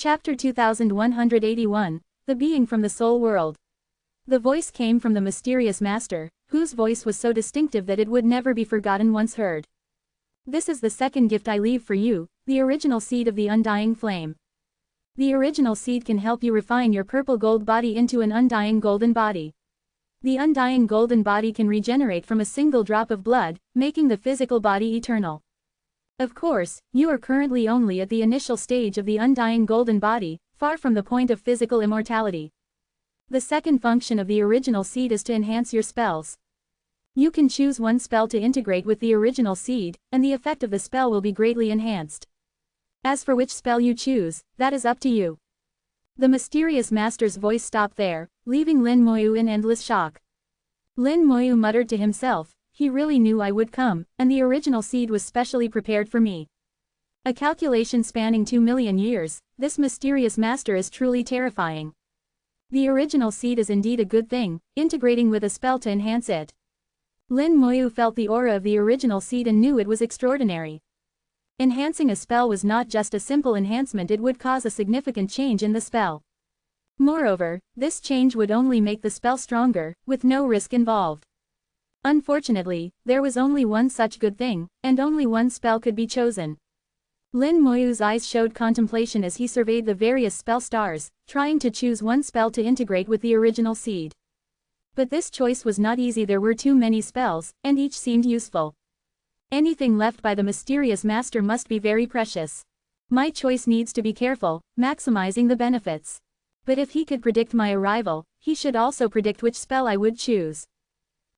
Chapter 2181, The Being from the Soul World. The voice came from the mysterious master, whose voice was so distinctive that it would never be forgotten once heard. This is the second gift I leave for you, the original seed of the undying flame. The original seed can help you refine your purple gold body into an undying golden body. The undying golden body can regenerate from a single drop of blood, making the physical body eternal. Of course, you are currently only at the initial stage of the undying golden body, far from the point of physical immortality. The second function of the original seed is to enhance your spells. You can choose one spell to integrate with the original seed, and the effect of the spell will be greatly enhanced. As for which spell you choose, that is up to you. The mysterious master's voice stopped there, leaving Lin Moyu in endless shock. Lin Moyu muttered to himself, he really knew I would come, and the original seed was specially prepared for me. A calculation spanning 2 million years, this mysterious master is truly terrifying. The original seed is indeed a good thing, integrating with a spell to enhance it. Lin Moyu felt the aura of the original seed and knew it was extraordinary. Enhancing a spell was not just a simple enhancement, it would cause a significant change in the spell. Moreover, this change would only make the spell stronger, with no risk involved. Unfortunately, there was only one such good thing, and only one spell could be chosen. Lin Moyu's eyes showed contemplation as he surveyed the various spell stars, trying to choose one spell to integrate with the original seed. But this choice was not easy, there were too many spells, and each seemed useful. Anything left by the mysterious master must be very precious. My choice needs to be careful, maximizing the benefits. But if he could predict my arrival, he should also predict which spell I would choose.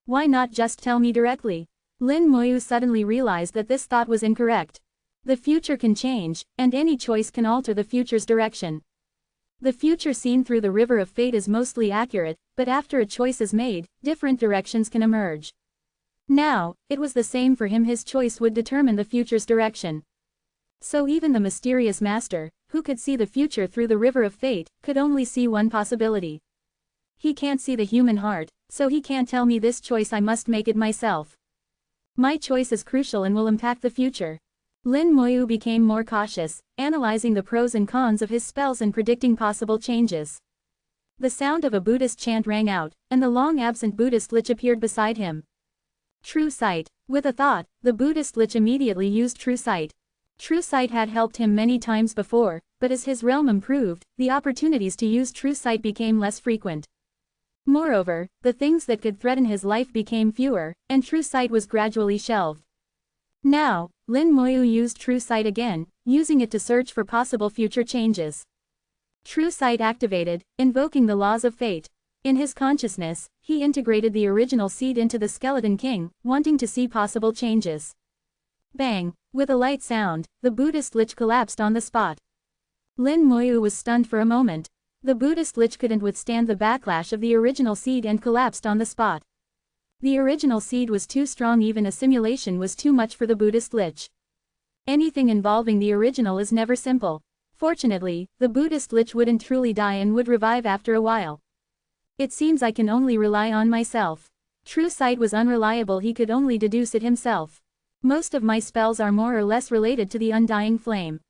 Why not just tell me directly? Lin Moyu suddenly realized that this thought was incorrect. The future can change, and any choice can alter the future's direction. The future seen through the river of fate is mostly accurate, but after a choice is made, different directions can emerge. Now, it was the same for him, his choice would determine the future's direction. So even the mysterious master, who could see the future through the river of fate, could only see one possibility. He can't see the human heart, so he can't tell me this choice, I must make it myself. My choice is crucial and will impact the future. Lin Moyu became more cautious, analyzing the pros and cons of his spells and predicting possible changes. The sound of a Buddhist chant rang out, and the long-absent Buddhist lich appeared beside him. True Sight. With a thought, the Buddhist lich immediately used True Sight. True Sight had helped him many times before, but as his realm improved, the opportunities to use True Sight became less frequent. Moreover, the things that could threaten his life became fewer, and True Sight was gradually shelved. Now, Lin Moyu used True Sight again, using it to search for possible future changes. True Sight activated, invoking the laws of fate. In his consciousness, he integrated the original seed into the Skeleton King, wanting to see possible changes. Bang! With a light sound, the Buddhist lich collapsed on the spot. Lin Moyu was stunned for a moment. The Buddhist lich couldn't withstand the backlash of the original seed and collapsed on the spot. The original seed was too strong, even a simulation was too much for the Buddhist lich. Anything involving the original is never simple. Fortunately, the Buddhist lich wouldn't truly die and would revive after a while. It seems I can only rely on myself. True Sight was unreliable, he could only deduce it himself. Most of my spells are more or less related to the undying flame.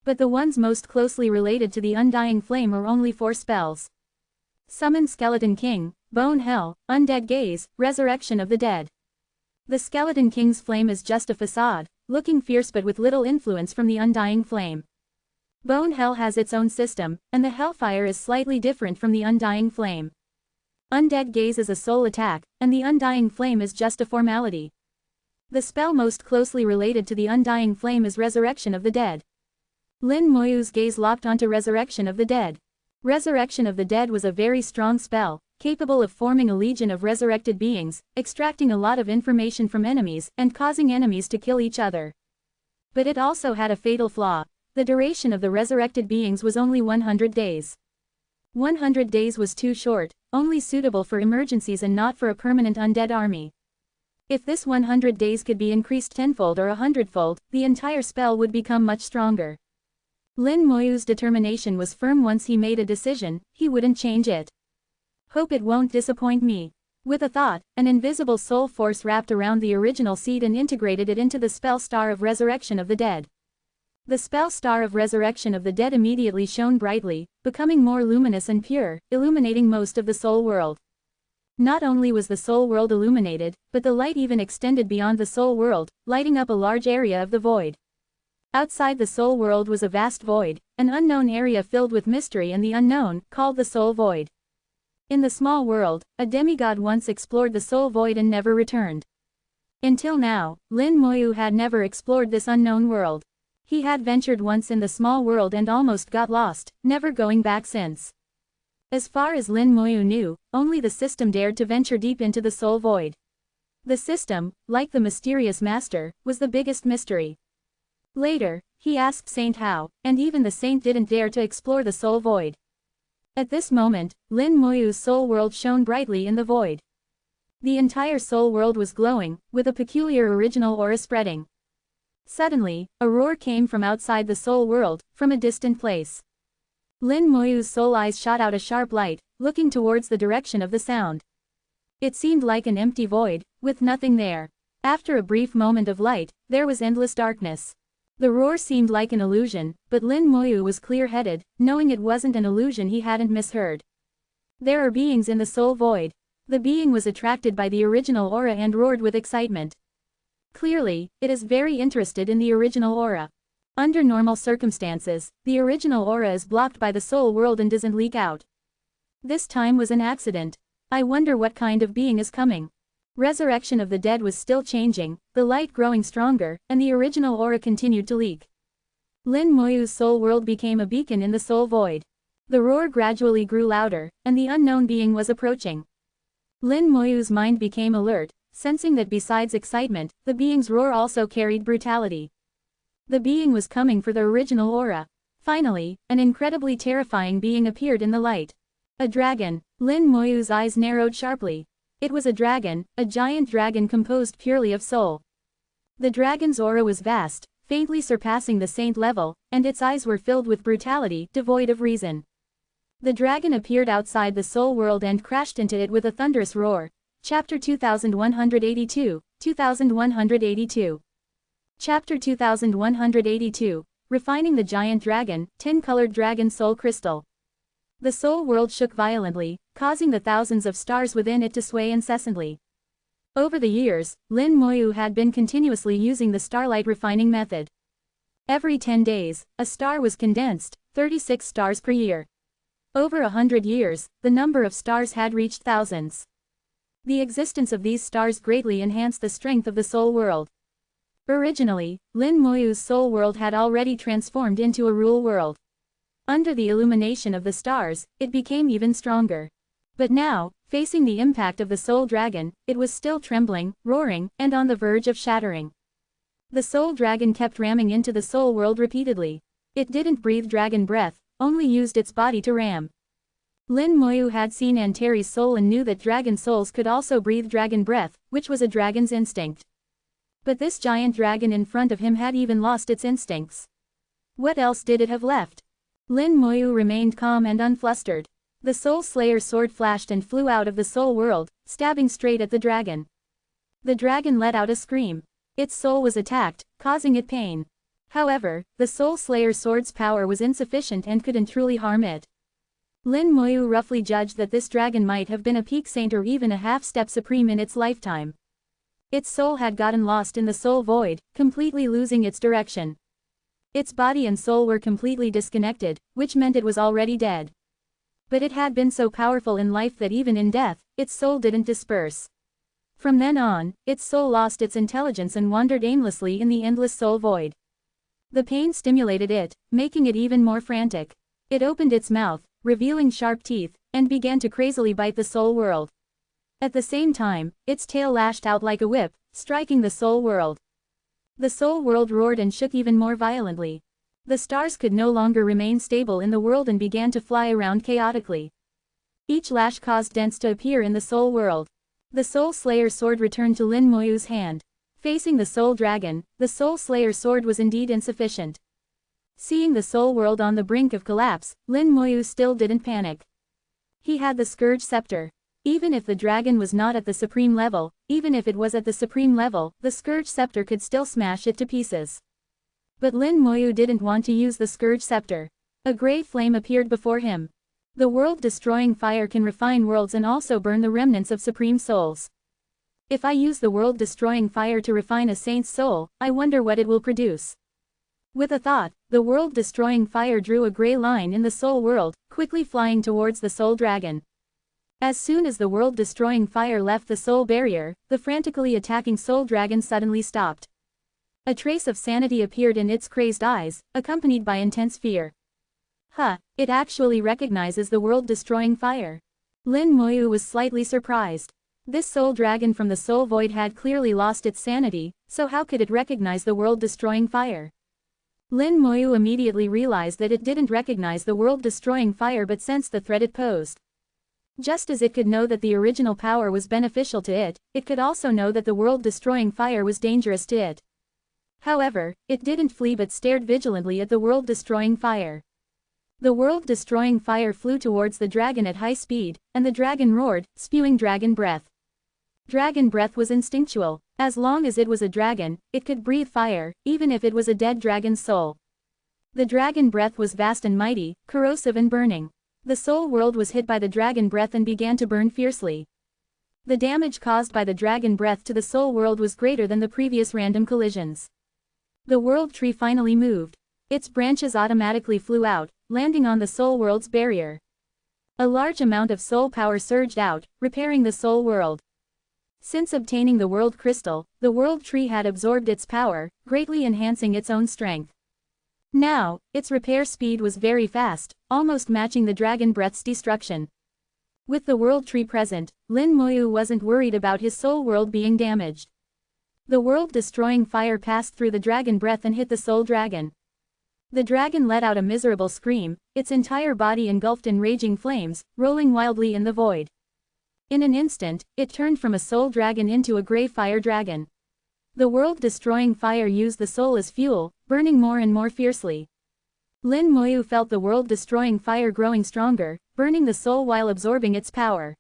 But the ones most closely related to the undying flame are only 4 spells. Summon Skeleton King, Bone Hell, Undead Gaze, Resurrection of the Dead. The Skeleton King's flame is just a facade, looking fierce but with little influence from the undying flame. Bone Hell has its own system, and the Hellfire is slightly different from the undying flame. Undead Gaze is a soul attack, and the undying flame is just a formality. The spell most closely related to the undying flame is Resurrection of the Dead. Lin Moyu's gaze locked onto Resurrection of the Dead. Resurrection of the Dead was a very strong spell, capable of forming a legion of resurrected beings, extracting a lot of information from enemies, and causing enemies to kill each other. But it also had a fatal flaw. The duration of the resurrected beings was only 100 days. 100 days was too short, only suitable for emergencies and not for a permanent undead army. If this 100 days could be increased tenfold or 100-fold, the entire spell would become much stronger. Lin Moyu's determination was firm. Once he made a decision, he wouldn't change it. Hope it won't disappoint me. With a thought, an invisible soul force wrapped around the original seed and integrated it into the spell star of Resurrection of the Dead. The spell star of resurrection of the dead immediately shone brightly, becoming more luminous and pure, illuminating most of the soul world. Not only was the soul world illuminated, but the light even extended beyond the soul world, lighting up a large area of the void. Outside the soul world was a vast void, an unknown area filled with mystery and the unknown, called the soul void. In the small world, a demigod once explored the soul void and never returned. Until now, Lin Moyu had never explored this unknown world. He had ventured once in the small world and almost got lost, never going back since. As far as Lin Moyu knew, only the system dared to venture deep into the soul void. The system, like the mysterious master, was the biggest mystery. Later, he asked Saint how, and even the saint didn't dare to explore the soul void. At this moment, Lin Moyu's soul world shone brightly in the void. The entire soul world was glowing, with a peculiar original aura spreading. Suddenly, a roar came from outside the soul world, from a distant place. Lin Moyu's soul eyes shot out a sharp light, looking towards the direction of the sound. It seemed like an empty void, with nothing there. After a brief moment of light, there was endless darkness. The roar seemed like an illusion, but Lin Moyu was clear-headed, knowing it wasn't an illusion he hadn't misheard. There are beings in the soul void. The being was attracted by the original aura and roared with excitement. Clearly, it is very interested in the original aura. Under normal circumstances, the original aura is blocked by the soul world and doesn't leak out. This time was an accident. I wonder what kind of being is coming. Resurrection of the dead was still changing, the light growing stronger, and the original aura continued to leak. Lin Moyu's soul world became a beacon in the soul void. The roar gradually grew louder, and the unknown being was approaching. Lin Moyu's mind became alert, sensing that besides excitement, the being's roar also carried brutality. The being was coming for the original aura. Finally, an incredibly terrifying being appeared in the light. A dragon. Lin Moyu's eyes narrowed sharply. It was a dragon, a giant dragon composed purely of soul. The dragon's aura was vast, faintly surpassing the saint level, and its eyes were filled with brutality, devoid of reason. The dragon appeared outside the soul world and crashed into it with a thunderous roar. Chapter 2182, 2182. Chapter 2182, Refining the Giant Dragon, 10-colored dragon soul crystal. The soul world shook violently, causing the thousands of stars within it to sway incessantly. Over the years, Lin Moyu had been continuously using the starlight refining method. Every 10 days, a star was condensed, 36 stars per year. Over 100 years, the number of stars had reached thousands. The existence of these stars greatly enhanced the strength of the soul world. Originally, Lin Moyu's soul world had already transformed into a rule world. Under the illumination of the stars, it became even stronger. But now, facing the impact of the soul dragon, it was still trembling, roaring, and on the verge of shattering. The soul dragon kept ramming into the soul world repeatedly. It didn't breathe dragon breath, only used its body to ram. Lin Moyu had seen Antares' soul and knew that dragon souls could also breathe dragon breath, which was a dragon's instinct. But this giant dragon in front of him had even lost its instincts. What else did it have left? Lin Moyu remained calm and unflustered. The Soul Slayer's sword flashed and flew out of the soul world, stabbing straight at the dragon. The dragon let out a scream. Its soul was attacked, causing it pain. However, the Soul Slayer's sword's power was insufficient and couldn't truly harm it. Lin Moyu roughly judged that this dragon might have been a peak saint or even a half-step supreme in its lifetime. Its soul had gotten lost in the soul void, completely losing its direction. Its body and soul were completely disconnected, which meant it was already dead. But it had been so powerful in life that even in death, its soul didn't disperse. From then on, its soul lost its intelligence and wandered aimlessly in the endless soul void. The pain stimulated it, making it even more frantic. It opened its mouth, revealing sharp teeth, and began to crazily bite the soul world. At the same time, its tail lashed out like a whip, striking the soul world. The soul world roared and shook even more violently. The stars could no longer remain stable in the world and began to fly around chaotically. Each lash caused dents to appear in the soul world. The Soul Slayer's sword returned to Lin Moyu's hand. Facing the soul dragon, the Soul Slayer's sword was indeed insufficient. Seeing the soul world on the brink of collapse, Lin Moyu still didn't panic. He had the Scourge Scepter. Even if the dragon was not at the supreme level, even if it was at the supreme level, the Scourge Scepter could still smash it to pieces. But Lin Moyu didn't want to use the Scourge Scepter. A gray flame appeared before him. The world-destroying fire can refine worlds and also burn the remnants of supreme souls. If I use the world-destroying fire to refine a saint's soul, I wonder what it will produce. With a thought, the world-destroying fire drew a gray line in the soul world, quickly flying towards the soul dragon. As soon as the world-destroying fire left the soul barrier, the frantically attacking soul dragon suddenly stopped. A trace of sanity appeared in its crazed eyes, accompanied by intense fear. It actually recognizes the world-destroying fire. Lin Moyu was slightly surprised. This soul dragon from the soul void had clearly lost its sanity, so how could it recognize the world-destroying fire? Lin Moyu immediately realized that it didn't recognize the world-destroying fire but sensed the threat it posed. Just as it could know that the original power was beneficial to it, it could also know that the world-destroying fire was dangerous to it. However, it didn't flee but stared vigilantly at the world-destroying fire. The world-destroying fire flew towards the dragon at high speed, and the dragon roared, spewing dragon breath. Dragon breath was instinctual. As long as it was a dragon, it could breathe fire, even if it was a dead dragon's soul. The dragon breath was vast and mighty, corrosive and burning. The soul world was hit by the dragon breath and began to burn fiercely. The damage caused by the dragon breath to the soul world was greater than the previous random collisions. The world tree finally moved. Its branches automatically flew out, landing on the soul world's barrier. A large amount of soul power surged out, repairing the soul world. Since obtaining the world crystal, the world tree had absorbed its power, greatly enhancing its own strength. Now, its repair speed was very fast, almost matching the dragon breath's destruction. With the world tree present, Lin Moyu wasn't worried about his soul world being damaged. The world-destroying fire passed through the dragon breath and hit the soul dragon. The dragon let out a miserable scream, its entire body engulfed in raging flames, rolling wildly in the void. In an instant, it turned from a soul dragon into a gray fire dragon. The world-destroying fire used the soul as fuel, burning more and more fiercely. Lin Moyu felt the world-destroying fire growing stronger, burning the soul while absorbing its power.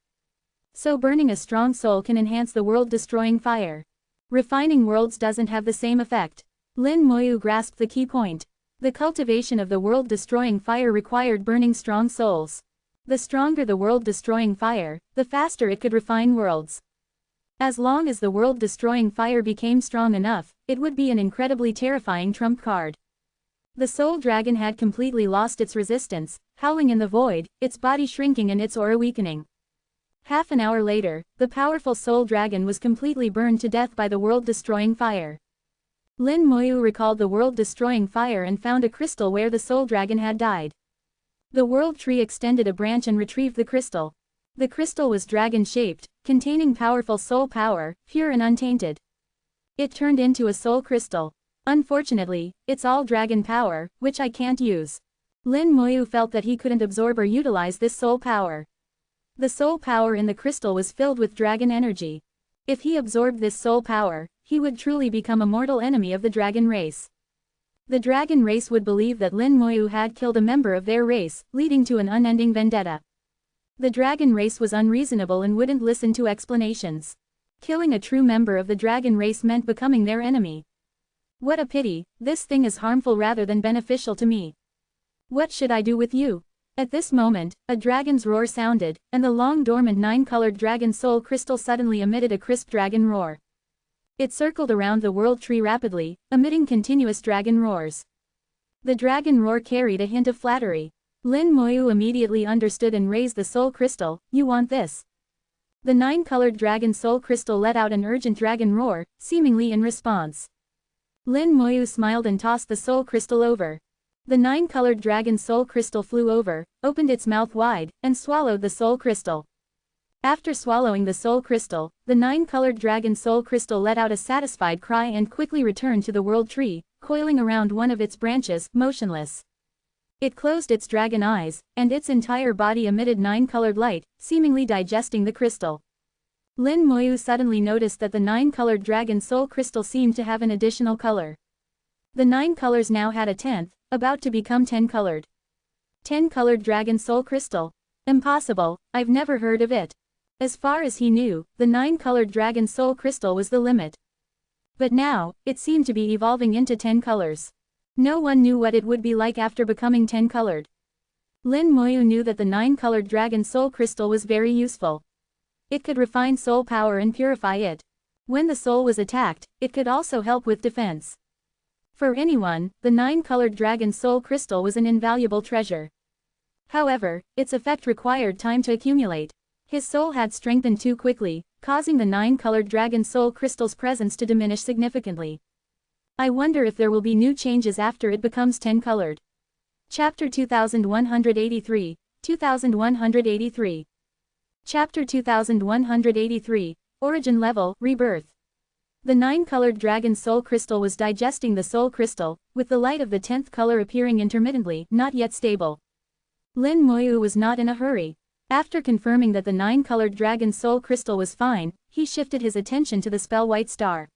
So burning a strong soul can enhance the world-destroying fire. Refining worlds doesn't have the same effect. Lin Moyu grasped the key point. The cultivation of the world-destroying fire required burning strong souls. The stronger the world-destroying fire, the faster it could refine worlds. As long as the world-destroying fire became strong enough, it would be an incredibly terrifying trump card. The soul dragon had completely lost its resistance, howling in the void, its body shrinking and its aura weakening. Half an hour later, the powerful soul dragon was completely burned to death by the world-destroying fire. Lin Moyu recalled the world-destroying fire and found a crystal where the soul dragon had died. The world tree extended a branch and retrieved the crystal. The crystal was dragon-shaped, containing powerful soul power, pure and untainted. It turned into a soul crystal. Unfortunately, it's all dragon power, which I can't use. Lin Moyu felt that he couldn't absorb or utilize this soul power. The soul power in the crystal was filled with dragon energy. If he absorbed this soul power, he would truly become a mortal enemy of the dragon race. The dragon race would believe that Lin Moyu had killed a member of their race, leading to an unending vendetta. The dragon race was unreasonable and wouldn't listen to explanations. Killing a true member of the dragon race meant becoming their enemy. What a pity, this thing is harmful rather than beneficial to me. What should I do with you? At this moment, a dragon's roar sounded, and the long-dormant nine-colored dragon soul crystal suddenly emitted a crisp dragon roar. It circled around the world tree rapidly, emitting continuous dragon roars. The dragon roar carried a hint of flattery. Lin Moyu immediately understood and raised the soul crystal. You want this? The nine-colored dragon soul crystal let out an urgent dragon roar, seemingly in response. Lin Moyu smiled and tossed the soul crystal over. The nine-colored dragon soul crystal flew over, opened its mouth wide, and swallowed the soul crystal. After swallowing the soul crystal, the nine-colored dragon soul crystal let out a satisfied cry and quickly returned to the world tree, coiling around one of its branches, motionless. It closed its dragon eyes, and its entire body emitted nine-colored light, seemingly digesting the crystal. Lin Moyu suddenly noticed that the nine-colored dragon soul crystal seemed to have an additional color. The 9 colors now had a 10th, about to become 10-colored. 10-colored dragon soul crystal. Impossible, I've never heard of it. As far as he knew, the 9-colored dragon soul crystal was the limit. But now, it seemed to be evolving into 10 colors. No one knew what it would be like after becoming 10-colored. Lin Moyu knew that the 9-colored dragon soul crystal was very useful. It could refine soul power and purify it. When the soul was attacked, it could also help with defense. For anyone, the 9-colored dragon soul crystal was an invaluable treasure. However, its effect required time to accumulate. His soul had strengthened too quickly, causing the 9-colored dragon soul crystal's presence to diminish significantly. I wonder if there will be new changes after it becomes 10-colored. Chapter 2183, 2183. Chapter 2183, Origin Level, Rebirth. The 9-colored dragon soul crystal was digesting the soul crystal, with the light of the 10th color appearing intermittently, not yet stable. Lin Moyu was not in a hurry. After confirming that the 9-colored dragon soul crystal was fine, he shifted his attention to the spell White Star.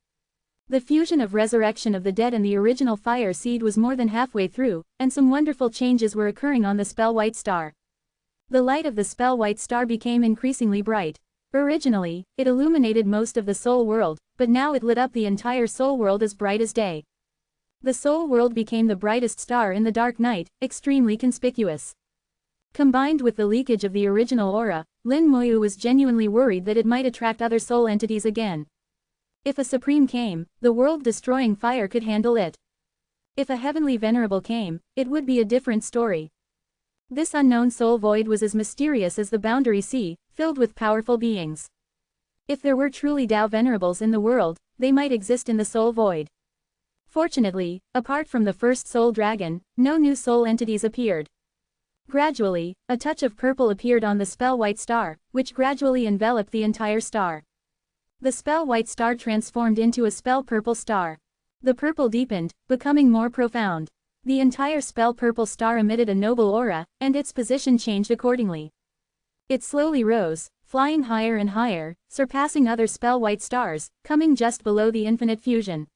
The fusion of Resurrection of the Dead and the original fire seed was more than halfway through, and some wonderful changes were occurring on the spell White Star. The light of the spell White Star became increasingly bright. Originally, it illuminated most of the soul world, but now it lit up the entire soul world as bright as day. The soul world became the brightest star in the dark night, extremely conspicuous. Combined with the leakage of the original aura, Lin Moyu was genuinely worried that it might attract other soul entities again. If a Supreme came, the world-destroying fire could handle it. If a heavenly Venerable came, it would be a different story. This unknown soul void was as mysterious as the boundary sea, filled with powerful beings. If there were truly Tao Venerables in the world, they might exist in the soul void. Fortunately, apart from the first soul dragon, no new soul entities appeared. Gradually, a touch of purple appeared on the spell White Star, which gradually enveloped the entire star. The spell White Star transformed into a spell Purple Star. The purple deepened, becoming more profound. The entire spell Purple Star emitted a noble aura, and its position changed accordingly. It slowly rose, flying higher and higher, surpassing other spell White Stars, coming just below the infinite fusion.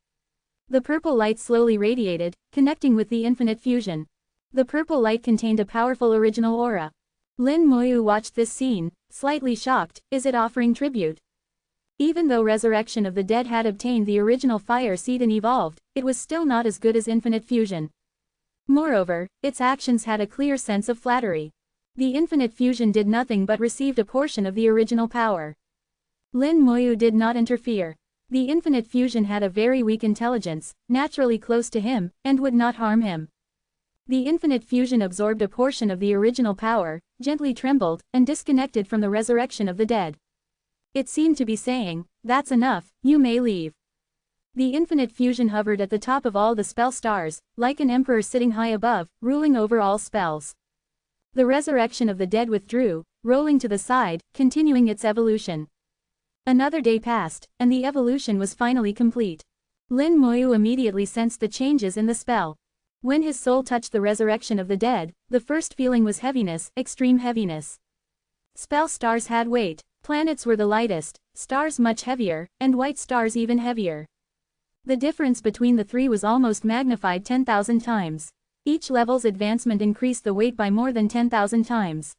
The purple light slowly radiated, connecting with the infinite fusion. The purple light contained a powerful original aura. Lin Moyu watched this scene, slightly shocked. Is it offering tribute? Even though Resurrection of the Dead had obtained the original fire seed and evolved, it was still not as good as infinite fusion. Moreover, its actions had a clear sense of flattery. The infinite fusion did nothing but received a portion of the original power. Lin Moyu did not interfere. The infinite fusion had a very weak intelligence, naturally close to him, and would not harm him. The infinite fusion absorbed a portion of the original power, gently trembled, and disconnected from the Resurrection of the Dead. It seemed to be saying, "That's enough, you may leave." The infinite fusion hovered at the top of all the spell stars, like an emperor sitting high above, ruling over all spells. The Resurrection of the Dead withdrew, rolling to the side, continuing its evolution. Another day passed, and the evolution was finally complete. Lin Moyu immediately sensed the changes in the spell. When his soul touched the Resurrection of the Dead, the first feeling was heaviness, extreme heaviness. Spell stars had weight. Planets were the lightest, stars much heavier, and white stars even heavier. The difference between the three was almost magnified 10,000 times. Each level's advancement increased the weight by more than 10,000 times.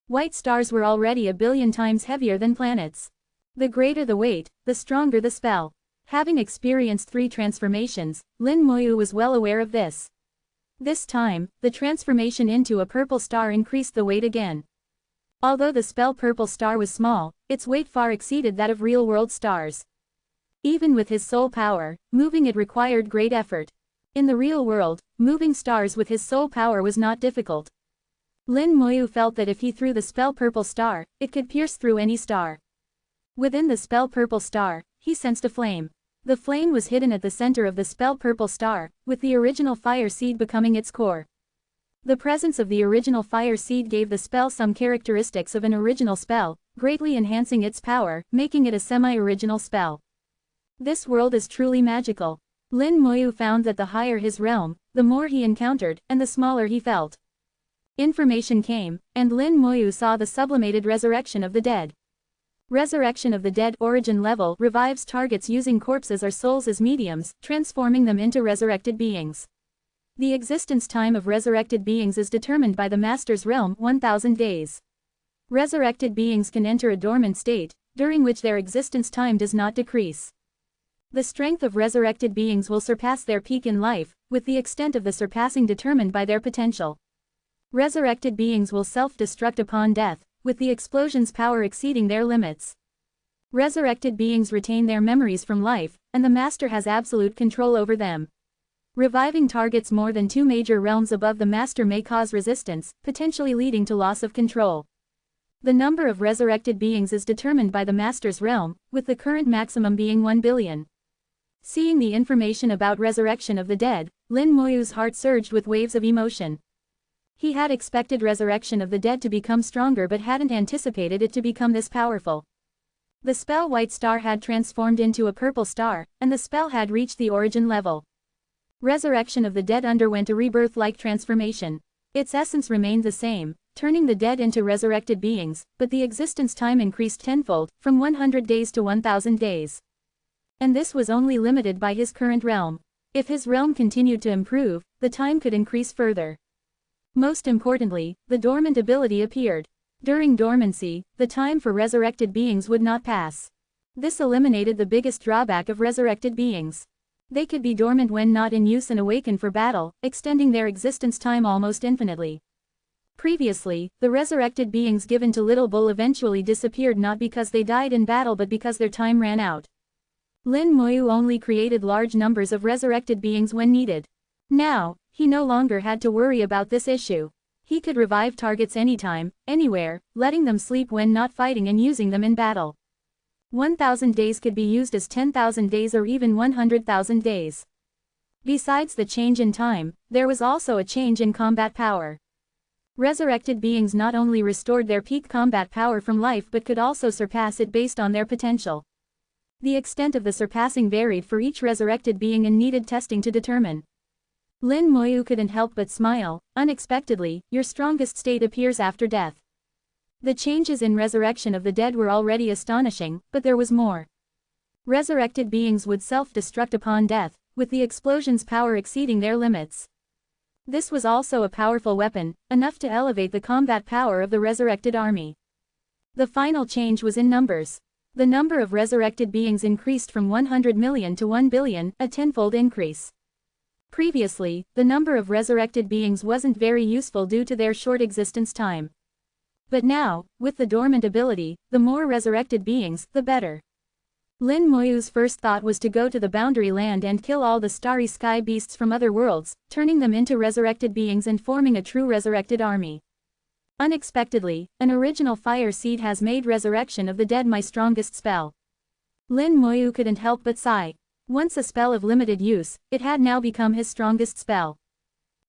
White stars were already 1,000,000,000 times heavier than planets. The greater the weight, the stronger the spell. Having experienced 3 transformations, Lin Moyu was well aware of this. This time, the transformation into a purple star increased the weight again. Although the spell Purple Star was small, its weight far exceeded that of real-world stars. Even with his soul power, moving it required great effort. In the real world, moving stars with his soul power was not difficult. Lin Moyu felt that if he threw the spell Purple Star, it could pierce through any star. Within the spell Purple Star, he sensed a flame. The flame was hidden at the center of the spell Purple Star, with the original fire seed becoming its core. The presence of the original fire seed gave the spell some characteristics of an original spell, greatly enhancing its power, making it a semi-original spell. This world is truly magical. Lin Moyu found that the higher his realm, the more he encountered, and the smaller he felt. Information came, and Lin Moyu saw the sublimated Resurrection of the Dead. Resurrection of the Dead origin level revives targets using corpses or souls as mediums, transforming them into resurrected beings. The existence time of resurrected beings is determined by the Master's realm, 1,000 days. Resurrected beings can enter a dormant state, during which their existence time does not decrease. The strength of resurrected beings will surpass their peak in life, with the extent of the surpassing determined by their potential. Resurrected beings will self-destruct upon death, with the explosion's power exceeding their limits. Resurrected beings retain their memories from life, and the Master has absolute control over them. Reviving targets more than 2 major realms above the Master may cause resistance, potentially leading to loss of control. The number of resurrected beings is determined by the Master's realm, with the current maximum being 1 billion. Seeing the information about resurrection of the dead, Lin Moyu's heart surged with waves of emotion. He had expected resurrection of the dead to become stronger but hadn't anticipated it to become this powerful. The spell White Star had transformed into a purple star, and the spell had reached the origin level. Resurrection of the dead underwent a rebirth-like transformation. Its essence remained the same, turning the dead into resurrected beings, but the existence time increased tenfold, from 100 days to 1000 days. And this was only limited by his current realm. If his realm continued to improve, the time could increase further. Most importantly, the dormant ability appeared. During dormancy, the time for resurrected beings would not pass. This eliminated the biggest drawback of resurrected beings. They could be dormant when not in use and awaken for battle, extending their existence time almost infinitely. Previously, the resurrected beings given to Little Bull eventually disappeared not because they died in battle but because their time ran out. Lin Moyu only created large numbers of resurrected beings when needed. Now, he no longer had to worry about this issue. He could revive targets anytime, anywhere, letting them sleep when not fighting and using them in battle. 1000 days could be used as 10,000 days or even 100,000 days. Besides the change in time, there was also a change in combat power. Resurrected beings not only restored their peak combat power from life but could also surpass it based on their potential. The extent of the surpassing varied for each resurrected being and needed testing to determine. Lin Moyu couldn't help but smile. Unexpectedly, your strongest state appears after death. The changes in resurrection of the dead were already astonishing, but there was more. Resurrected beings would self-destruct upon death, with the explosion's power exceeding their limits. This was also a powerful weapon, enough to elevate the combat power of the resurrected army. The final change was in numbers. The number of resurrected beings increased from 100 million to 1 billion, a tenfold increase. Previously, the number of resurrected beings wasn't very useful due to their short existence time. But now, with the dormant ability, the more resurrected beings, the better. Lin Moyu's first thought was to go to the boundary land and kill all the starry sky beasts from other worlds, turning them into resurrected beings and forming a true resurrected army. Unexpectedly, an original fire seed has made resurrection of the dead my strongest spell. Lin Moyu couldn't help but sigh. Once a spell of limited use, it had now become his strongest spell.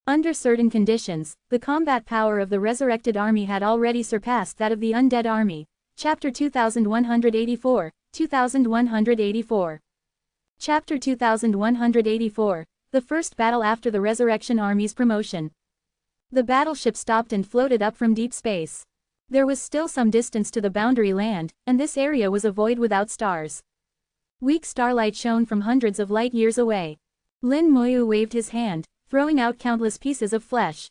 Under certain conditions, the combat power of the resurrected army had already surpassed that of the undead army. Chapter 2184, 2184. Chapter 2184, the first battle after the resurrection army's promotion. The battleship stopped and floated up from deep space. There was still some distance to the boundary land, and this area was a void without stars. Weak starlight shone from hundreds of light years away. Lin Moyu waved his hand, throwing out countless pieces of flesh.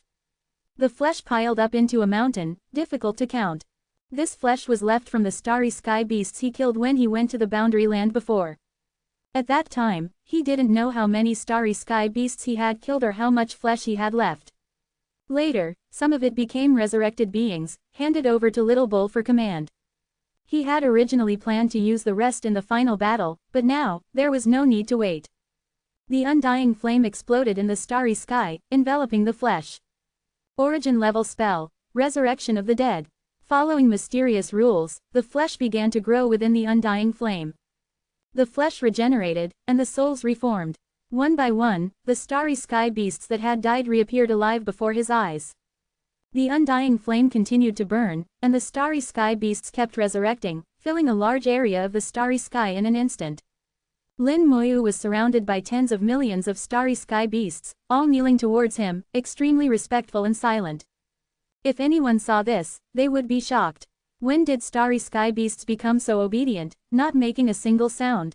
The flesh piled up into a mountain, difficult to count. This flesh was left from the starry sky beasts he killed when he went to the boundary land before. At that time, he didn't know how many starry sky beasts he had killed or how much flesh he had left. Later, some of it became resurrected beings, handed over to Little Bull for command. He had originally planned to use the rest in the final battle, but now, there was no need to wait. The undying flame exploded in the starry sky, enveloping the flesh. Origin level spell, Resurrection of the Dead. Following mysterious rules, the flesh began to grow within the undying flame. The flesh regenerated, and the souls reformed. One by one, the starry sky beasts that had died reappeared alive before his eyes. The undying flame continued to burn, and the starry sky beasts kept resurrecting, filling a large area of the starry sky in an instant. Lin Moyu was surrounded by tens of millions of starry sky beasts, all kneeling towards him, extremely respectful and silent. If anyone saw this, they would be shocked. When did starry sky beasts become so obedient, not making a single sound?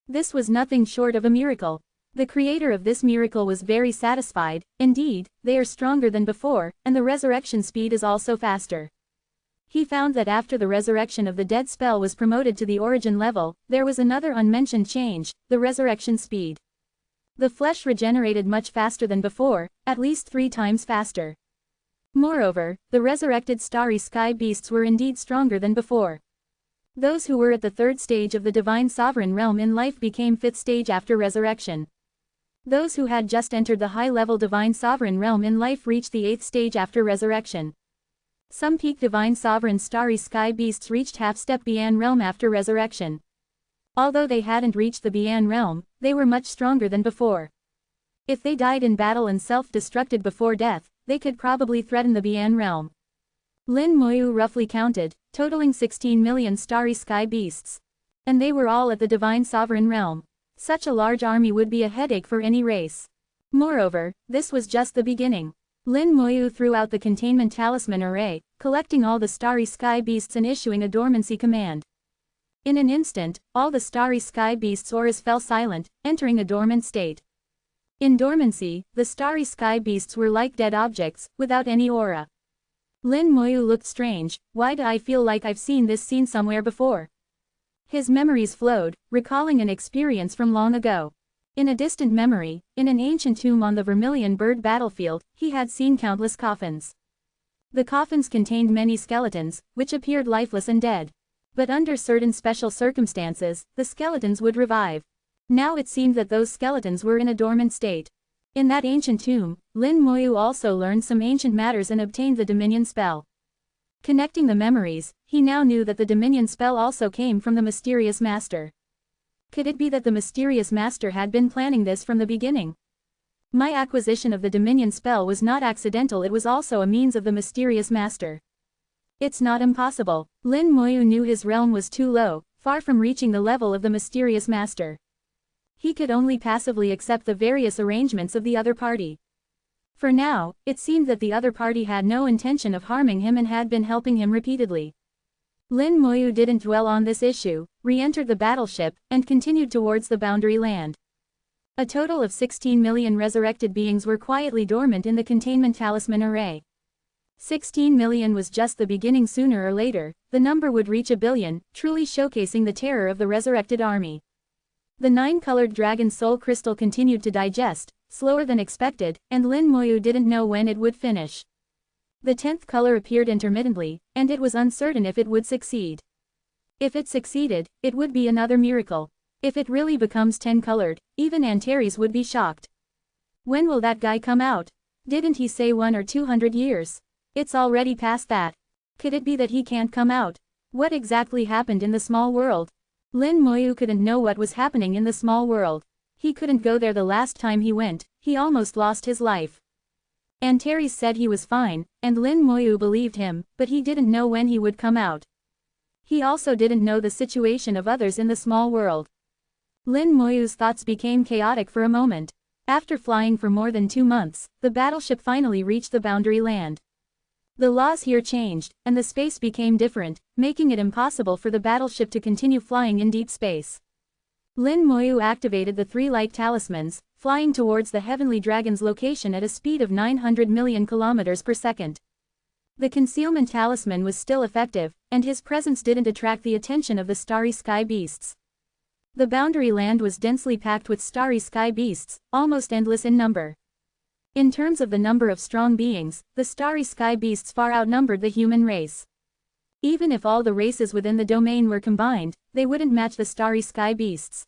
This was nothing short of a miracle. The creator of this miracle was very satisfied. Indeed, they are stronger than before, and the resurrection speed is also faster. He found that after the resurrection of the dead spell was promoted to the origin level, there was another unmentioned change, the resurrection speed. The flesh regenerated much faster than before, at least 3 times faster. Moreover, the resurrected starry sky beasts were indeed stronger than before. Those who were at the 3rd stage of the divine sovereign realm in life became 5th stage after resurrection. Those who had just entered the high-level divine sovereign realm in life reached the 8th stage after resurrection. Some peak divine sovereign starry sky beasts reached half-step Bian realm after resurrection. Although they hadn't reached the Bian realm, they were much stronger than before. If they died in battle and self-destructed before death, they could probably threaten the Bian realm. Lin Moyu roughly counted, totaling 16 million starry sky beasts. And they were all at the divine sovereign realm. Such a large army would be a headache for any race. Moreover, this was just the beginning. Lin Moyu threw out the containment talisman array, collecting all the starry sky beasts and issuing a dormancy command. In an instant, all the starry sky beasts' auras fell silent, entering a dormant state. In dormancy, the starry sky beasts were like dead objects, without any aura. Lin Moyu looked strange. Why do I feel like I've seen this scene somewhere before? His memories flowed, recalling an experience from long ago. In a distant memory, in an ancient tomb on the Vermilion Bird battlefield, he had seen countless coffins. The coffins contained many skeletons, which appeared lifeless and dead. But under certain special circumstances, the skeletons would revive. Now it seemed that those skeletons were in a dormant state. In that ancient tomb, Lin Moyu also learned some ancient matters and obtained the Dominion spell. Connecting the memories, he now knew that the Dominion spell also came from the mysterious master. Could it be that the mysterious master had been planning this from the beginning? My acquisition of the Dominion spell was not accidental, it was also a means of the mysterious master. It's not impossible. Lin Moyu knew his realm was too low, far from reaching the level of the mysterious master. He could only passively accept the various arrangements of the other party. For now, it seemed that the other party had no intention of harming him and had been helping him repeatedly. Lin Moyu didn't dwell on this issue, re-entered the battleship, and continued towards the boundary land. A total of 16 million resurrected beings were quietly dormant in the containment talisman array. 16 million was just the beginning. Sooner or later, the number would reach a billion, truly showcasing the terror of the resurrected army. The 9-colored dragon soul crystal continued to digest, slower than expected, and Lin Moyu didn't know when it would finish. The 10th color appeared intermittently, and it was uncertain if it would succeed. If it succeeded, it would be another miracle. If it really becomes 10-colored, even Antares would be shocked. When will that guy come out? Didn't he say 1 or 200 years? It's already past that. Could it be that he can't come out? What exactly happened in the small world? Lin Moyu couldn't know what was happening in the small world. He couldn't go there. The last time he went, he almost lost his life. Antares said he was fine, and Lin Moyu believed him, but he didn't know when he would come out. He also didn't know the situation of others in the small world. Lin Moyu's thoughts became chaotic for a moment. After flying for more than 2 months, the battleship finally reached the boundary land. The laws here changed, and the space became different, making it impossible for the battleship to continue flying in deep space. Lin Moyu activated the 3 light talismans, flying towards the heavenly dragon's location at a speed of 900 million kilometers per second. The concealment talisman was still effective, and his presence didn't attract the attention of the starry sky beasts. The boundary land was densely packed with starry sky beasts, almost endless in number. In terms of the number of strong beings, the starry sky beasts far outnumbered the human race. Even if all the races within the domain were combined, they wouldn't match the starry sky beasts.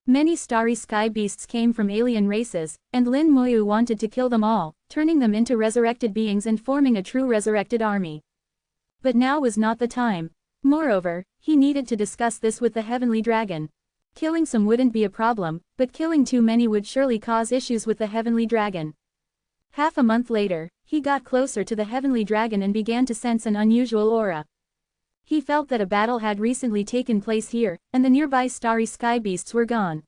Many starry sky beasts came from alien races, and Lin Moyu wanted to kill them all, turning them into resurrected beings and forming a true resurrected army. But now was not the time. Moreover, he needed to discuss this with the heavenly dragon. Killing some wouldn't be a problem, but killing too many would surely cause issues with the heavenly dragon. Half a month later, he got closer to the heavenly dragon and began to sense an unusual aura. He felt that a battle had recently taken place here, and the nearby starry sky beasts were gone.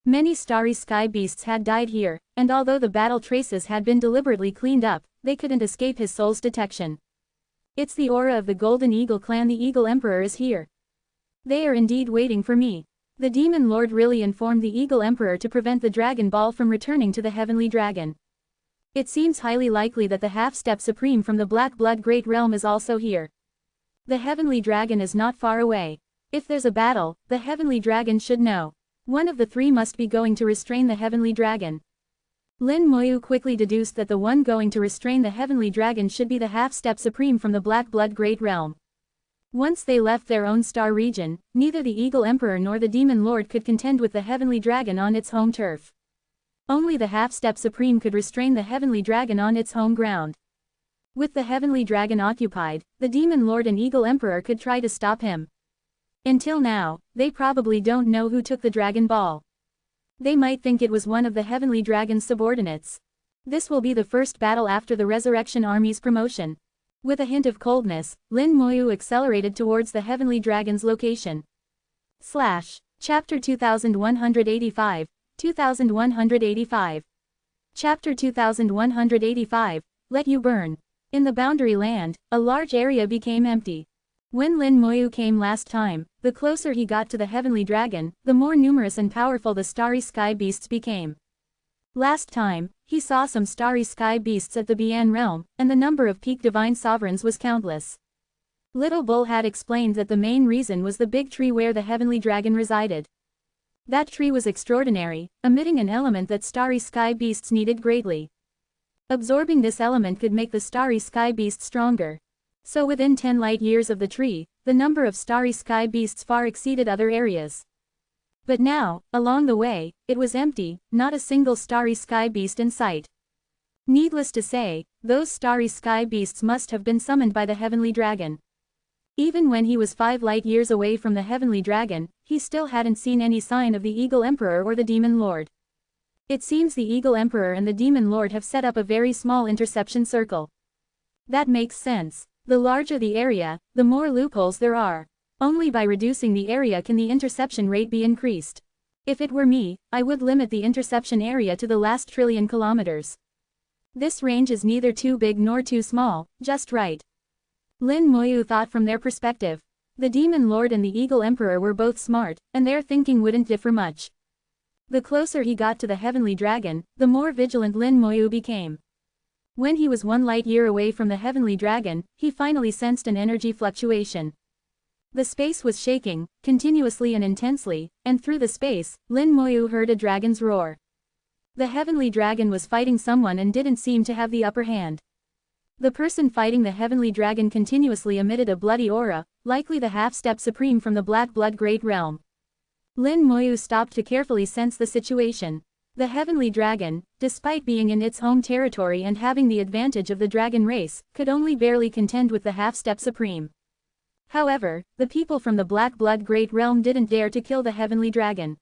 Many starry sky beasts had died here, and although the battle traces had been deliberately cleaned up, they couldn't escape his soul's detection. It's the aura of the Golden Eagle clan. The Eagle Emperor is here. They are indeed waiting for me. The Demon Lord really informed the Eagle Emperor to prevent the Dragon Ball from returning to the heavenly dragon. It seems highly likely that the half-step supreme from the Black Blood Great Realm is also here. The heavenly dragon is not far away. If there's a battle, the heavenly dragon should know. One of the three must be going to restrain the heavenly dragon. Lin Moyu quickly deduced that the one going to restrain the heavenly dragon should be the half-step supreme from the Black Blood Great Realm. Once they left their own star region, neither the Eagle Emperor nor the Demon Lord could contend with the heavenly dragon on its home turf. Only the half-step supreme could restrain the heavenly dragon on its home ground. With the heavenly dragon occupied, the Demon Lord and Eagle Emperor could try to stop him. Until now, they probably don't know who took the Dragon Ball. They might think it was one of the heavenly dragon's subordinates. This will be the first battle after the Resurrection Army's promotion. With a hint of coldness, Lin Moyu accelerated towards the heavenly dragon's location. Chapter 2185, 2185. Chapter 2185, Let You Burn. In the boundary land, a large area became empty. When Lin Moyu came last time, the closer he got to the heavenly dragon, the more numerous and powerful the starry sky beasts became. Last time, he saw some starry sky beasts at the Bian realm, and the number of peak divine sovereigns was countless. Little Bull had explained that the main reason was the big tree where the heavenly dragon resided. That tree was extraordinary, emitting an element that starry sky beasts needed greatly. Absorbing this element could make the starry sky beasts stronger. So within 10 light years of the tree, the number of starry sky beasts far exceeded other areas. But now, along the way, it was empty, not a single starry sky beast in sight. Needless to say, those starry sky beasts must have been summoned by the heavenly dragon. Even when he was 5 light years away from the heavenly dragon, he still hadn't seen any sign of the Eagle Emperor or the Demon Lord. It seems the Eagle Emperor and the Demon Lord have set up a very small interception circle. That makes sense. The larger the area, the more loopholes there are. Only by reducing the area can the interception rate be increased. If it were me, I would limit the interception area to the last trillion kilometers. This range is neither too big nor too small, just right. Lin Moyu thought from their perspective. The Demon Lord and the Eagle Emperor were both smart, and their thinking wouldn't differ much. The closer he got to the heavenly dragon, the more vigilant Lin Moyu became. When he was 1 light year away from the heavenly dragon, he finally sensed an energy fluctuation. The space was shaking, continuously and intensely, and through the space, Lin Moyu heard a dragon's roar. The heavenly dragon was fighting someone and didn't seem to have the upper hand. The person fighting the heavenly dragon continuously emitted a bloody aura, likely the half-step supreme from the Black Blood Great Realm. Lin Moyu stopped to carefully sense the situation. The heavenly dragon, despite being in its home territory and having the advantage of the dragon race, could only barely contend with the half-step supreme. However, the people from the Black Blood Great Realm didn't dare to kill the heavenly dragon.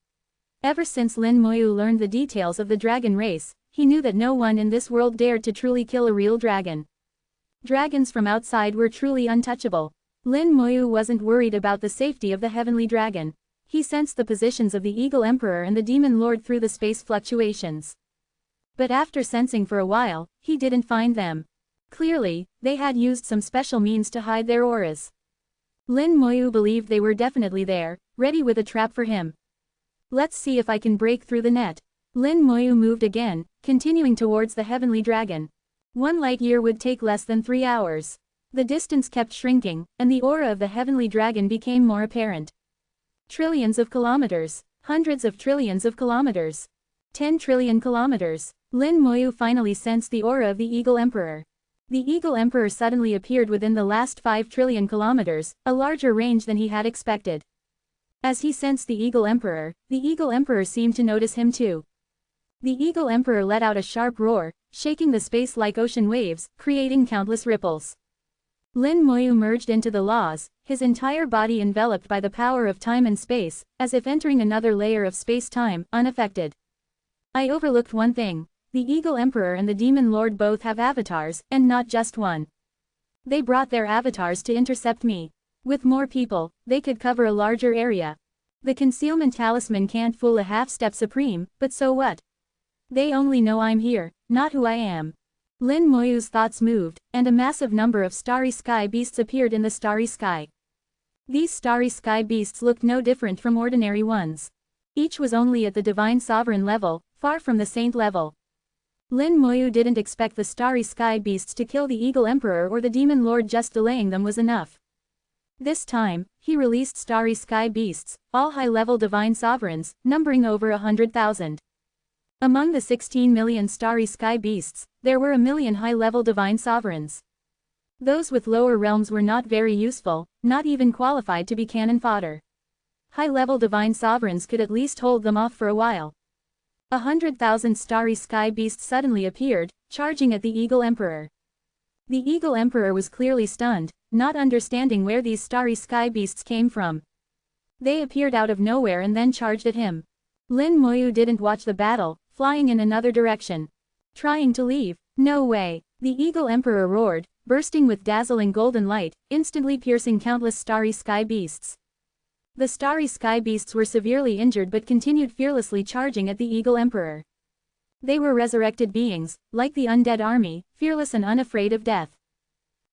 Ever since Lin Moyu learned the details of the dragon race, he knew that no one in this world dared to truly kill a real dragon. Dragons from outside were truly untouchable. Lin Moyu wasn't worried about the safety of the heavenly dragon. He sensed the positions of the Eagle Emperor and the Demon Lord through the space fluctuations. But after sensing for a while, he didn't find them. Clearly, they had used some special means to hide their auras. Lin Moyu believed they were definitely there, ready with a trap for him. Let's see if I can break through the net. Lin Moyu moved again, continuing towards the heavenly dragon. 1 light year would take less than 3 hours. The distance kept shrinking, and the aura of the heavenly dragon became more apparent. Trillions of kilometers. Hundreds of trillions of kilometers. 10 trillion kilometers. Lin Moyu finally sensed the aura of the Eagle Emperor. The Eagle Emperor suddenly appeared within the last 5 trillion kilometers, a larger range than he had expected. As he sensed the Eagle Emperor seemed to notice him too. The Eagle Emperor let out a sharp roar, shaking the space like ocean waves, creating countless ripples. Lin Moyu merged into the laws, his entire body enveloped by the power of time and space, as if entering another layer of space-time, unaffected. I overlooked one thing. The Eagle Emperor and the Demon Lord both have avatars, and not just one. They brought their avatars to intercept me. With more people, they could cover a larger area. The concealment talisman can't fool a half-step supreme, but so what? They only know I'm here, not who I am. Lin Moyu's thoughts moved, and a massive number of starry sky beasts appeared in the starry sky. These starry sky beasts looked no different from ordinary ones. Each was only at the divine sovereign level, far from the saint level. Lin Moyu didn't expect the starry sky beasts to kill the Eagle Emperor or the Demon Lord, just delaying them was enough. This time, he released starry sky beasts, all high-level divine sovereigns, numbering over 100,000. Among the 16 million starry sky beasts, there were 1 million high-level divine sovereigns. Those with lower realms were not very useful, not even qualified to be cannon fodder. High-level divine sovereigns could at least hold them off for a while. 100,000 starry sky beasts suddenly appeared, charging at the Eagle Emperor. The Eagle Emperor was clearly stunned, not understanding where these starry sky beasts came from. They appeared out of nowhere and then charged at him. Lin Moyu didn't watch the battle, flying in another direction. Trying to leave. No way. The Eagle Emperor roared, bursting with dazzling golden light, instantly piercing countless starry sky beasts. The starry sky beasts were severely injured but continued fearlessly charging at the Eagle Emperor. They were resurrected beings, like the undead army, fearless and unafraid of death.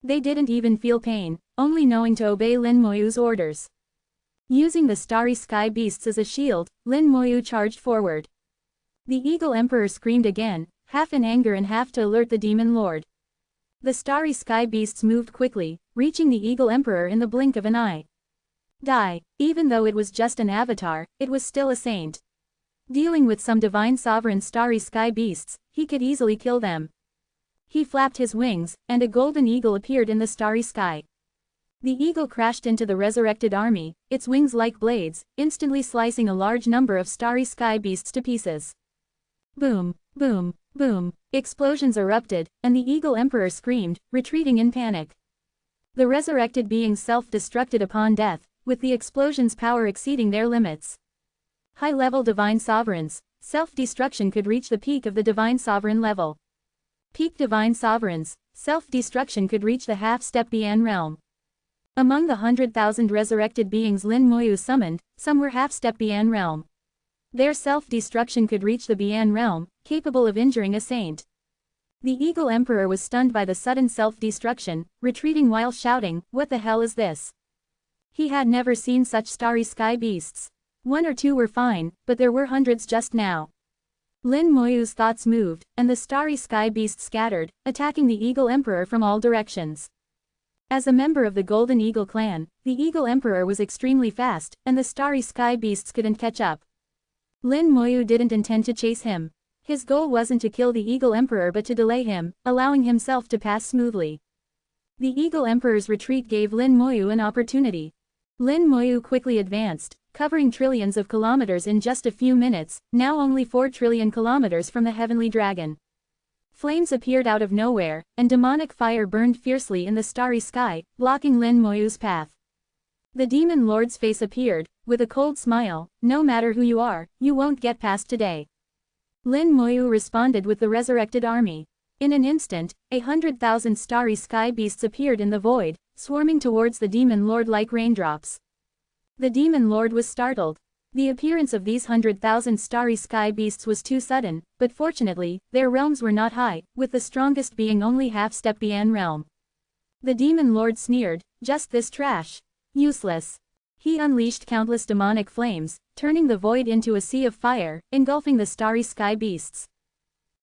They didn't even feel pain, only knowing to obey Lin Moyu's orders. Using the starry sky beasts as a shield, Lin Moyu charged forward. The Eagle Emperor screamed again, half in anger and half to alert the Demon Lord. The starry sky beasts moved quickly, reaching the Eagle Emperor in the blink of an eye. Die. Even though it was just an avatar, it was still a saint. Dealing with some divine sovereign starry sky beasts, he could easily kill them. He flapped his wings, and a golden eagle appeared in the starry sky. The eagle crashed into the resurrected army, its wings like blades, instantly slicing a large number of starry sky beasts to pieces. Boom, boom, boom. Explosions erupted, and the Eagle Emperor screamed, retreating in panic. The resurrected beings self-destructed upon death, with the explosion's power exceeding their limits. High-level divine sovereigns, self-destruction could reach the peak of the divine sovereign level. Peak divine sovereigns, self-destruction could reach the half-step Bian realm. Among the 100,000 resurrected beings Lin Moyu summoned, some were half-step Bian realm. Their self-destruction could reach the Bian realm, capable of injuring a saint. The Eagle Emperor was stunned by the sudden self-destruction, retreating while shouting, "What the hell is this?" He had never seen such starry sky beasts. One or two were fine, but there were hundreds just now. Lin Moyu's thoughts moved, and the starry sky beasts scattered, attacking the Eagle Emperor from all directions. As a member of the Golden Eagle clan, the Eagle Emperor was extremely fast, and the starry sky beasts couldn't catch up. Lin Moyu didn't intend to chase him. His goal wasn't to kill the Eagle Emperor but to delay him, allowing himself to pass smoothly. The Eagle Emperor's retreat gave Lin Moyu an opportunity. Lin Moyu quickly advanced, covering trillions of kilometers in just a few minutes, now only 4 trillion kilometers from the heavenly dragon. Flames appeared out of nowhere, and demonic fire burned fiercely in the starry sky, blocking Lin Moyu's path. The Demon Lord's face appeared, with a cold smile, "No matter who you are, you won't get past today." Lin Moyu responded with the resurrected army. In an instant, 100,000 starry sky beasts appeared in the void, swarming towards the Demon Lord like raindrops. The Demon Lord was startled. The appearance of these 100,000 starry sky beasts was too sudden, but fortunately, their realms were not high, with the strongest being only half-step Bian realm. The Demon Lord sneered, "Just this trash. Useless." He unleashed countless demonic flames, turning the void into a sea of fire, engulfing the starry sky beasts.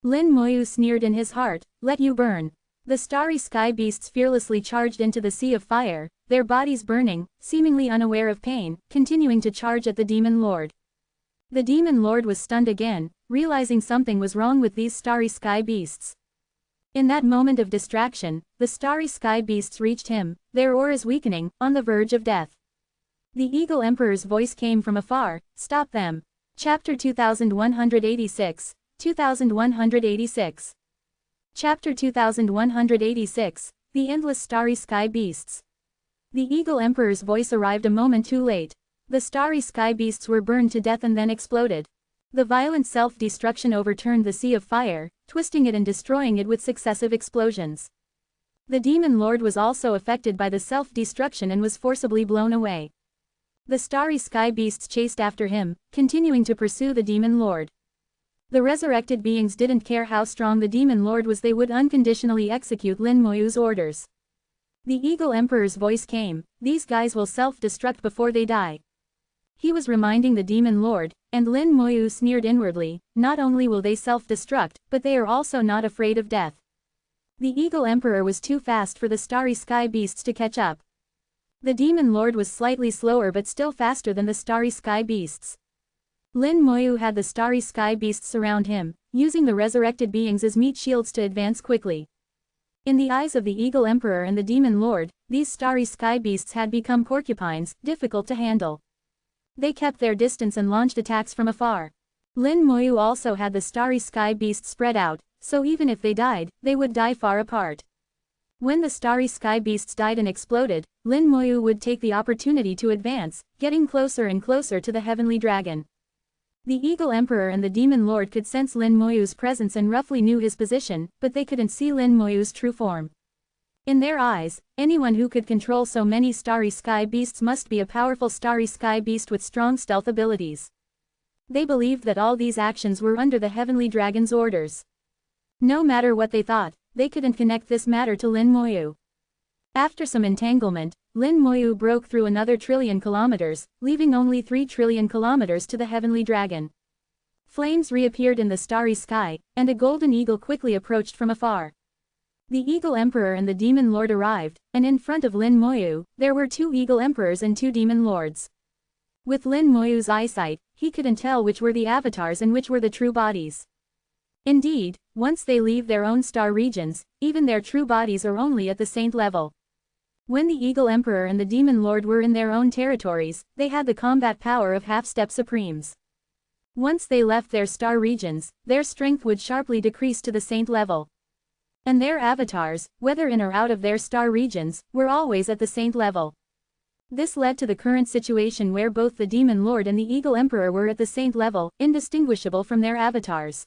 Lin Moyu sneered in his heart, "Let you burn." The starry sky beasts fearlessly charged into the sea of fire, their bodies burning, seemingly unaware of pain, continuing to charge at the Demon Lord. The Demon Lord was stunned again, realizing something was wrong with these starry sky beasts. In that moment of distraction, the starry sky beasts reached him, their auras weakening, on the verge of death. The Eagle Emperor's voice came from afar, "Stop them." Chapter 2186, 2186. Chapter 2186, The Endless Starry Sky Beasts. The Eagle Emperor's voice arrived a moment too late. The starry sky beasts were burned to death and then exploded. The violent self-destruction overturned the sea of fire, twisting it and destroying it with successive explosions. The Demon Lord was also affected by the self-destruction and was forcibly blown away. The starry sky beasts chased after him, continuing to pursue the Demon Lord. The resurrected beings didn't care how strong the Demon Lord was, they would unconditionally execute Lin Moyu's orders. The Eagle Emperor's voice came, "These guys will self-destruct before they die." He was reminding the Demon Lord, and Lin Moyu sneered inwardly, "Not only will they self-destruct, but they are also not afraid of death." The Eagle Emperor was too fast for the starry sky beasts to catch up. The demon lord was slightly slower but still faster than the starry sky beasts. Lin Moyu had the starry sky beasts surround him, using the resurrected beings as meat shields to advance quickly. In the eyes of the Eagle Emperor and the Demon Lord, these starry sky beasts had become porcupines, difficult to handle. They kept their distance and launched attacks from afar. Lin Moyu also had the starry sky beasts spread out, so even if they died, they would die far apart. When the starry sky beasts died and exploded, Lin Moyu would take the opportunity to advance, getting closer and closer to the heavenly dragon. The Eagle Emperor and the Demon Lord could sense Lin Moyu's presence and roughly knew his position, but they couldn't see Lin Moyu's true form. In their eyes, anyone who could control so many starry sky beasts must be a powerful starry sky beast with strong stealth abilities. They believed that all these actions were under the heavenly dragon's orders. No matter what they thought, they couldn't connect this matter to Lin Moyu. After some entanglement, Lin Moyu broke through another trillion kilometers, leaving only 3 trillion kilometers to the heavenly dragon. Flames reappeared in the starry sky, and a golden eagle quickly approached from afar. The Eagle Emperor and the Demon Lord arrived, and in front of Lin Moyu, there were 2 Eagle Emperors and 2 Demon Lords. With Lin Moyu's eyesight, he couldn't tell which were the avatars and which were the true bodies. Indeed, once they leave their own star regions, even their true bodies are only at the saint level. When the Eagle Emperor and the Demon Lord were in their own territories, they had the combat power of half-step supremes. Once they left their star regions, their strength would sharply decrease to the saint level. And their avatars, whether in or out of their star regions, were always at the saint level. This led to the current situation where both the Demon Lord and the Eagle Emperor were at the saint level, indistinguishable from their avatars.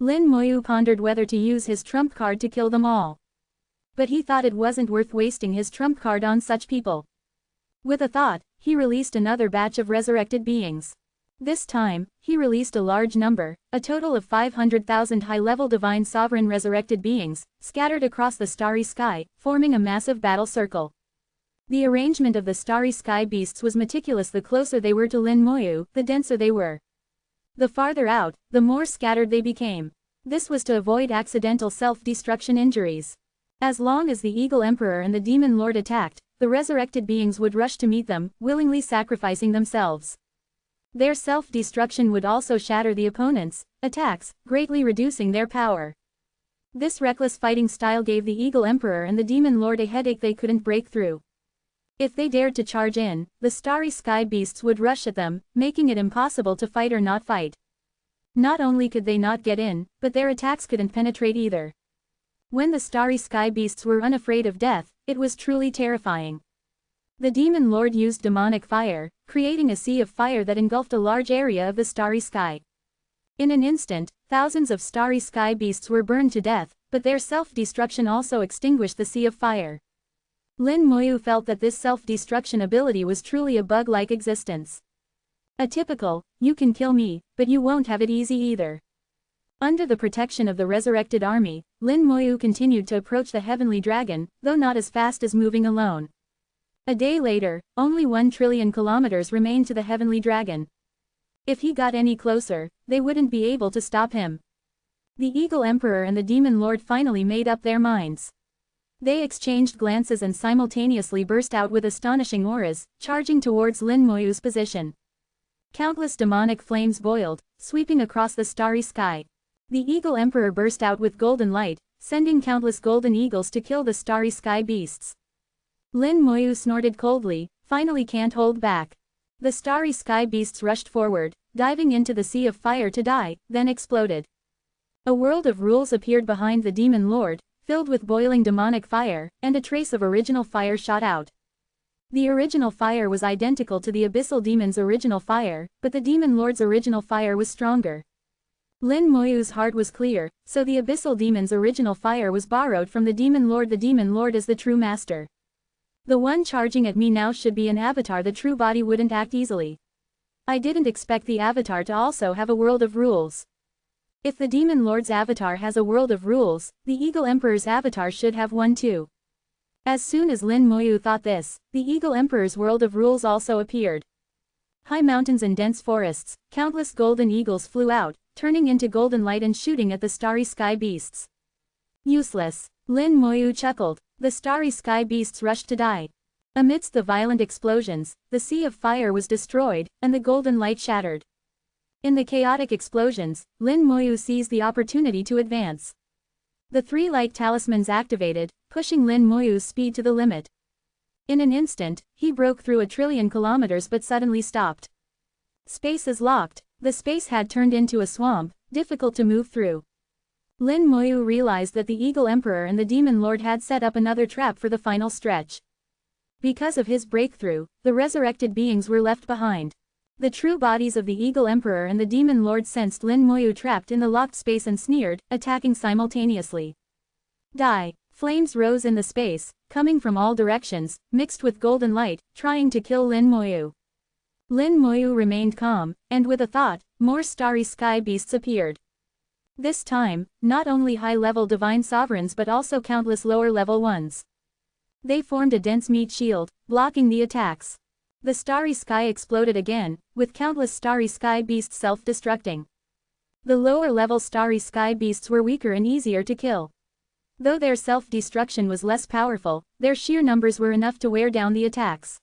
Lin Moyu pondered whether to use his trump card to kill them all. But he thought it wasn't worth wasting his trump card on such people. With a thought, he released another batch of resurrected beings. This time, he released a large number, a total of 500,000 high-level divine sovereign resurrected beings, scattered across the starry sky, forming a massive battle circle. The arrangement of the starry sky beasts was meticulous. The closer they were to Lin Moyu, the denser they were. The farther out, the more scattered they became. This was to avoid accidental self-destruction injuries. As long as the Eagle Emperor and the Demon Lord attacked, the resurrected beings would rush to meet them, willingly sacrificing themselves. Their self-destruction would also shatter the opponents' attacks, greatly reducing their power. This reckless fighting style gave the Eagle Emperor and the Demon Lord a headache they couldn't break through. If they dared to charge in, the starry sky beasts would rush at them, making it impossible to fight or not fight. Not only could they not get in, but their attacks couldn't penetrate either. When the starry sky beasts were unafraid of death, it was truly terrifying. The Demon Lord used demonic fire, creating a sea of fire that engulfed a large area of the starry sky. In an instant, thousands of starry sky beasts were burned to death, but their self-destruction also extinguished the sea of fire. Lin Moyu felt that this self-destruction ability was truly a bug-like existence. A typical, you can kill me, but you won't have it easy either. Under the protection of the resurrected army, Lin Moyu continued to approach the heavenly dragon, though not as fast as moving alone. A day later, only 1 trillion kilometers remained to the heavenly dragon. If he got any closer, they wouldn't be able to stop him. The Eagle Emperor and the Demon Lord finally made up their minds. They exchanged glances and simultaneously burst out with astonishing auras, charging towards Lin Moyu's position. Countless demonic flames boiled, sweeping across the starry sky. The Eagle Emperor burst out with golden light, sending countless golden eagles to kill the starry sky beasts. Lin Moyu snorted coldly, finally can't hold back. The starry sky beasts rushed forward, diving into the sea of fire to die, then exploded. A world of rules appeared behind the Demon Lord, filled with boiling demonic fire, and a trace of original fire shot out. The original fire was identical to the Abyssal Demon's original fire, but the Demon Lord's original fire was stronger. Lin Moyu's heart was clear, so the Abyssal Demon's original fire was borrowed from the Demon Lord. The Demon Lord is the true master. The one charging at me now should be an avatar. The true body wouldn't act easily. I didn't expect the avatar to also have a world of rules. If the Demon Lord's avatar has a world of rules, the Eagle Emperor's avatar should have one too. As soon as Lin Moyu thought this, the Eagle Emperor's world of rules also appeared. High mountains and dense forests, countless golden eagles flew out, turning into golden light and shooting at the starry sky beasts. Useless. Lin Moyu chuckled. The starry sky beasts rushed to die. Amidst the violent explosions, the sea of fire was destroyed, and the golden light shattered. In the chaotic explosions, Lin Moyu seized the opportunity to advance. The three light talismans activated, pushing Lin Moyu's speed to the limit. In an instant, he broke through 1,000,000,000,000 kilometers but suddenly stopped. Space is locked. The space had turned into a swamp, difficult to move through. Lin Moyu realized that the Eagle Emperor and the Demon Lord had set up another trap for the final stretch. Because of his breakthrough, the resurrected beings were left behind. The true bodies of the Eagle Emperor and the Demon Lord sensed Lin Moyu trapped in the locked space and sneered, attacking simultaneously. Die! Flames rose in the space, coming from all directions, mixed with golden light, trying to kill Lin Moyu. Lin Moyu remained calm, and with a thought, more starry sky beasts appeared. This time, not only high-level divine sovereigns but also countless lower-level ones. They formed a dense meat shield, blocking the attacks. The starry sky exploded again, with countless starry sky beasts self-destructing. The lower-level starry sky beasts were weaker and easier to kill. Though their self-destruction was less powerful, their sheer numbers were enough to wear down the attacks.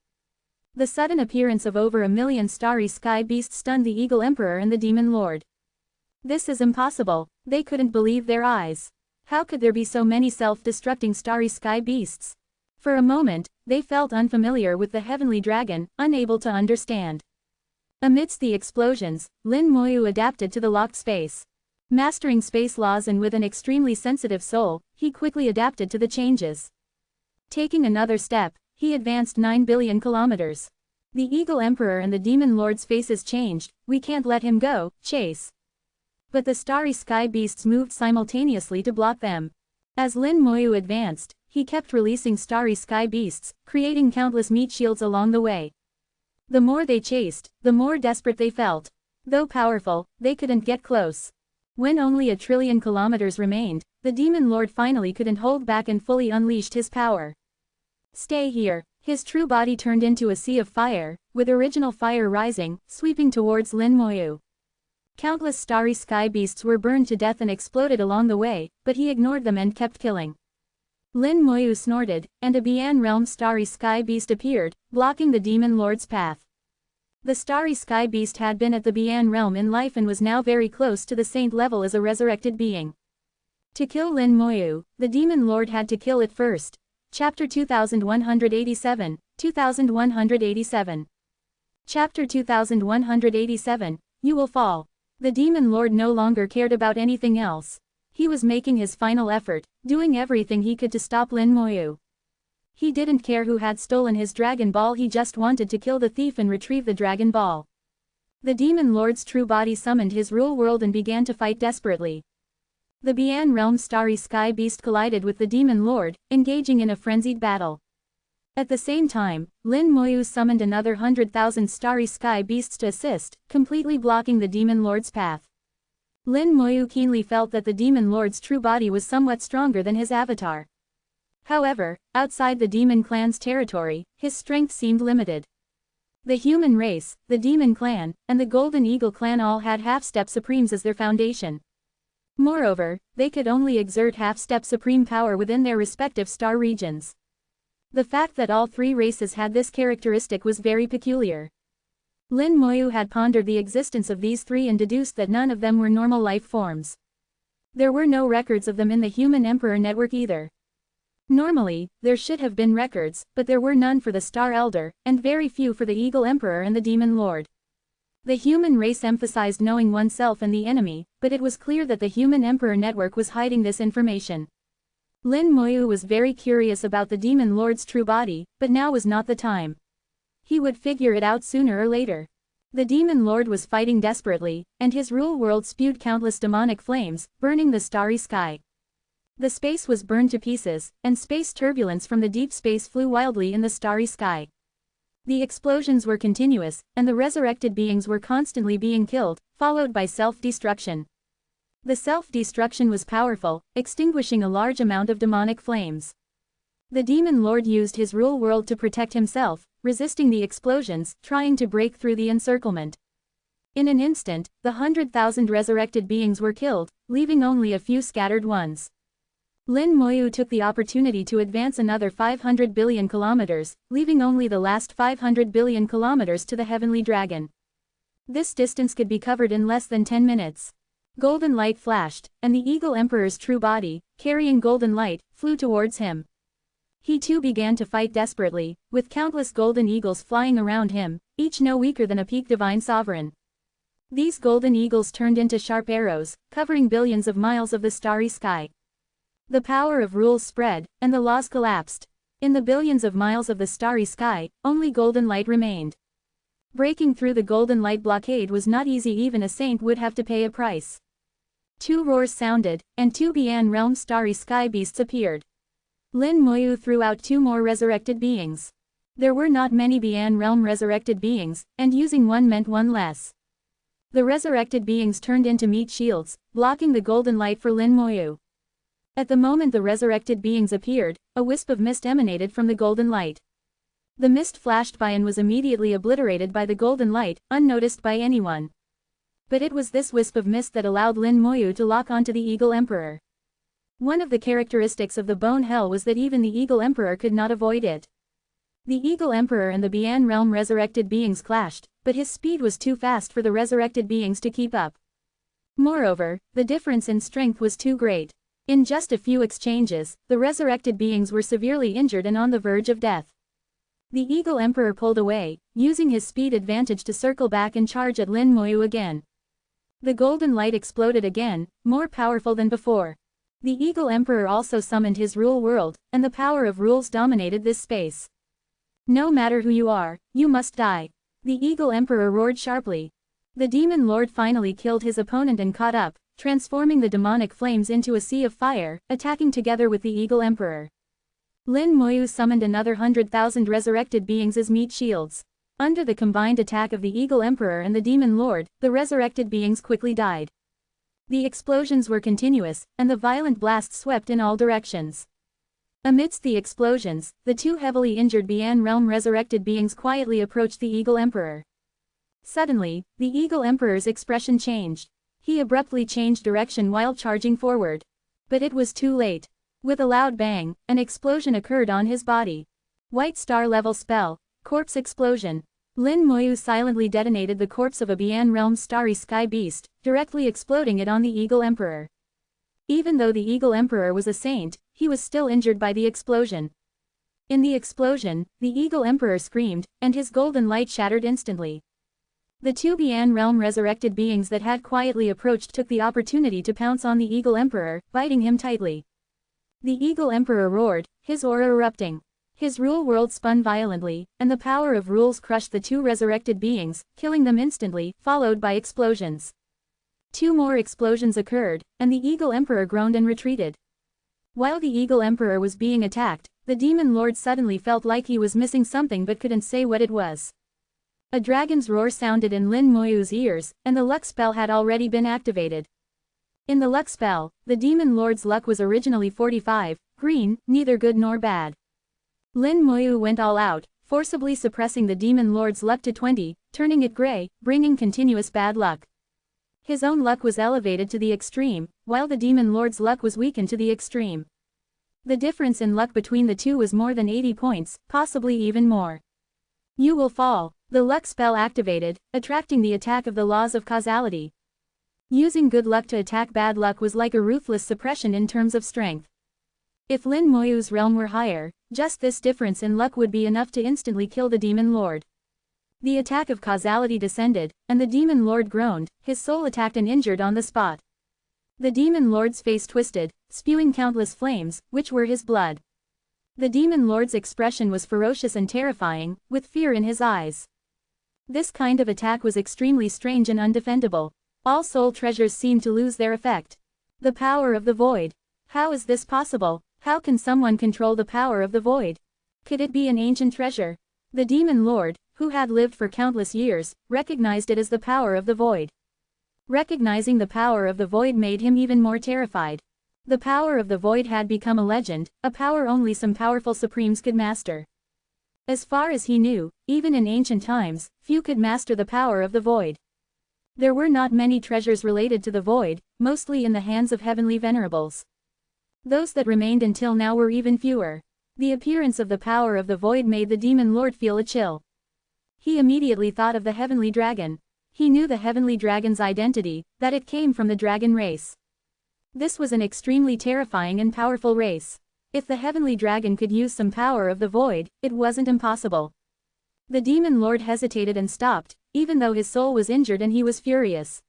The sudden appearance of over 1,000,000 starry sky beasts stunned the Eagle Emperor and the Demon Lord. This is impossible. They couldn't believe their eyes. How could there be so many self-destructing starry sky beasts? For a moment, they felt unfamiliar with the heavenly dragon, unable to understand. Amidst the explosions, Lin Moyu adapted to the locked space. Mastering space laws and with an extremely sensitive soul, he quickly adapted to the changes. Taking another step, he advanced 9 billion kilometers. The Eagle Emperor and the Demon Lord's faces changed. We can't let him go, chase. But the starry sky beasts moved simultaneously to block them. As Lin Moyu advanced, he kept releasing starry sky beasts, creating countless meat shields along the way. The more they chased, the more desperate they felt. Though powerful, they couldn't get close. When only 1,000,000,000,000 kilometers remained, the Demon Lord finally couldn't hold back and fully unleashed his power. Stay here. His true body turned into a sea of fire, with original fire rising, sweeping towards Lin Moyu. Countless starry sky beasts were burned to death and exploded along the way, but he ignored them and kept killing. Lin Moyu snorted, and a Bian Realm starry sky beast appeared, blocking the Demon Lord's path. The starry sky beast had been at the Bian Realm in life and was now very close to the saint level as a resurrected being. To kill Lin Moyu, the Demon Lord had to kill it first. Chapter 2187, 2187. Chapter 2187, You Will Fall. The Demon Lord no longer cared about anything else. He was making his final effort, doing everything he could to stop Lin Moyu. He didn't care who had stolen his Dragon Ball, he just wanted to kill the thief and retrieve the Dragon Ball. The Demon Lord's true body summoned his rule world and began to fight desperately. The Bian Realm starry sky beast collided with the Demon Lord, engaging in a frenzied battle. At the same time, Lin Moyu summoned another 100,000 starry sky beasts to assist, completely blocking the Demon Lord's path. Lin Moyu keenly felt that the Demon Lord's true body was somewhat stronger than his avatar. However, outside the Demon Clan's territory, his strength seemed limited. The human race, the Demon Clan, and the Golden Eagle Clan all had half-step supremes as their foundation. Moreover, they could only exert half-step supreme power within their respective star regions. The fact that all three races had this characteristic was very peculiar. Lin Moyu had pondered the existence of these three and deduced that none of them were normal life forms. There were no records of them in the Human Emperor network either. Normally, there should have been records, but there were none for the Star Elder, and very few for the Eagle Emperor and the Demon Lord. The human race emphasized knowing oneself and the enemy, but it was clear that the Human Emperor network was hiding this information. Lin Moyu was very curious about the Demon Lord's true body, but now was not the time. He would figure it out sooner or later. The Demon Lord was fighting desperately, and his rule world spewed countless demonic flames, burning the starry sky. The space was burned to pieces, and space turbulence from the deep space flew wildly in the starry sky. The explosions were continuous, and the resurrected beings were constantly being killed, followed by self-destruction. The self-destruction was powerful, extinguishing a large amount of demonic flames. The Demon Lord used his rule world to protect himself, resisting the explosions, trying to break through the encirclement. In an instant, the 100,000 resurrected beings were killed, leaving only a few scattered ones. Lin Moyu took the opportunity to advance another 500 billion kilometers, leaving only the last 500 billion kilometers to the heavenly dragon. This distance could be covered in less than 10 minutes. Golden light flashed, and the Eagle Emperor's true body, carrying golden light, flew towards him. He too began to fight desperately, with countless golden eagles flying around him, each no weaker than a peak divine sovereign. These golden eagles turned into sharp arrows, covering billions of miles of the starry sky. The power of rules spread, and the laws collapsed. In the billions of miles of the starry sky, only golden light remained. Breaking through the golden light blockade was not easy, even a saint would have to pay a price. Two roars sounded, and two Bian realm starry sky beasts appeared. Lin Moyu threw out two more resurrected beings. There were not many Bian realm resurrected beings, and using one meant one less. The resurrected beings turned into meat shields, blocking the golden light for Lin Moyu. At the moment the resurrected beings appeared, a wisp of mist emanated from the golden light. The mist flashed by and was immediately obliterated by the golden light, unnoticed by anyone. But it was this wisp of mist that allowed Lin Moyu to lock onto the Eagle Emperor. One of the characteristics of the Bone Hell was that even the Eagle Emperor could not avoid it. The Eagle Emperor and the Bian realm resurrected beings clashed, but his speed was too fast for the resurrected beings to keep up. Moreover, the difference in strength was too great. In just a few exchanges, the resurrected beings were severely injured and on the verge of death. The Eagle Emperor pulled away, using his speed advantage to circle back and charge at Lin Moyu again. The golden light exploded again, more powerful than before. The Eagle Emperor also summoned his rule world, and the power of rules dominated this space. No matter who you are, you must die. The Eagle Emperor roared sharply. The Demon Lord finally killed his opponent and caught up, transforming the demonic flames into a sea of fire, attacking together with the Eagle Emperor. Lin Moyu summoned another 100,000 resurrected beings as meat shields. Under the combined attack of the Eagle Emperor and the Demon Lord, the resurrected beings quickly died. The explosions were continuous, and the violent blasts swept in all directions. Amidst the explosions, the two heavily injured Bian realm resurrected beings quietly approached the Eagle Emperor. Suddenly, the Eagle Emperor's expression changed. He abruptly changed direction while charging forward. But it was too late. With a loud bang, an explosion occurred on his body. White star level spell, corpse explosion. Lin Moyu silently detonated the corpse of a Bian realm starry sky beast, directly exploding it on the Eagle Emperor. Even though the Eagle Emperor was a saint, he was still injured by the explosion. In the explosion, the Eagle Emperor screamed, and his golden light shattered instantly. The two Bian realm resurrected beings that had quietly approached took the opportunity to pounce on the Eagle Emperor, biting him tightly. The Eagle Emperor roared, his aura erupting. His rule world spun violently, and the power of rules crushed the two resurrected beings, killing them instantly, followed by explosions. Two more explosions occurred, and the Eagle Emperor groaned and retreated. While the Eagle Emperor was being attacked, the Demon Lord suddenly felt like he was missing something but couldn't say what it was. A dragon's roar sounded in Lin Moyu's ears, and the luck spell had already been activated. In the luck spell, the Demon Lord's luck was originally 45, green, neither good nor bad. Lin Moyu went all out, forcibly suppressing the Demon Lord's luck to 20, turning it gray, bringing continuous bad luck. His own luck was elevated to the extreme, while the Demon Lord's luck was weakened to the extreme. The difference in luck between the two was more than 80 points, possibly even more. You will fall. The luck spell activated, attracting the attack of the laws of causality. Using good luck to attack bad luck was like a ruthless suppression in terms of strength. If Lin Moyu's realm were higher, just this difference in luck would be enough to instantly kill the Demon Lord. The attack of causality descended, and the Demon Lord groaned, his soul attacked and injured on the spot. The Demon Lord's face twisted, spewing countless flames, which were his blood. The Demon Lord's expression was ferocious and terrifying, with fear in his eyes. This kind of attack was extremely strange and undefendable. All soul treasures seemed to lose their effect. The power of the void. How is this possible? How can someone control the power of the void? Could it be an ancient treasure? The Demon Lord, who had lived for countless years, recognized it as the power of the void. Recognizing the power of the void made him even more terrified. The power of the void had become a legend, a power only some powerful supremes could master. As far as he knew, even in ancient times, few could master the power of the void. There were not many treasures related to the void, mostly in the hands of heavenly venerables. Those that remained until now were even fewer. The appearance of the power of the void made the demon lord feel a chill. He immediately thought of the heavenly dragon. He knew the heavenly dragon's identity, that it came from the dragon race. This was an extremely terrifying and powerful race. If the heavenly dragon could use some power of the void, it wasn't impossible. The demon lord hesitated and stopped, even though his soul was injured and he was furious.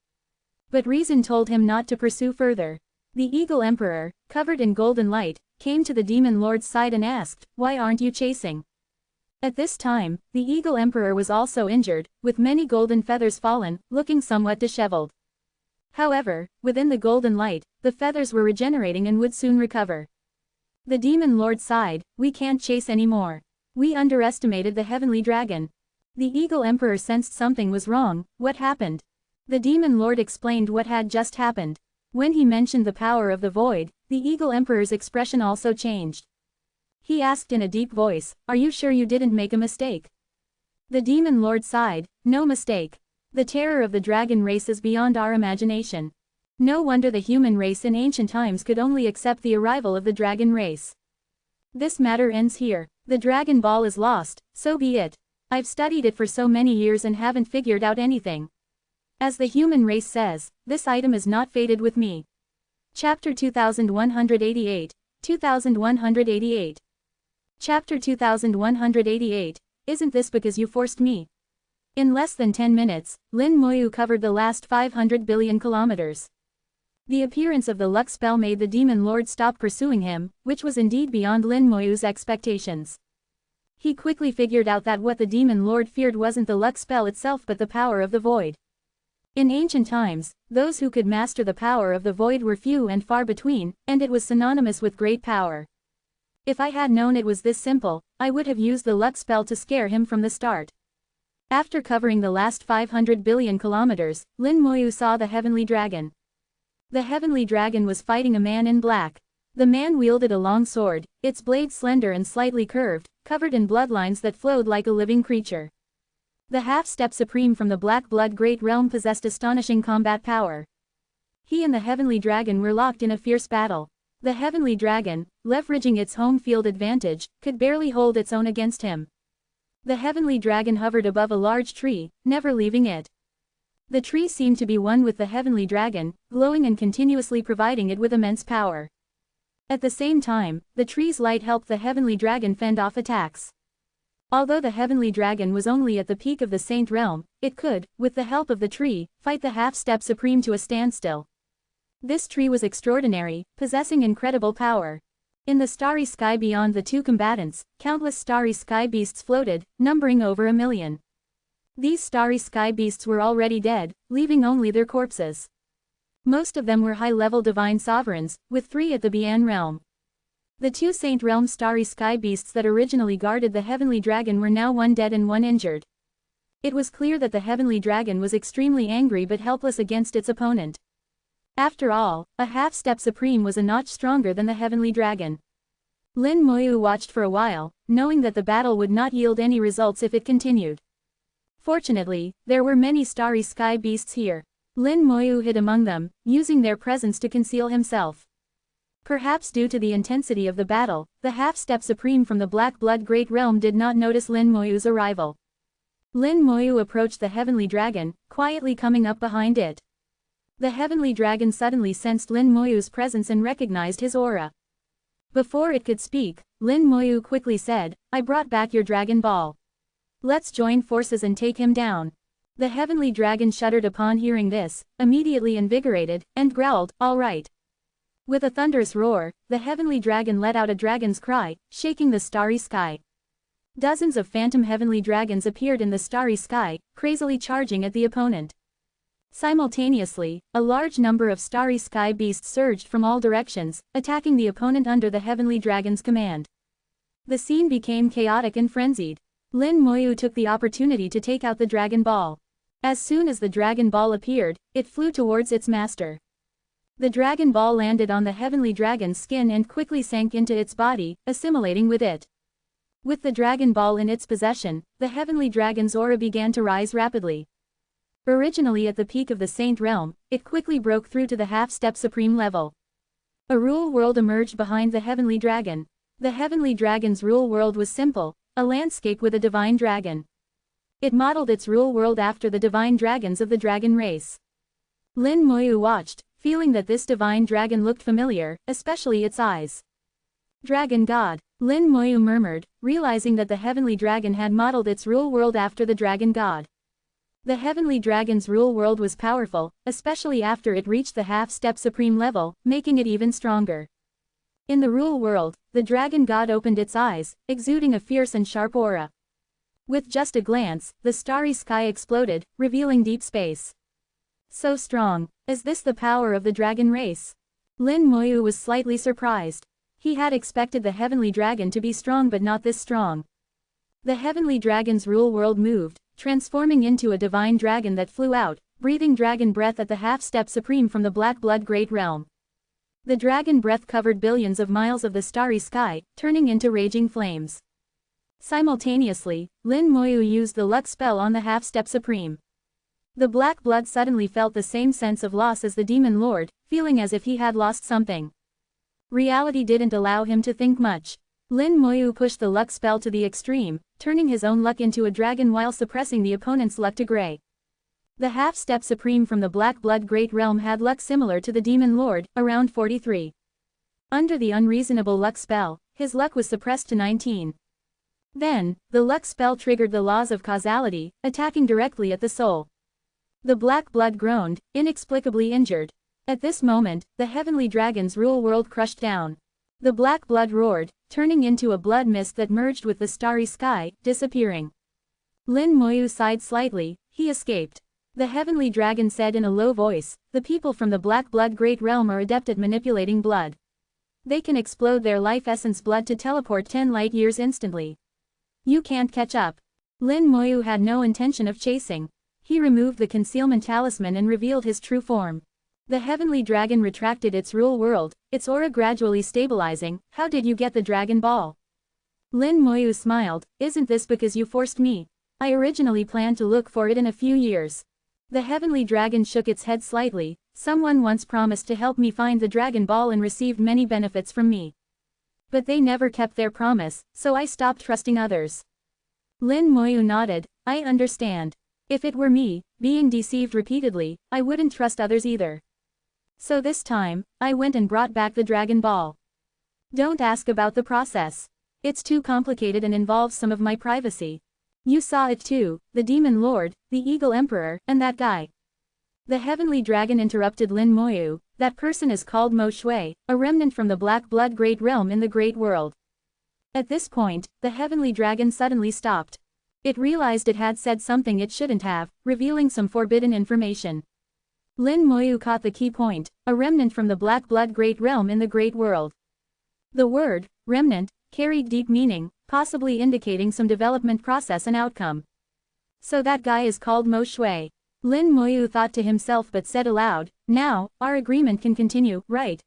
But reason told him not to pursue further. The Eagle Emperor, covered in golden light, came to the demon lord's side and asked, "Why aren't you chasing?" At this time, the Eagle Emperor was also injured, with many golden feathers fallen, looking somewhat disheveled. However, within the golden light, the feathers were regenerating and would soon recover. The demon lord sighed, "We can't chase anymore. We underestimated the heavenly dragon." The Eagle Emperor sensed something was wrong. What happened? The demon lord explained what had just happened. When he mentioned the power of the void, the Eagle Emperor's expression also changed. He asked in a deep voice, "Are you sure you didn't make a mistake?" The demon lord sighed, "No mistake. The terror of the dragon race is beyond our imagination. No wonder the human race in ancient times could only accept the arrival of the dragon race. This matter ends here. The Dragon Ball is lost, so be it. I've studied it for so many years and haven't figured out anything. As the human race says, this item is not fated with me." Chapter 2188, 2188. Chapter 2188, Isn't this because you forced me? In less than 10 minutes, Lin Moyu covered the last 500 billion kilometers. The appearance of the luck spell made the demon lord stop pursuing him, which was indeed beyond Lin Moyu's expectations. He quickly figured out that what the demon lord feared wasn't the luck spell itself but the power of the void. In ancient times, those who could master the power of the void were few and far between, and it was synonymous with great power. If I had known it was this simple, I would have used the luck spell to scare him from the start. After covering the last 500 billion kilometers, Lin Moyu saw the heavenly dragon. The heavenly dragon was fighting a man in black. The man wielded a long sword, its blade slender and slightly curved, covered in bloodlines that flowed like a living creature. The half-step supreme from the Black Blood Great Realm possessed astonishing combat power. He and the heavenly dragon were locked in a fierce battle. The heavenly dragon, leveraging its home field advantage, could barely hold its own against him. The heavenly dragon hovered above a large tree, never leaving it. The tree seemed to be one with the heavenly dragon, glowing and continuously providing it with immense power. At the same time, the tree's light helped the heavenly dragon fend off attacks. Although the heavenly dragon was only at the peak of the Saint Realm, it could, with the help of the tree, fight the half-step supreme to a standstill. This tree was extraordinary, possessing incredible power. In the starry sky beyond the two combatants, countless starry sky beasts floated, numbering over 1 million. These starry sky beasts were already dead, leaving only their corpses. Most of them were high-level divine sovereigns, with 3 at the Bian realm. The 2 Saint Realm starry sky beasts that originally guarded the heavenly dragon were now 1 dead and 1 injured. It was clear that the heavenly dragon was extremely angry but helpless against its opponent. After all, a half-step supreme was a notch stronger than the heavenly dragon. Lin Moyu watched for a while, knowing that the battle would not yield any results if it continued. Fortunately, there were many starry sky beasts here. Lin Moyu hid among them, using their presence to conceal himself. Perhaps due to the intensity of the battle, the half-step supreme from the Black Blood Great Realm did not notice Lin Moyu's arrival. Lin Moyu approached the heavenly dragon, quietly coming up behind it. The heavenly dragon suddenly sensed Lin Moyu's presence and recognized his aura. Before it could speak, Lin Moyu quickly said, "I brought back your Dragon Ball. Let's join forces and take him down." The heavenly dragon shuddered upon hearing this, immediately invigorated, and growled, "All right." With a thunderous roar, the heavenly dragon let out a dragon's cry, shaking the starry sky. Dozens of phantom heavenly dragons appeared in the starry sky, crazily charging at the opponent. Simultaneously, a large number of starry sky beasts surged from all directions, attacking the opponent under the heavenly dragon's command. The scene became chaotic and frenzied. Lin Moyu took the opportunity to take out the Dragon Ball. As soon as the Dragon Ball appeared, it flew towards its master. The Dragon Ball landed on the heavenly dragon's skin and quickly sank into its body, assimilating with it. With the Dragon Ball in its possession, the heavenly dragon's aura began to rise rapidly. Originally at the peak of the Saint Realm, it quickly broke through to the half-step supreme level. A rule world emerged behind the heavenly dragon. The heavenly dragon's rule world was simple, a landscape with a divine dragon. It modeled its rule world after the divine dragons of the dragon race. Lin Moyu watched, feeling that this divine dragon looked familiar, especially its eyes. Dragon God, Lin Moyu murmured, realizing that the heavenly dragon had modeled its rule world after the dragon god. The heavenly dragon's rule world was powerful, especially after it reached the half-step supreme level, making it even stronger. In the rule world, the dragon god opened its eyes, exuding a fierce and sharp aura. With just a glance, the starry sky exploded, revealing deep space. So strong. Is this the power of the dragon race? Lin Moyu was slightly surprised. He had expected the heavenly dragon to be strong but not this strong. The heavenly dragon's rule world moved, transforming into a divine dragon that flew out, breathing dragon breath at the half-step supreme from the black blood great realm. The dragon breath covered billions of miles of the starry sky, turning into raging flames. Simultaneously, Lin Moyu used the luck spell on the half-step supreme. The black blood suddenly felt the same sense of loss as the demon lord, feeling as if he had lost something. Reality didn't allow him to think much. Lin Moyu pushed the luck spell to the extreme, turning his own luck into a dragon while suppressing the opponent's luck to gray. The half-step supreme from the black blood great realm had luck similar to the demon lord, around 43. Under the unreasonable luck spell, his luck was suppressed to 19. Then, the luck spell triggered the laws of causality, attacking directly at the soul. The black blood groaned, inexplicably injured. At this moment, the heavenly dragon's rule world crushed down. The black blood roared, turning into a blood mist that merged with the starry sky, disappearing. Lin Moyu sighed slightly. He escaped. The heavenly dragon said in a low voice, "The people from the black blood great realm are adept at manipulating blood. They can explode their life essence blood to teleport 10 light years instantly. You can't catch up." Lin Moyu had no intention of chasing. He removed the concealment talisman and revealed his true form. The heavenly dragon retracted its rule world, its aura gradually stabilizing. "How did you get the dragon ball?" Lin Moyu smiled. "Isn't this because you forced me? I originally planned to look for it in a few years." The heavenly dragon shook its head slightly. "Someone once promised to help me find the dragon ball and received many benefits from me. But they never kept their promise, so I stopped trusting others." Lin Moyu nodded. "I understand. If it were me, being deceived repeatedly, I wouldn't trust others either. So this time, I went and brought back the dragon ball. Don't ask about the process. It's too complicated and involves some of my privacy. You saw it too, the demon lord, the eagle emperor, and that guy." The heavenly dragon interrupted Lin Moyu. "That person is called Mo Shui, a remnant from the black blood great realm in the great world." At this point, the heavenly dragon suddenly stopped. It realized it had said something it shouldn't have, revealing some forbidden information. Lin Moyu caught the key point, a remnant from the black blood great realm in the great world. The word, remnant, carried deep meaning, possibly indicating some development process and outcome. "So that guy is called Mo Shui." Lin Moyu thought to himself but said aloud, "Now, our agreement can continue, right?"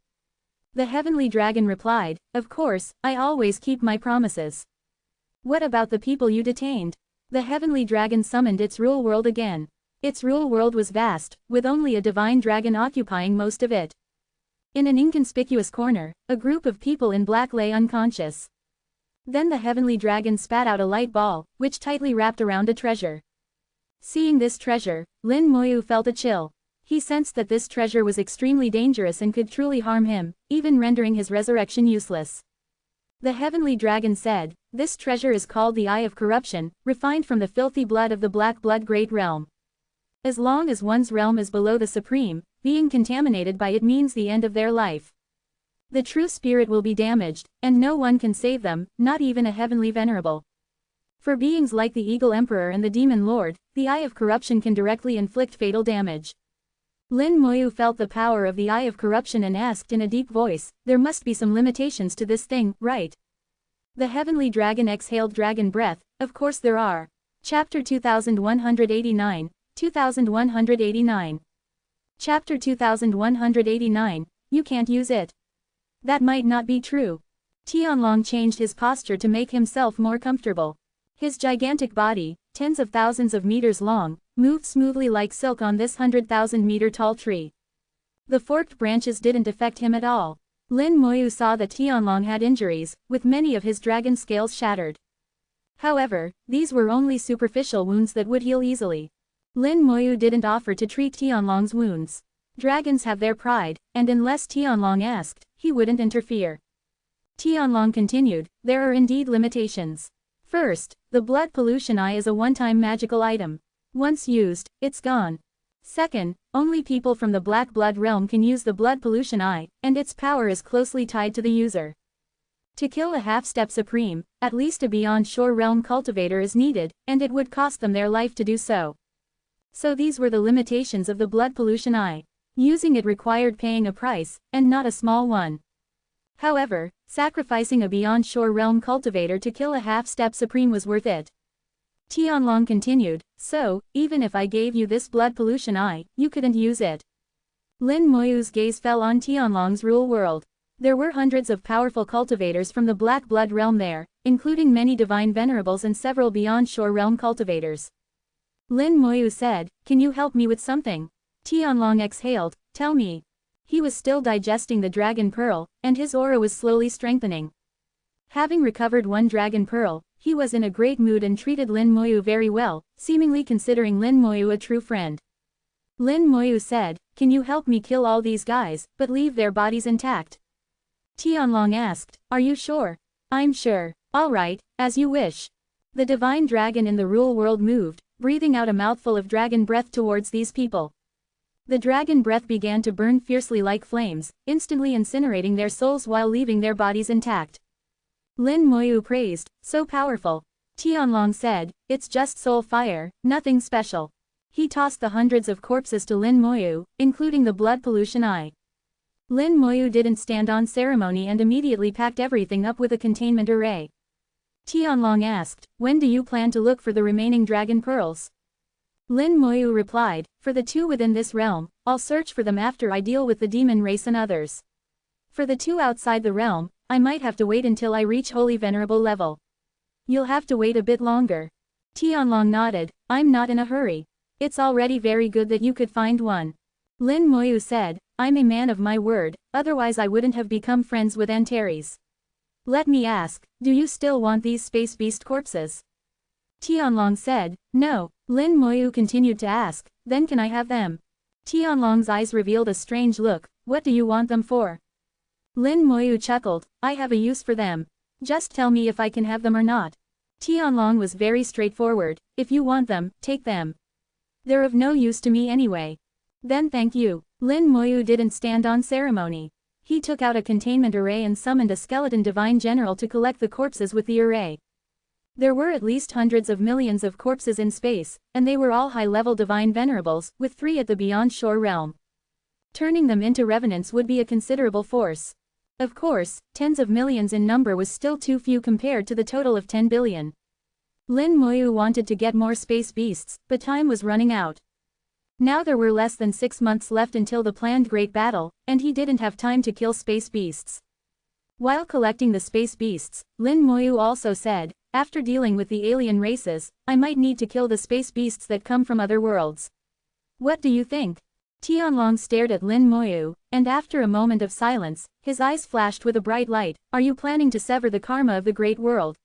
The heavenly dragon replied, "Of course, I always keep my promises." "What about the people you detained?" The heavenly dragon summoned its rule world again. Its rule world was vast, with only a divine dragon occupying most of it. In an inconspicuous corner, a group of people in black lay unconscious. Then the heavenly dragon spat out a light ball, which tightly wrapped around a treasure. Seeing this treasure, Lin Moyu felt a chill. He sensed that this treasure was extremely dangerous and could truly harm him, even rendering his resurrection useless. The heavenly dragon said, "This treasure is called the Eye of Corruption, refined from the filthy blood of the black blood great realm. As long as one's realm is below the supreme, being contaminated by it means the end of their life. The true spirit will be damaged, and no one can save them, not even a heavenly venerable. For beings like the Eagle Emperor and the Demon Lord, the Eye of Corruption can directly inflict fatal damage." Lin Moyu felt the power of the Eye of Corruption and asked in a deep voice, "There must be some limitations to this thing, right?" The heavenly dragon exhaled dragon breath. "Of course there are." Chapter 2189, 2189. Chapter 2189, "You can't use it." That might not be true. Tianlong changed his posture to make himself more comfortable. His gigantic body, tens of thousands of meters long, moved smoothly like silk on this 100,000-meter tall tree. The forked branches didn't affect him at all. Lin Moyu saw that Tianlong had injuries, with many of his dragon scales shattered. However, these were only superficial wounds that would heal easily. Lin Moyu didn't offer to treat Tianlong's wounds. Dragons have their pride, and unless Tianlong asked, he wouldn't interfere. Tianlong continued, there are indeed limitations. First, the blood pollution eye is a one-time magical item. Once used, it's gone. Second, only people from the black blood realm can use the blood pollution eye, and its power is closely tied to the user. To kill a half-step supreme, at least a beyond shore realm cultivator is needed, and it would cost them their life to do so. So these were the limitations of the blood pollution eye. Using it required paying a price, and not a small one. However, sacrificing a beyond shore realm cultivator to kill a half-step supreme was worth it. Tianlong continued, so, even if I gave you this blood pollution eye, you couldn't use it. Lin Moyu's gaze fell on Tianlong's rule world. There were hundreds of powerful cultivators from the black blood realm there, including many divine venerables and several beyond shore realm cultivators. Lin Moyu said, can you help me with something? Tianlong exhaled, tell me. He was still digesting the dragon pearl, and his aura was slowly strengthening. Having recovered one dragon pearl, he was in a great mood and treated Lin Moyu very well, seemingly considering Lin Moyu a true friend. Lin Moyu said, can you help me kill all these guys, but leave their bodies intact? Tianlong asked, are you sure? I'm sure. All right, as you wish. The divine dragon in the rule world moved, breathing out a mouthful of dragon breath towards these people. The dragon breath began to burn fiercely like flames, instantly incinerating their souls while leaving their bodies intact. Lin Moyu praised, so powerful. Tianlong said, it's just soul fire, nothing special. He tossed the hundreds of corpses to Lin Moyu, including the blood pollution eye. Lin Moyu didn't stand on ceremony and immediately packed everything up with a containment array. Tianlong asked, when do you plan to look for the remaining dragon pearls? Lin Moyu replied, for the two within this realm, I'll search for them after I deal with the demon race and others. For the two outside the realm, I might have to wait until I reach Holy Venerable level. You'll have to wait a bit longer. Tianlong nodded, I'm not in a hurry. It's already very good that you could find one. Lin Moyu said, I'm a man of my word, otherwise I wouldn't have become friends with Antares. Let me ask, do you still want these space beast corpses? Tianlong said, no. Lin Moyu continued to ask, then can I have them? Tianlong's eyes revealed a strange look, what do you want them for? Lin Moyu chuckled, I have a use for them. Just tell me if I can have them or not. Tianlong was very straightforward, if you want them, take them. They're of no use to me anyway. Then thank you. Lin Moyu didn't stand on ceremony. He took out a containment array and summoned a skeleton divine general to collect the corpses with the array. There were at least hundreds of millions of corpses in space, and they were all high-level divine venerables, with 3 at the beyond shore realm. Turning them into revenants would be a considerable force. Of course, tens of millions in number was still too few compared to the total of 10 billion. Lin Moyu wanted to get more space beasts, but time was running out. Now there were less than 6 months left until the planned great battle, and he didn't have time to kill space beasts. While collecting the space beasts, Lin Moyu also said, after dealing with the alien races, I might need to kill the space beasts that come from other worlds. What do you think? Tianlong stared at Lin Moyu, and after a moment of silence, his eyes flashed with a bright light, are you planning to sever the karma of the great world?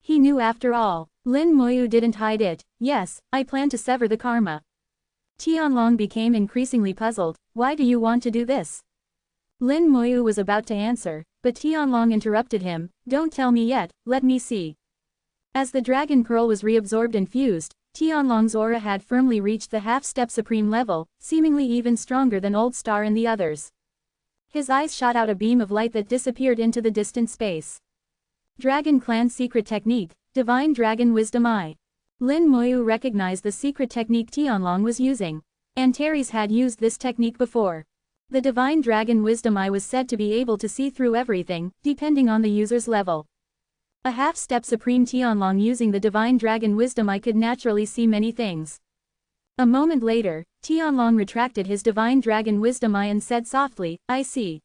He knew after all. Lin Moyu didn't hide it, yes, I plan to sever the karma. Tianlong became increasingly puzzled, why do you want to do this? Lin Moyu was about to answer, but Tianlong interrupted him, don't tell me yet, let me see. As the dragon pearl was reabsorbed and fused, Tianlong's aura had firmly reached the half-step supreme level, seemingly even stronger than Old Star and the others. His eyes shot out a beam of light that disappeared into the distant space. Dragon Clan Secret Technique, Divine Dragon Wisdom Eye. Lin Moyu recognized the secret technique Tianlong was using. Antares had used this technique before. The Divine Dragon Wisdom Eye was said to be able to see through everything, depending on the user's level. A half-step Supreme Tianlong using the Divine Dragon Wisdom Eye could naturally see many things. A moment later, Tianlong retracted his Divine Dragon Wisdom Eye and said softly, I see.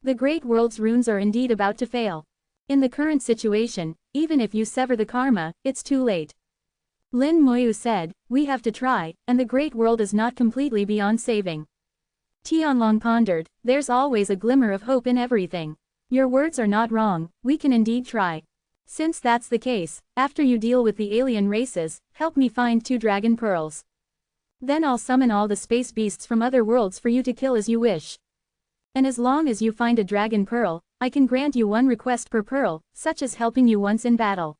The Great World's runes are indeed about to fail. In the current situation, even if you sever the karma, it's too late. Lin Moyu said, we have to try, and the Great World is not completely beyond saving. Tianlong pondered, there's always a glimmer of hope in everything. Your words are not wrong, we can indeed try. Since that's the case, after you deal with the alien races, help me find 2 dragon pearls. Then I'll summon all the space beasts from other worlds for you to kill as you wish. And as long as you find a dragon pearl, I can grant you 1 request per pearl, such as helping you once in battle.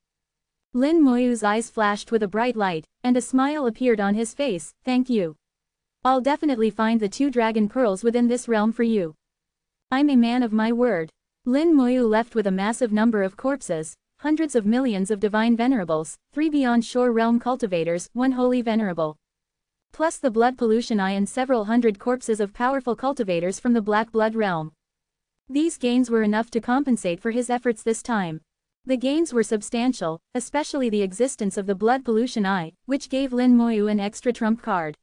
Lin Moyu's eyes flashed with a bright light, and a smile appeared on his face. Thank you. I'll definitely find the 2 dragon pearls within this realm for you. I'm a man of my word. Lin Moyu left with a massive number of corpses, hundreds of millions of divine venerables, 3 beyond shore realm cultivators, 1 holy venerable. Plus the blood pollution eye and several hundred corpses of powerful cultivators from the black blood realm. These gains were enough to compensate for his efforts this time. The gains were substantial, especially the existence of the blood pollution eye, which gave Lin Moyu an extra trump card.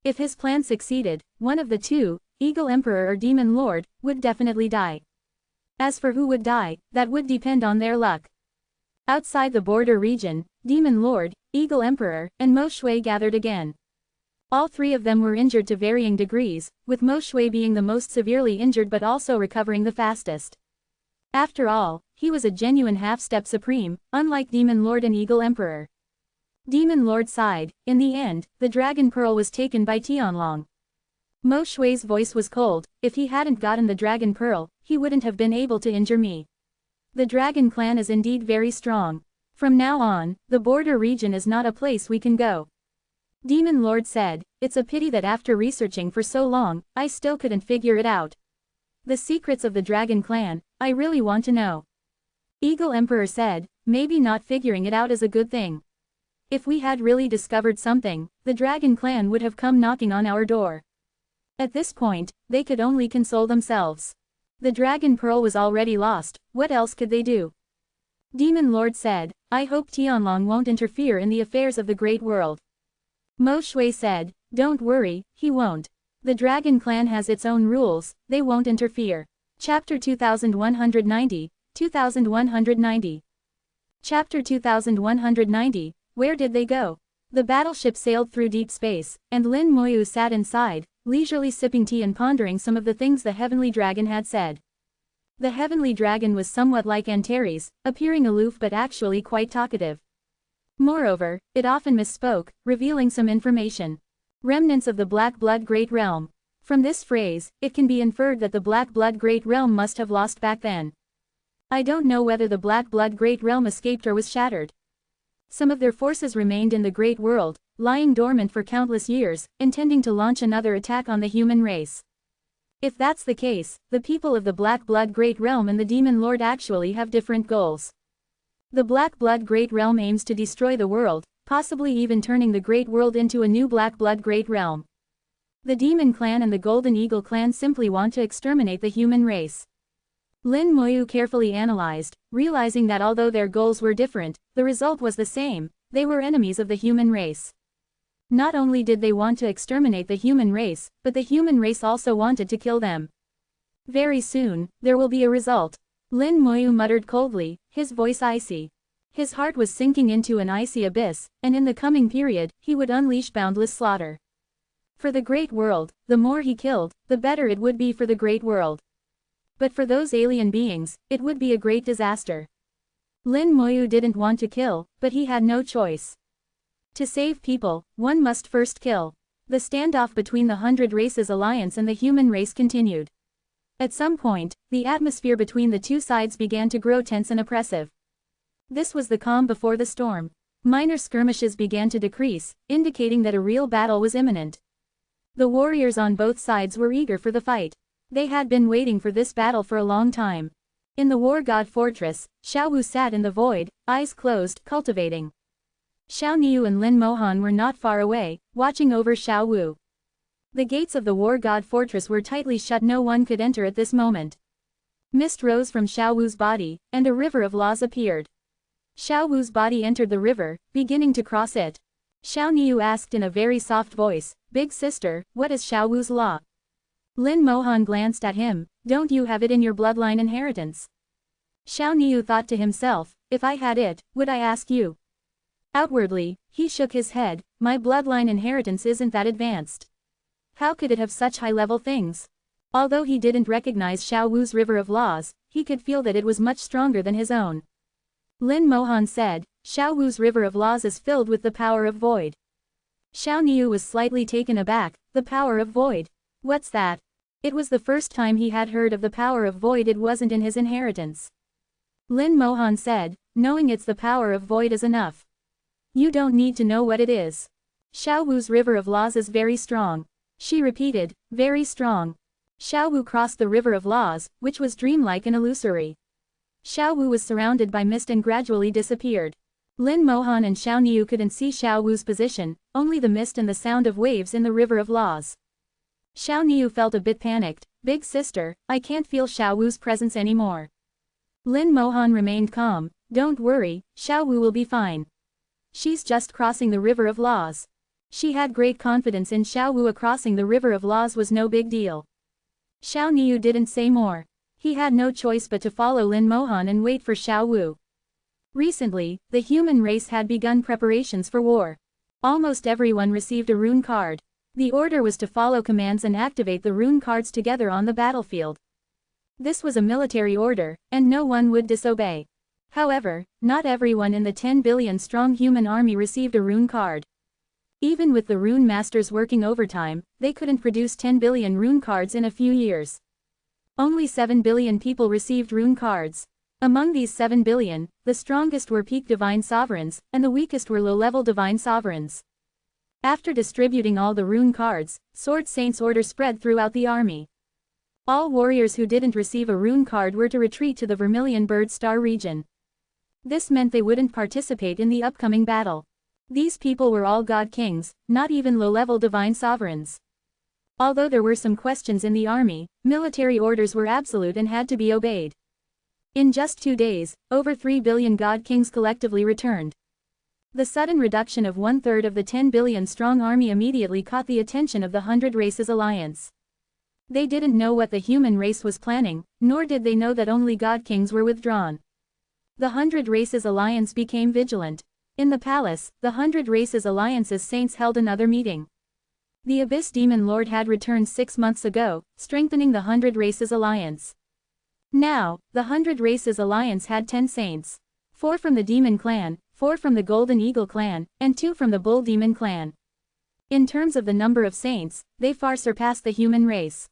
If his plan succeeded, one of the 2, Eagle Emperor or Demon Lord, would definitely die. As for who would die, that would depend on their luck. Outside the border region, Demon Lord, Eagle Emperor, and Mo Shui gathered again. All 3 of them were injured to varying degrees, with Mo Shui being the most severely injured but also recovering the fastest. After all, he was a genuine half-step supreme, unlike Demon Lord and Eagle Emperor. Demon Lord sighed. In the end, the Dragon Pearl was taken by Tianlong. Mo Shui's voice was cold. If he hadn't gotten the Dragon Pearl, he wouldn't have been able to injure me. The Dragon Clan is indeed very strong. From now on, the border region is not a place we can go. Demon Lord said, it's a pity that after researching for so long, I still couldn't figure it out. The secrets of the Dragon Clan, I really want to know. Eagle Emperor said, maybe not figuring it out is a good thing. If we had really discovered something, the Dragon Clan would have come knocking on our door. At this point, they could only console themselves. The Dragon Pearl was already lost, what else could they do? Demon Lord said, I hope Tianlong won't interfere in the affairs of the Great World. Mo Shui said, don't worry, he won't. The Dragon Clan has its own rules, they won't interfere. Chapter 2190, 2190. Chapter 2190, where did they go? The battleship sailed through deep space, and Lin Moyu sat inside, leisurely sipping tea and pondering some of the things the Heavenly Dragon had said. The Heavenly Dragon was somewhat like Antares, appearing aloof but actually quite talkative. Moreover, it often misspoke, revealing some information. Remnants of the Black Blood Great Realm. From this phrase, it can be inferred that the Black Blood Great Realm must have lost back then. I don't know whether the Black Blood Great Realm escaped or was shattered. Some of their forces remained in the Great World, lying dormant for countless years, intending to launch another attack on the human race. If that's the case, the people of the Black Blood Great Realm and the Demon Lord actually have different goals. The Black Blood Great Realm aims to destroy the world, possibly even turning the Great World into a new Black Blood Great Realm. The Demon Clan and the Golden Eagle Clan simply want to exterminate the human race. Lin Moyu carefully analyzed, realizing that although their goals were different, the result was the same: they were enemies of the human race. Not only did they want to exterminate the human race, but the human race also wanted to kill them. Very soon, there will be a result. Lin Moyu muttered coldly, his voice icy. His heart was sinking into an icy abyss, and in the coming period, he would unleash boundless slaughter. For the Great World, the more he killed, the better it would be for the Great World. But for those alien beings, it would be a great disaster. Lin Moyu didn't want to kill, but he had no choice. To save people, one must first kill. The standoff between the 100 Races Alliance and the human race continued. At some point, the atmosphere between the two sides began to grow tense and oppressive. This was the calm before the storm. Minor skirmishes began to decrease, indicating that a real battle was imminent. The warriors on both sides were eager for the fight. They had been waiting for this battle for a long time. In the War God Fortress, Xiao Wu sat in the void, eyes closed, cultivating. Xiao Niu and Lin Mohan were not far away, watching over Xiao Wu. The gates of the War God Fortress were tightly shut, no one could enter at this moment. Mist rose from Xiao Wu's body, and a river of laws appeared. Xiao Wu's body entered the river, beginning to cross it. Xiao Niu asked in a very soft voice, "Big sister, what is Xiao Wu's law?" Lin Mohan glanced at him, "Don't you have it in your bloodline inheritance?" Xiao Niu thought to himself, "If I had it, would I ask you?" Outwardly, he shook his head, "My bloodline inheritance isn't that advanced." How could it have such high-level things? Although he didn't recognize Xiao Wu's river of laws, he could feel that it was much stronger than his own. Lin Mohan said, Xiao Wu's river of laws is filled with the power of void. Xiao Niu was slightly taken aback. The power of void. What's that? It was the first time he had heard of the power of void. It wasn't in his inheritance. Lin Mohan said, knowing it's the power of void is enough. You don't need to know what it is. Xiao Wu's river of laws is very strong. She repeated, very strong. Xiao Wu crossed the river of laws, which was dreamlike and illusory. Xiao Wu was surrounded by mist and gradually disappeared. Lin Mohan and Xiao Niu couldn't see Xiao Wu's position, only the mist and the sound of waves in the river of laws. Xiao Niu felt a bit panicked. Big sister, I can't feel Xiao Wu's presence anymore. Lin Mohan remained calm. Don't worry, Xiao Wu will be fine. She's just crossing the river of laws. She had great confidence in Xiao Wu. Crossing the river of laws was no big deal. Xiao Niu didn't say more. He had no choice but to follow Lin Mohan and wait for Xiao Wu. Recently, the human race had begun preparations for war. Almost everyone received a rune card. The order was to follow commands and activate the rune cards together on the battlefield. This was a military order, and no one would disobey. However, not everyone in the 10 billion strong human army received a rune card. Even with the rune masters working overtime, they couldn't produce 10 billion rune cards in a few years. Only 7 billion people received rune cards. Among these 7 billion, the strongest were peak divine sovereigns, and the weakest were low-level divine sovereigns. After distributing all the rune cards, Sword Saint's order spread throughout the army. All warriors who didn't receive a rune card were to retreat to the Vermilion Bird Star region. This meant they wouldn't participate in the upcoming battle. These people were all god kings, not even low-level divine sovereigns. Although there were some questions in the army, military orders were absolute and had to be obeyed. In just 2 days, over 3 billion god kings collectively returned. The sudden reduction of 1/3 of the 10 billion strong army immediately caught the attention of the 100 Races Alliance. They didn't know what the human race was planning, nor did they know that only god kings were withdrawn. The 100 Races Alliance became vigilant. In the palace, the 100 Races Alliance's saints held another meeting. The Abyss Demon Lord had returned 6 months ago, strengthening the 100 Races Alliance. Now, the 100 Races Alliance had 10 saints. 4 from the Demon Clan, 4 from the Golden Eagle Clan, and 2 from the Bull Demon Clan. In terms of the number of saints, they far surpassed the human race.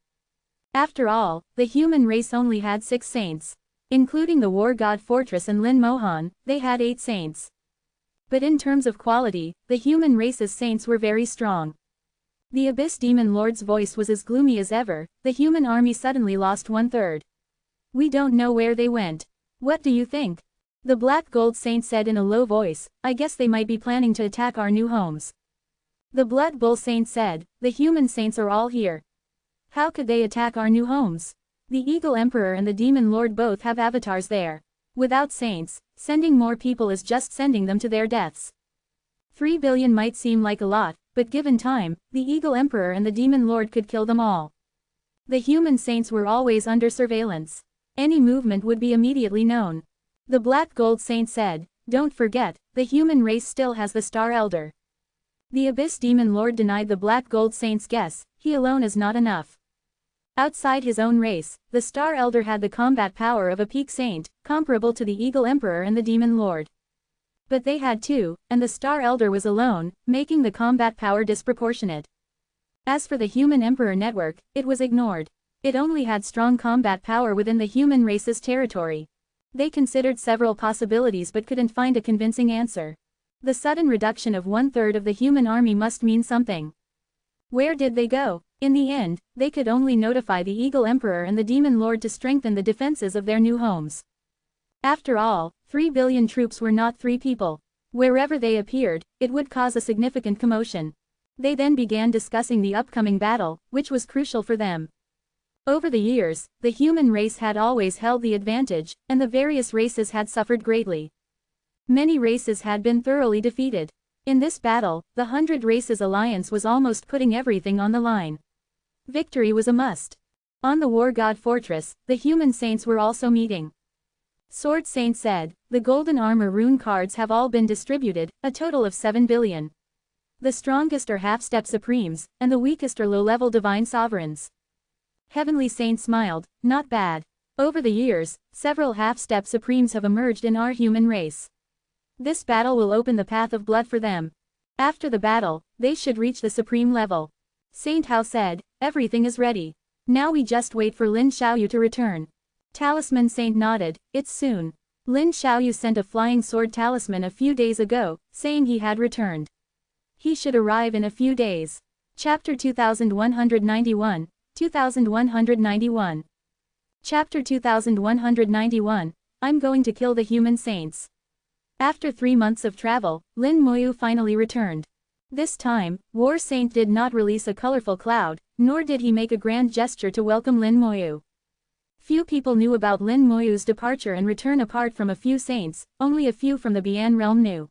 After all, the human race only had 6 saints. Including the War God Fortress and Lin Mohan, they had 8 saints. But in terms of quality, the human race's saints were very strong. The Abyss Demon Lord's voice was as gloomy as ever. The human army suddenly lost 1/3. We don't know where they went. What do you think? The Black Gold Saint said in a low voice, I guess they might be planning to attack our new homes. The Blood Bull Saint said, the human saints are all here. How could they attack our new homes? The Eagle Emperor and the Demon Lord both have avatars there. Without saints, sending more people is just sending them to their deaths. 3 billion might seem like a lot, but given time, the Eagle Emperor and the Demon Lord could kill them all. The human saints were always under surveillance. Any movement would be immediately known. The Black Gold Saint said, don't forget, the human race still has the Star Elder. The Abyss Demon Lord denied the Black Gold Saint's guess. He alone is not enough. Outside his own race, the Star Elder had the combat power of a peak saint, comparable to the Eagle Emperor and the Demon Lord. But they had 2, and the Star Elder was alone, making the combat power disproportionate. As for the Human Emperor network, it was ignored. It only had strong combat power within the human race's territory. They considered several possibilities but couldn't find a convincing answer. The sudden reduction of 1/3 of the human army must mean something. Where did they go? In the end, they could only notify the Eagle Emperor and the Demon Lord to strengthen the defenses of their new homes. After all, 3 billion troops were not 3 people. Wherever they appeared, it would cause a significant commotion. They then began discussing the upcoming battle, which was crucial for them. Over the years, the human race had always held the advantage, and the various races had suffered greatly. Many races had been thoroughly defeated. In this battle, the 100 Races Alliance was almost putting everything on the line. Victory was a must. On the War God Fortress, the human saints were also meeting. Sword Saint said, the Golden Armor rune cards have all been distributed, a total of 7 billion. The strongest are half-step supremes, and the weakest are low-level divine sovereigns. Heavenly Saint smiled, not bad. Over the years, several half-step supremes have emerged in our human race. This battle will open the path of blood for them. After the battle, they should reach the supreme level. Saint Hao said, everything is ready. Now we just wait for Lin Xiaoyu to return. Talisman Saint nodded, it's soon. Lin Xiaoyu sent a flying sword talisman a few days ago, saying he had returned. He should arrive in a few days. Chapter 2191, 2191. Chapter 2191, I'm going to kill the human saints. After 3 months of travel, Lin Moyu finally returned. This time, War Saint did not release a colorful cloud, nor did he make a grand gesture to welcome Lin Moyu. Few people knew about Lin Moyu's departure and return apart from a few saints, only a few from the Bian realm knew.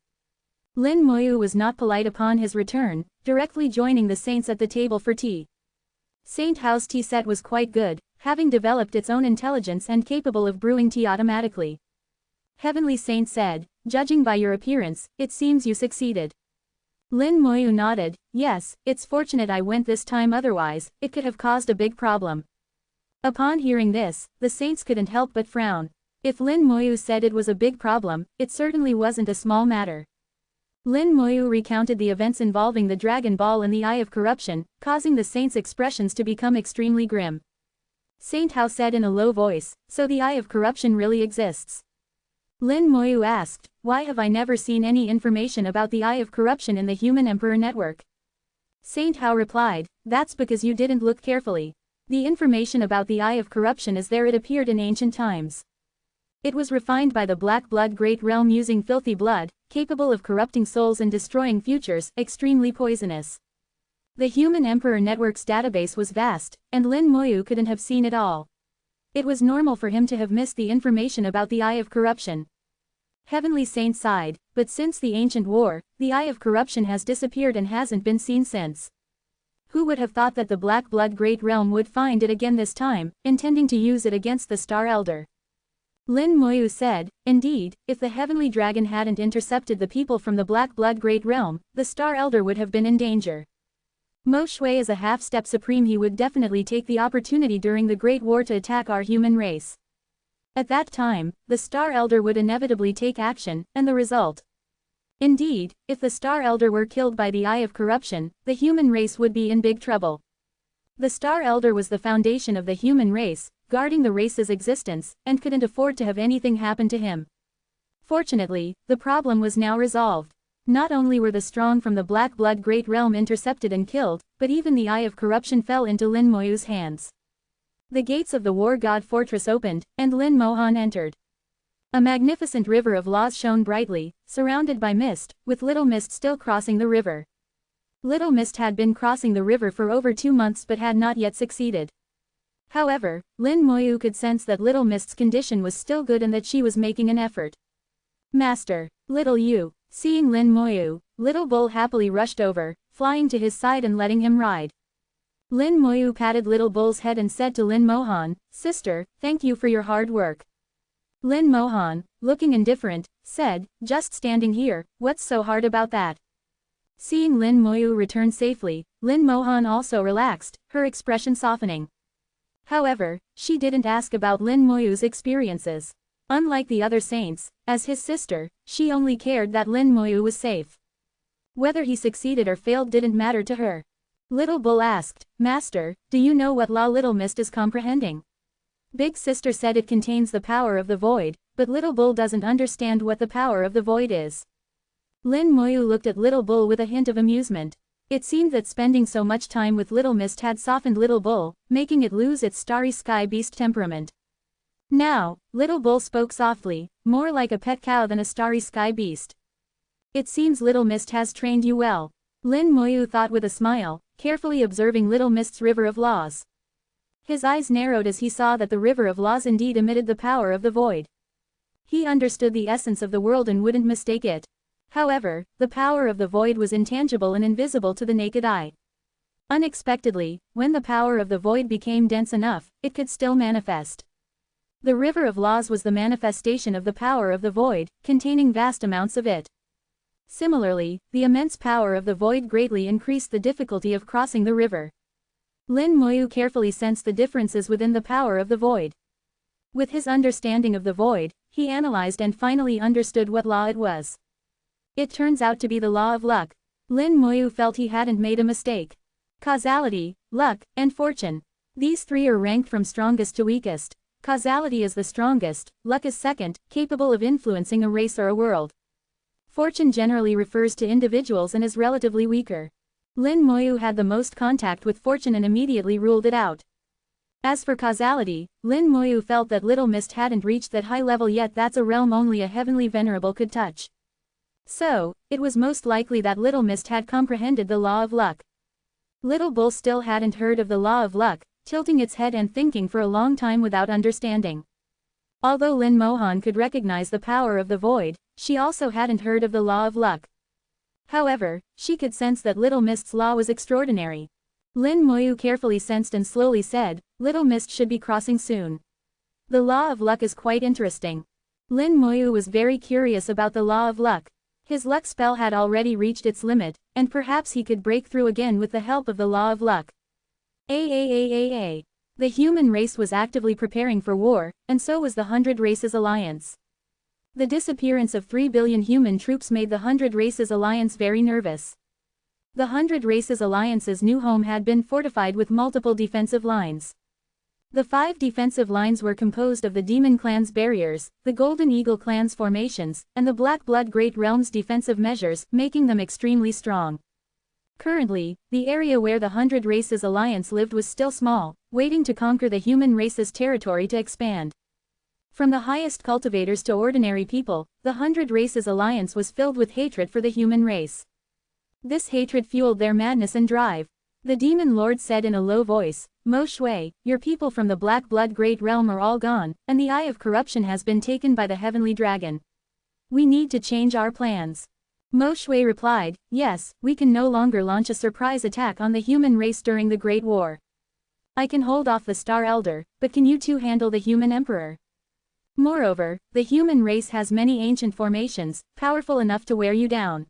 Lin Moyu was not polite upon his return, directly joining the saints at the table for tea. Saint Hao's tea set was quite good, having developed its own intelligence and capable of brewing tea automatically. Heavenly Saint said, judging by your appearance, it seems you succeeded. Lin Moyu nodded, yes, it's fortunate I went this time, otherwise, it could have caused a big problem. Upon hearing this, the saints couldn't help but frown. If Lin Moyu said it was a big problem, it certainly wasn't a small matter. Lin Moyu recounted the events involving the Dragon Ball and the Eye of Corruption, causing the saints' expressions to become extremely grim. Saint Hao said in a low voice, so the Eye of Corruption really exists. Lin Moyu asked, why have I never seen any information about the Eye of Corruption in the Human Emperor Network? Saint Hao replied, that's because you didn't look carefully. The information about the Eye of Corruption is there. It appeared in ancient times. It was refined by the Black Blood Great Realm using filthy blood, capable of corrupting souls and destroying futures, extremely poisonous. The Human Emperor Network's database was vast, and Lin Moyu couldn't have seen it all. It was normal for him to have missed the information about the Eye of Corruption. Heavenly Saint sighed, but since the ancient war, the Eye of Corruption has disappeared and hasn't been seen since. Who would have thought that the Black Blood Great Realm would find it again this time, intending to use it against the Star Elder? Lin Moyu said, indeed, if the Heavenly Dragon hadn't intercepted the people from the Black Blood Great Realm, the Star Elder would have been in danger. Mo Shui is a half-step supreme. He would definitely take the opportunity during the Great War to attack our human race. At that time, the Star Elder would inevitably take action, and the result. Indeed, if the Star Elder were killed by the Eye of Corruption, the human race would be in big trouble. The Star Elder was the foundation of the human race, guarding the race's existence, and couldn't afford to have anything happen to him. Fortunately, the problem was now resolved. Not only were the strong from the Black Blood Great Realm intercepted and killed, but even the Eye of Corruption fell into Lin Moyu's hands. The gates of the War God Fortress opened, and Lin Mohan entered. A magnificent river of laws shone brightly, surrounded by mist, with Little Mist still crossing the river. Little Mist had been crossing the river for over 2 months but had not yet succeeded. However, Lin Moyu could sense that Little Mist's condition was still good and that she was making an effort. Master, Little Yu. Seeing Lin Moyu, Little Bull happily rushed over, flying to his side and letting him ride. Lin Moyu patted Little Bull's head and said to Lin Mohan, sister, thank you for your hard work. Lin Mohan, looking indifferent, said, just standing here, what's so hard about that? Seeing Lin Moyu return safely, Lin Mohan also relaxed, her expression softening. However, she didn't ask about Lin Moyu's experiences. Unlike the other saints, as his sister, she only cared that Lin Moyu was safe. Whether he succeeded or failed didn't matter to her. Little Bull asked, Master, do you know what Law Little Mist is comprehending? Big Sister said it contains the power of the void, but Little Bull doesn't understand what the power of the void is. Lin Moyu looked at Little Bull with a hint of amusement. It seemed that spending so much time with Little Mist had softened Little Bull, making it lose its starry sky beast temperament. Now, Little Bull spoke softly, more like a pet cow than a starry sky beast. It seems Little Mist has trained you well. Lin Moyu thought with a smile, carefully observing Little Mist's river of laws. His eyes narrowed as he saw that the river of laws indeed emitted the power of the void. He understood the essence of the world and wouldn't mistake it. However, the power of the void was intangible and invisible to the naked eye. Unexpectedly, when the power of the void became dense enough, it could still manifest. The river of laws was the manifestation of the power of the void, containing vast amounts of it. Similarly, the immense power of the void greatly increased the difficulty of crossing the river. Lin Moyu carefully sensed the differences within the power of the void. With his understanding of the void, he analyzed and finally understood what law it was. It turns out to be the law of luck. Lin Moyu felt he hadn't made a mistake. Causality, luck, and fortune. These three are ranked from strongest to weakest. Causality is the strongest, luck is second, capable of influencing a race or a world. Fortune generally refers to individuals and is relatively weaker. Lin Moyu had the most contact with fortune and immediately ruled it out. As for causality, Lin Moyu felt that Little Mist hadn't reached that high level yet. That's a realm only a heavenly venerable could touch. So, it was most likely that Little Mist had comprehended the law of luck. Little Bull still hadn't heard of the law of luck, tilting its head and thinking for a long time without understanding. Although Lin Mohan could recognize the power of the void, she also hadn't heard of the law of luck. However, she could sense that Little Mist's law was extraordinary. Lin Moyu carefully sensed and slowly said, Little Mist should be crossing soon. The law of luck is quite interesting. Lin Moyu was very curious about the law of luck. His luck spell had already reached its limit, and perhaps he could break through again with the help of the law of luck. The human race was actively preparing for war, and so was the 100 Races Alliance. The disappearance of 3 billion human troops made the 100 Races Alliance very nervous. The 100 Races Alliance's new home had been fortified with multiple defensive lines. The 5 defensive lines were composed of the Demon Clan's barriers, the Golden Eagle Clan's formations, and the Black Blood Great Realm's defensive measures, making them extremely strong. Currently, the area where the 100 Races Alliance lived was still small, waiting to conquer the human race's territory to expand. From the highest cultivators to ordinary people, the 100 Races Alliance was filled with hatred for the human race. This hatred fueled their madness and drive. The Demon Lord said in a low voice, Mo Shui, your people from the Black Blood Great Realm are all gone, and the Eye of Corruption has been taken by the Heavenly Dragon. We need to change our plans. Mo Shui replied, yes, we can no longer launch a surprise attack on the human race during the Great War. I can hold off the Star Elder, but can you two handle the human emperor? Moreover, the human race has many ancient formations, powerful enough to wear you down.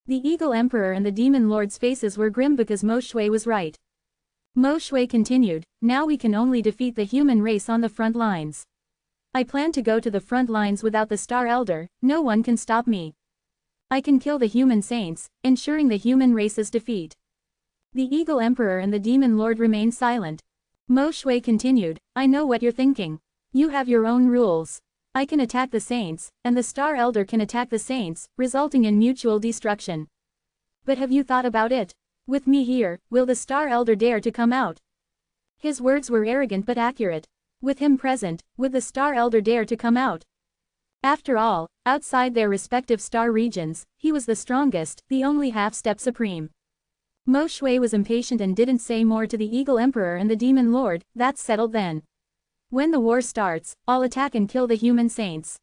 The Eagle Emperor and the Demon Lord's faces were grim because Mo Shui was right. Mo Shui continued, now we can only defeat the human race on the front lines. I plan to go to the front lines without the Star Elder, no one can stop me. I can kill the human saints, ensuring the human race's defeat. The Eagle Emperor and the Demon Lord remained silent. Mo Shui continued, I know what you're thinking. You have your own rules. I can attack the saints, and the Star Elder can attack the saints, resulting in mutual destruction. But have you thought about it? With me here, will the Star Elder dare to come out? His words were arrogant but accurate. With him present, would the Star Elder dare to come out? After all, outside their respective star regions, he was the strongest, the only half-step supreme. Mo Shui was impatient and didn't say more to the Eagle Emperor and the Demon Lord. That's settled then. When the war starts, I'll attack and kill the human saints.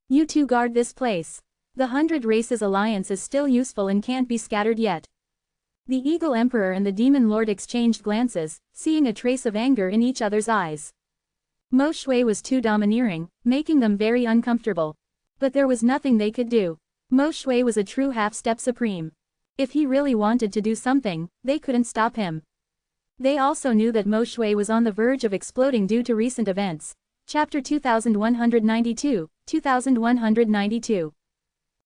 You two guard this place. The 100 Races Alliance is still useful and can't be scattered yet. The Eagle Emperor and the Demon Lord exchanged glances, seeing a trace of anger in each other's eyes. Mo Shui was too domineering, making them very uncomfortable. But there was nothing they could do. Mo Shui was a true half-step supreme. If he really wanted to do something, they couldn't stop him. They also knew that Mo Shui was on the verge of exploding due to recent events. Chapter 2192, 2192.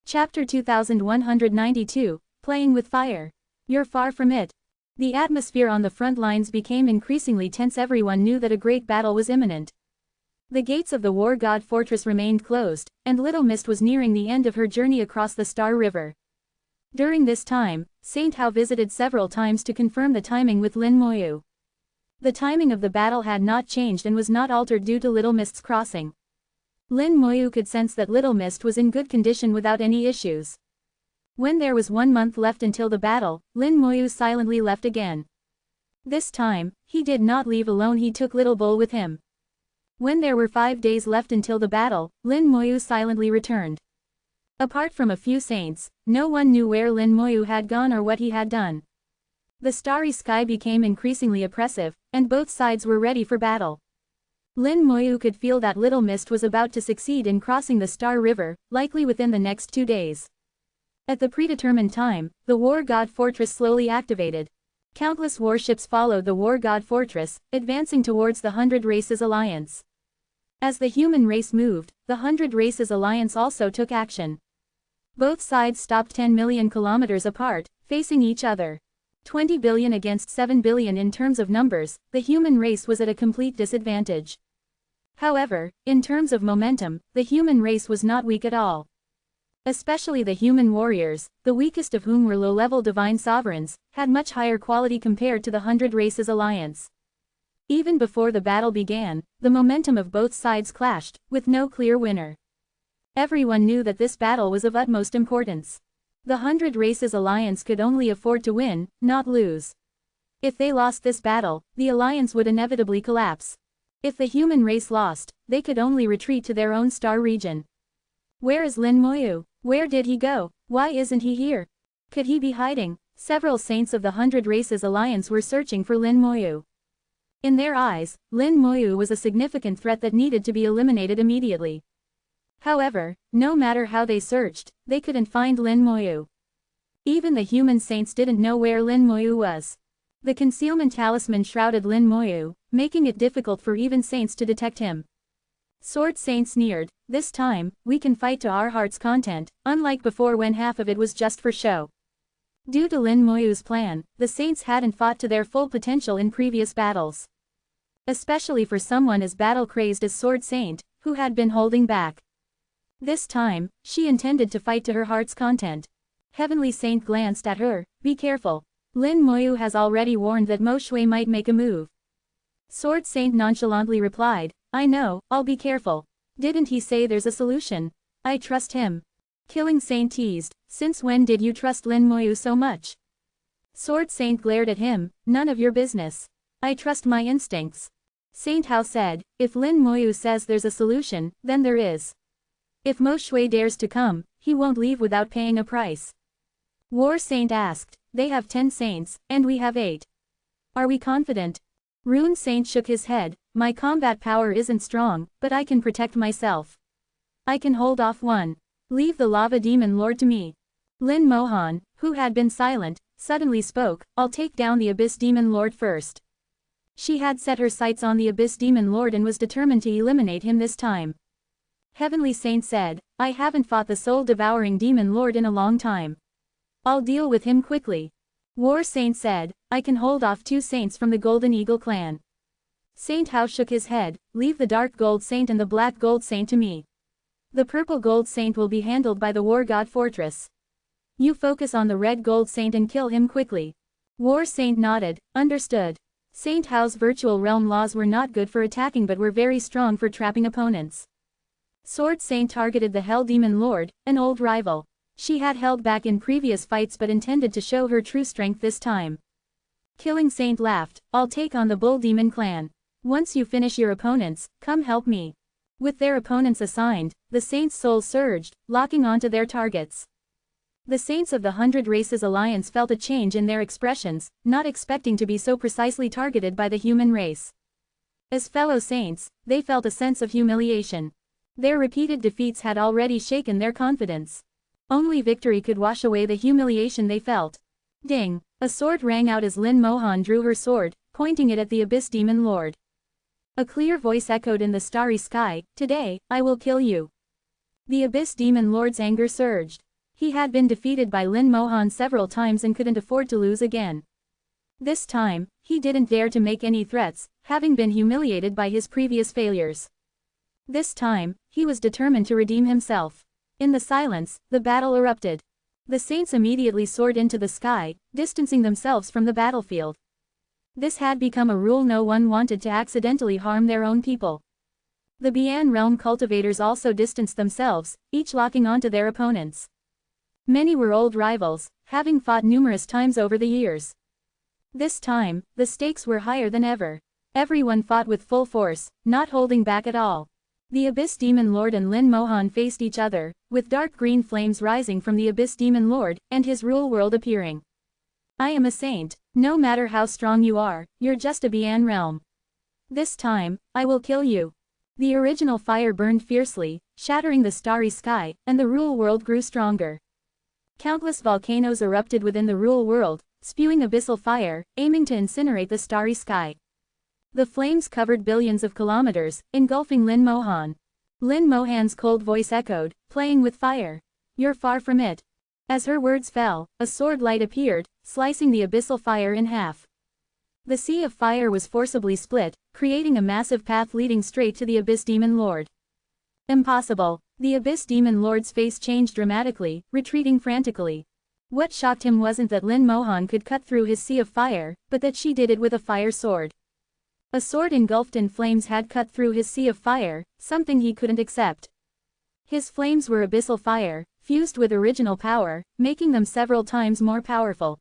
Chapter 2192, Playing with Fire. You're far from it. The atmosphere on the front lines became increasingly tense. Everyone knew that a great battle was imminent. The gates of the War God Fortress remained closed, and Little Mist was nearing the end of her journey across the Star River. During this time, Saint Hao visited several times to confirm the timing with Lin Moyu. The timing of the battle had not changed and was not altered due to Little Mist's crossing. Lin Moyu could sense that Little Mist was in good condition without any issues. When there was 1 month left until the battle, Lin Moyu silently left again. This time, he did not leave alone, he took Little Bull with him. When there were 5 days left until the battle, Lin Moyu silently returned. Apart from a few saints, no one knew where Lin Moyu had gone or what he had done. The starry sky became increasingly oppressive, and both sides were ready for battle. Lin Moyu could feel that Little Mist was about to succeed in crossing the Star River, likely within the next 2 days. At the predetermined time, the war god fortress slowly activated. Countless warships followed the war god fortress, advancing towards the 100 Races Alliance. As the human race moved, the 100 Races Alliance also took action. Both sides stopped 10 million kilometers apart, facing each other. 20 billion against 7 billion in terms of numbers, the human race was at a complete disadvantage. However, in terms of momentum, the human race was not weak at all. Especially the human warriors, the weakest of whom were low-level divine sovereigns, had much higher quality compared to the 100 Races Alliance. Even before the battle began, the momentum of both sides clashed, with no clear winner. Everyone knew that this battle was of utmost importance. The 100 Races Alliance could only afford to win, not lose. If they lost this battle, the alliance would inevitably collapse. If the human race lost, they could only retreat to their own star region. Where is Lin Moyu? Where did he go? Why isn't he here? Could he be hiding? Several saints of the 100 Races Alliance were searching for Lin Moyu. In their eyes, Lin Moyu was a significant threat that needed to be eliminated immediately. However, no matter how they searched, they couldn't find Lin Moyu. Even the human saints didn't know where Lin Moyu was. The concealment talisman shrouded Lin Moyu, making it difficult for even saints to detect him. Sword Saint sneered, "This time, we can fight to our heart's content, unlike before when half of it was just for show." Due to Lin Moyu's plan, the saints hadn't fought to their full potential in previous battles. Especially for someone as battle-crazed as Sword Saint, who had been holding back. This time, she intended to fight to her heart's content. Heavenly Saint glanced at her, "Be careful. Lin Moyu has already warned that Mo Shui might make a move." Sword Saint nonchalantly replied, "I know, I'll be careful. Didn't he say there's a solution? I trust him." Killing Saint teased, "Since when did you trust Lin Moyu so much?" Sword Saint glared at him, "None of your business. I trust my instincts." Saint Hao said, "If Lin Moyu says there's a solution, then there is. If Mo Shui dares to come, he won't leave without paying a price." War Saint asked, "They have 10 saints, and we have 8. Are we confident?" Rune Saint shook his head, "My combat power isn't strong, but I can protect myself. I can hold off one. Leave the Lava Demon Lord to me." Lin Mohan, who had been silent, suddenly spoke, "I'll take down the Abyss Demon Lord first." She had set her sights on the Abyss Demon Lord and was determined to eliminate him this time. Heavenly Saint said, "I haven't fought the soul-devouring Demon Lord in a long time. I'll deal with him quickly." War Saint said, "I can hold off 2 saints from the Golden Eagle clan." Saint Hao shook his head, "Leave the Dark Gold Saint and the Black Gold Saint to me. The Purple Gold Saint will be handled by the War God Fortress. You focus on the Red Gold Saint and kill him quickly." War Saint nodded, "Understood." Saint Hao's virtual realm laws were not good for attacking but were very strong for trapping opponents. Sword Saint targeted the Hell Demon Lord, an old rival. She had held back in previous fights but intended to show her true strength this time. Killing Saint laughed, "I'll take on the Bull Demon clan. Once you finish your opponents, come help me." With their opponents assigned, the saints' souls surged, locking onto their targets. The saints of the 100 Races Alliance felt a change in their expressions, not expecting to be so precisely targeted by the human race. As fellow saints, they felt a sense of humiliation. Their repeated defeats had already shaken their confidence. Only victory could wash away the humiliation they felt. Ding! A sword rang out as Lin Mohan drew her sword, pointing it at the Abyss Demon Lord. A clear voice echoed in the starry sky, "Today, I will kill you." The Abyss Demon Lord's anger surged. He had been defeated by Lin Mohan several times and couldn't afford to lose again. This time, he didn't dare to make any threats, having been humiliated by his previous failures. This time, he was determined to redeem himself. In the silence, the battle erupted. The saints immediately soared into the sky, distancing themselves from the battlefield. This had become a rule: no one wanted to accidentally harm their own people. The Bian realm cultivators also distanced themselves, each locking onto their opponents. Many were old rivals, having fought numerous times over the years. This time, the stakes were higher than ever. Everyone fought with full force, not holding back at all. The Abyss Demon Lord and Lin Mohan faced each other, with dark green flames rising from the Abyss Demon Lord, and his rule world appearing. "I am a saint. No matter how strong you are, you're just a Bian realm. This time, I will kill you." The original fire burned fiercely, shattering the starry sky, and the rule world grew stronger. Countless volcanoes erupted within the Rule World, spewing abyssal fire, aiming to incinerate the starry sky. The flames covered billions of kilometers, engulfing Lin Mohan. Lin Mohan's cold voice echoed, playing with fire. You're far from it. As her words fell, a sword light appeared, slicing the abyssal fire in half. The sea of fire was forcibly split, creating a massive path leading straight to the Abyss Demon Lord. Impossible. The Abyss Demon Lord's face changed dramatically, retreating frantically. What shocked him wasn't that Lin Mohan could cut through his sea of fire, but that she did it with a fire sword. A sword engulfed in flames had cut through his sea of fire, something he couldn't accept. His flames were abyssal fire, fused with original power, making them several times more powerful.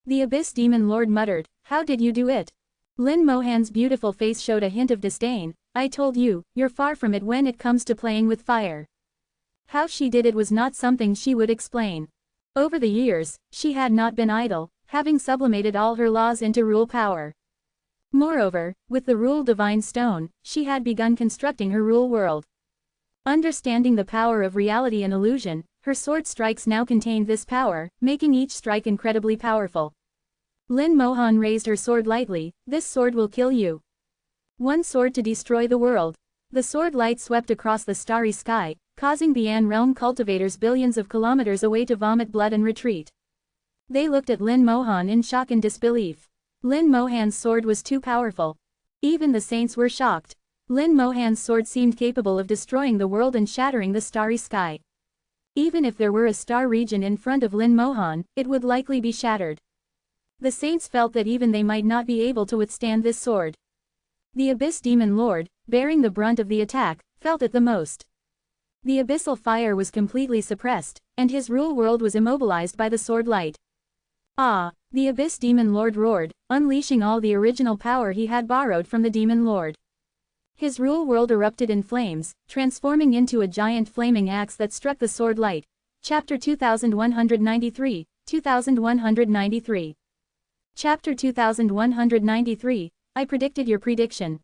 The Abyss Demon Lord muttered, "How did you do it?" Lin Mohan's beautiful face showed a hint of disdain. "I told you, you're far from it when it comes to playing with fire." How she did it was not something she would explain. Over the years, she had not been idle, having sublimated all her laws into rule power. Moreover, with the Rule Divine Stone, she had begun constructing her rule world. Understanding the power of reality and illusion, her sword strikes now contained this power, making each strike incredibly powerful. Lin Mohan raised her sword lightly. "This sword will kill you. One sword to destroy the world." The sword light swept across the starry sky, causing the An realm cultivators billions of kilometers away to vomit blood and retreat. They looked at Lin Mohan in shock and disbelief. Lin Mohan's sword was too powerful. Even the saints were shocked. Lin Mohan's sword seemed capable of destroying the world and shattering the starry sky. Even if there were a star region in front of Lin Mohan, it would likely be shattered. The saints felt that even they might not be able to withstand this sword. The Abyss Demon Lord, bearing the brunt of the attack, felt it the most. The abyssal fire was completely suppressed, and his rule world was immobilized by the sword light. Ah! The Abyss Demon Lord roared, unleashing all the original power he had borrowed from the Demon Lord. His rule world erupted in flames, transforming into a giant flaming axe that struck the sword light. Chapter 2193, 2193. Chapter 2193, I predicted your prediction.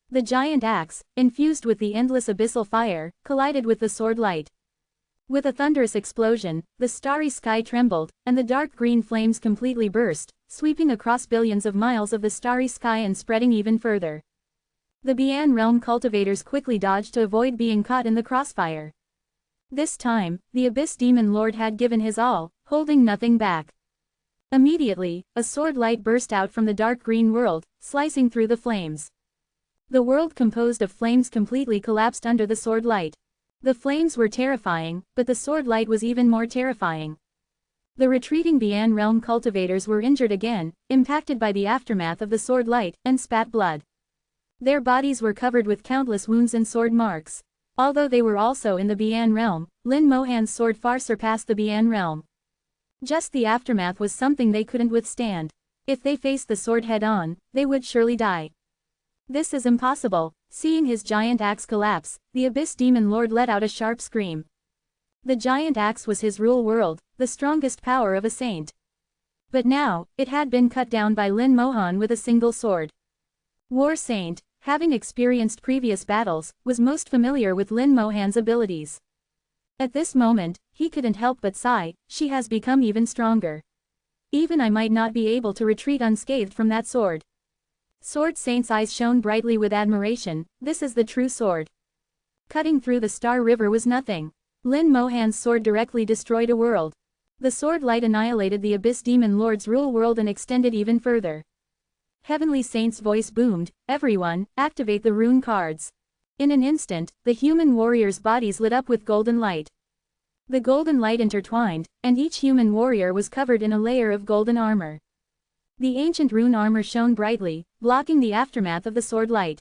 The giant axe, infused with the endless abyssal fire, collided with the sword light. With a thunderous explosion, the starry sky trembled, and the dark green flames completely burst, sweeping across billions of miles of the starry sky and spreading even further. The Bian realm cultivators quickly dodged to avoid being caught in the crossfire. This time, the Abyss Demon Lord had given his all, holding nothing back. Immediately, a sword light burst out from the dark green world, slicing through the flames. The world composed of flames completely collapsed under the sword light. The flames were terrifying, but the sword light was even more terrifying. The retreating Bian realm cultivators were injured again, impacted by the aftermath of the sword light, and spat blood. Their bodies were covered with countless wounds and sword marks. Although they were also in the Bian realm, Lin Mohan's sword far surpassed the Bian realm. Just the aftermath was something they couldn't withstand. If they faced the sword head-on, they would surely die. This is impossible. Seeing his giant axe collapse, the Abyss Demon Lord let out a sharp scream. The giant axe was his rule world, the strongest power of a saint. But now, it had been cut down by Lin Mohan with a single sword. War Saint, having experienced previous battles, was most familiar with Lin Mohan's abilities. At this moment, he couldn't help but sigh. She has become even stronger. Even I might not be able to retreat unscathed from that sword. Sword Saint's eyes shone brightly with admiration. This is the true sword. Cutting through the Star River was nothing. Lin Mohan's sword directly destroyed a world. The sword light annihilated the Abyss Demon Lord's rule world and extended even further. Heavenly Saint's voice boomed, "Everyone, activate the rune cards." In an instant, the human warriors' bodies lit up with golden light. The golden light intertwined, and each human warrior was covered in a layer of golden armor. The ancient rune armor shone brightly, blocking the aftermath of the sword light.